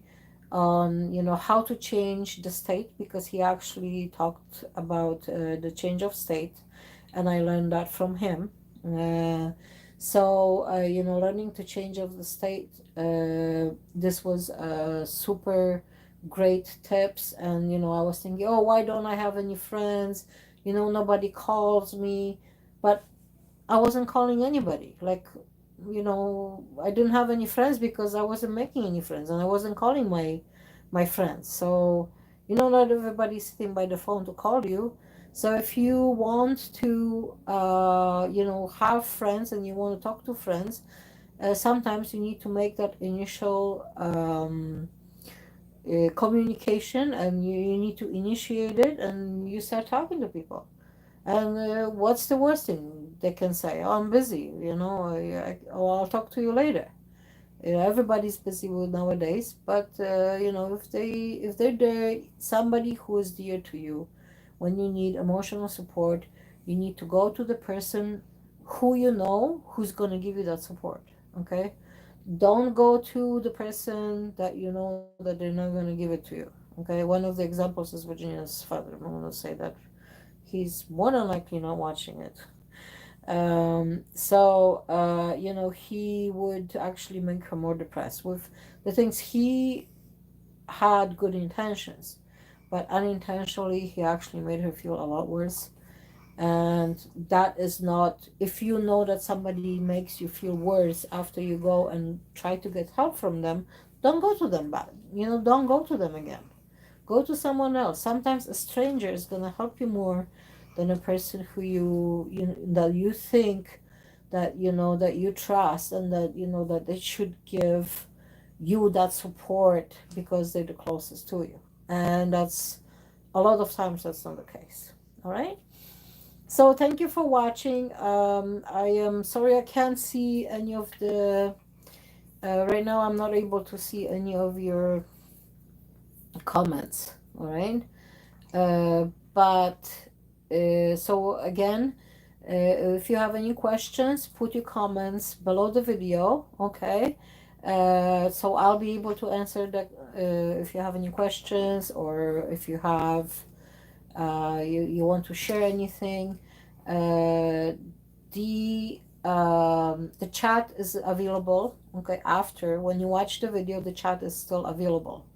S2: on how to change the state, because he actually talked about the change of state, and I learned that from him. Learning to change of the state, this was super great tips. And I was thinking, oh, why don't I have any friends? Nobody calls me. But I wasn't calling anybody. Like, I didn't have any friends because I wasn't making any friends, and I wasn't calling my friends. So, not everybody's sitting by the phone to call you. So if you want to, have friends and you want to talk to friends, sometimes you need to make that initial communication, and you need to initiate it, and you start talking to people. And what's the worst thing they can say? Oh, I'm busy, I'll talk to you later. Everybody's busy with nowadays, but if they're there, somebody who is dear to you, when you need emotional support, you need to go to the person who who's going to give you that support. Okay, don't go to the person that that they're not going to give it to you. Okay, one of the examples is Virginia's father. I'm going to say that he's more than likely not watching it. He would actually make her more depressed with the things. He had good intentions, but unintentionally he actually made her feel a lot worse. And that is not, if you know that somebody makes you feel worse after you go and try to get help from them, don't go to them back. Don't go to them again. Go to someone else. Sometimes a stranger is going to help you more than a person who that you think, that you trust, and that they should give you that support because they're the closest to you. And that's a lot of times that's not the case. All right. So thank you for watching. I am sorry I can't see any of the Right now, I'm not able to see any of your comments. All right. But so again, if you have any questions, put your comments below the video. Okay. So I'll be able to answer that if you have any questions, or if you have you want to share anything. Uh, the chat is available. Okay, after when you watch the video, the chat is still available.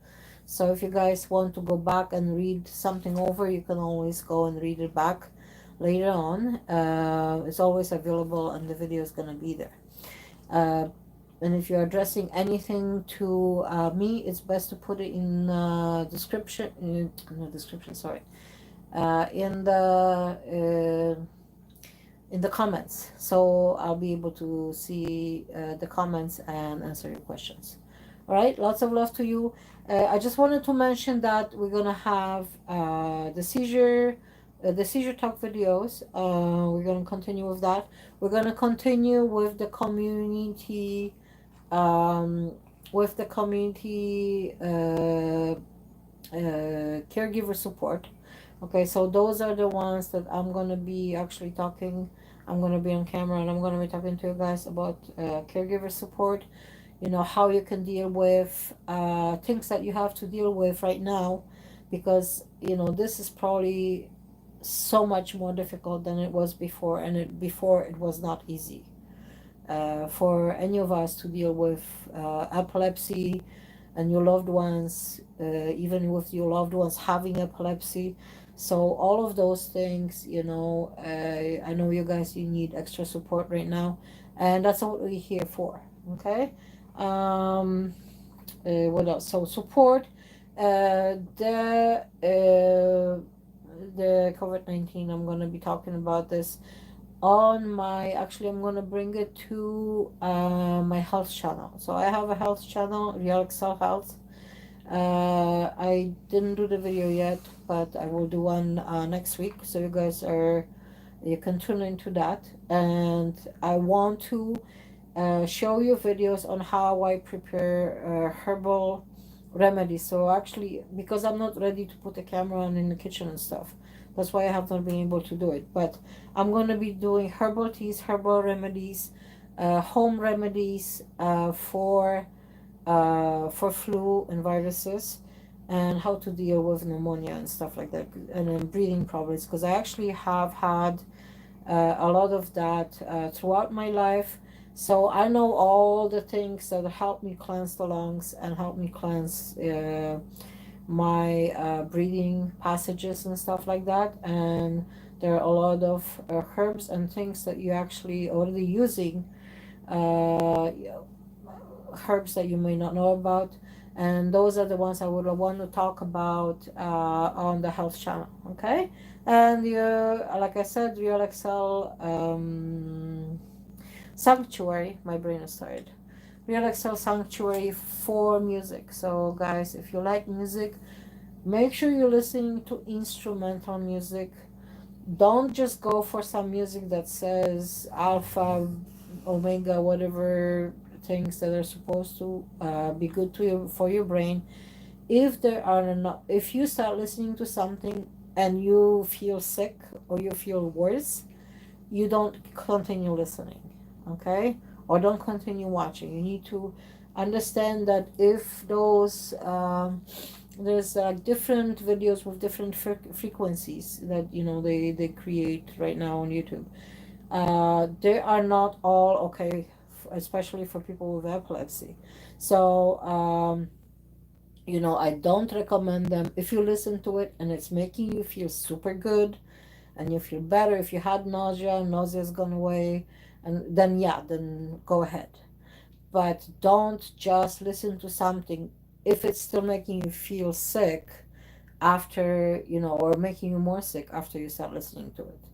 S2: So if you guys want to go back and read something over, you can always go and read it back later on. It's always available, and the video is gonna be there. Uh, and if you're addressing anything to me, it's best to put it in description. No description, sorry. In the comments, so I'll be able to see the comments and answer your questions. All right, lots of love to you. I just wanted to mention that we're gonna have the seizure talk videos. We're gonna continue with that. We're gonna continue with the community, um, caregiver support. Okay, so those are the ones that I'm gonna be actually talking. I'm gonna be on camera, and I'm gonna be talking to you guys about caregiver support. You know, how you can deal with things that you have to deal with right now, because you know this is probably so much more difficult than it was before, and before it was not easy for any of us to deal with epilepsy and your loved ones, even with your loved ones having epilepsy. So all of those things, you know, I know you guys, you need extra support right now, and that's what we're here for. Okay. What else? So support the COVID-19. I'm gonna be talking about this on my, actually I'm gonna bring it to my health channel. So I have a health channel, Real Excel Health. I didn't do the video yet, but I will do one next week, so you can tune into that. And I want to show you videos on how I prepare herbal remedies. So actually, because I'm not ready to put a camera on in the kitchen and stuff, that's why I have not been able to do it. But I'm going to be doing herbal teas, herbal remedies, home remedies for flu and viruses, and how to deal with pneumonia and stuff like that, and then breathing problems, because I actually have had a lot of that throughout my life. So I know all the things that help me cleanse the lungs and help me cleanse my breathing passages and stuff like that. And there are a lot of herbs and things that you actually already using, herbs that you may not know about. And those are the ones I would want to talk about on the health channel. Okay. And like I said, Real Excel Sanctuary, my brain is tired. Real Excel Sanctuary for music. So guys, if you like music, make sure you're listening to instrumental music. Don't just go for some music that says alpha, omega, whatever things that are supposed to be good to you for your brain. If you start listening to something and you feel sick or you feel worse, you don't continue listening, okay? Or don't continue watching. You need to understand that if those there's different videos with different frequencies that you know they create right now on YouTube. They are not all okay, especially for people with epilepsy. So you know, I don't recommend them. If you listen to it and it's making you feel super good and you feel better, if you had nausea's gone away, and then yeah, then go ahead. But don't just listen to something if it's still making you feel sick after, you know, or making you more sick after you start listening to it.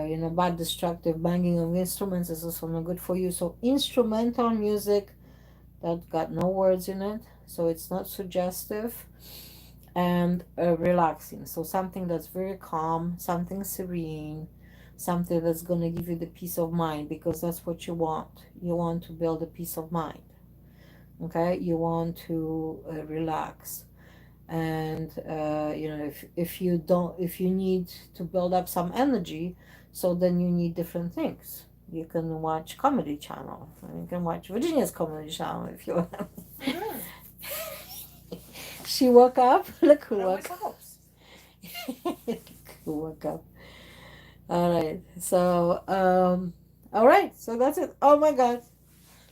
S2: You know, bad destructive banging of instruments is also not good for you. So instrumental music that got no words in it, so it's not suggestive, and relaxing. So something that's very calm, something serene, something that's going to give you the peace of mind, because that's what you want. You want to build a peace of mind. Okay, you want to relax. And if you don't, if you need to build up some energy, so then you need different things. You can watch comedy channel, you can watch Virginia's comedy channel if you want.
S1: Mm.
S2: She woke up. Look who
S1: I
S2: woke
S1: wish I hope.
S2: Look who woke up. All right, so all right, so that's it. Oh my god,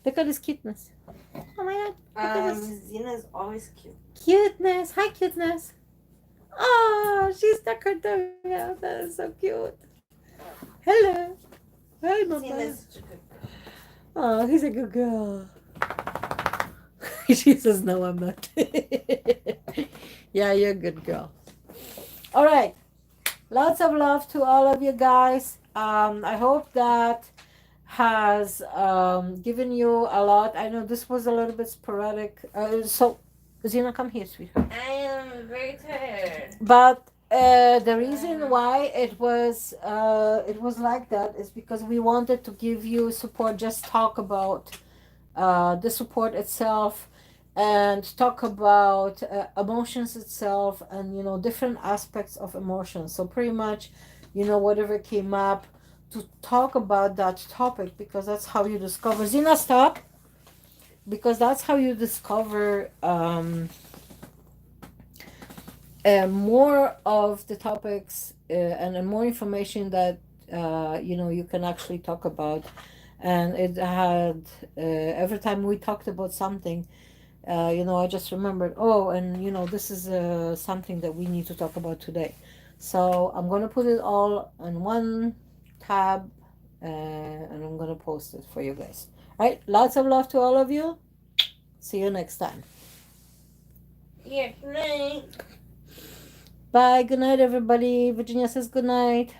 S2: look at this cuteness. Oh my god, look at this
S1: Zena's always cute.
S2: cuteness. Hi, cuteness. Oh, she stuck her tongue out. That is so cute. Hello. Hi, Mama.
S1: Zena's such a good girl.
S2: Oh, he's a good girl. She says, no, I'm not. Yeah, you're a good girl. All right. Lots of love to all of you guys. I hope that has given you a lot. I know this was a little bit sporadic. So, Zena, come here, sweetheart.
S1: I am very tired.
S2: But the reason why it was like that is because we wanted to give you support. Just talk about the support itself, and talk about emotions itself, and different aspects of emotions. So pretty much, whatever came up, to talk about that topic, because that's how you discover. Zina, stop. Because that's how you discover more of the topics, and more information that you can actually talk about. And it had every time we talked about something, I just remembered, oh, and this is something that we need to talk about today. So I'm going to put it all on one tab, and I'm going to post it for you guys. Right, lots of love to all of you. See you next time.
S1: Yeah, good night.
S2: Bye. Good night, everybody. Virginia says good night.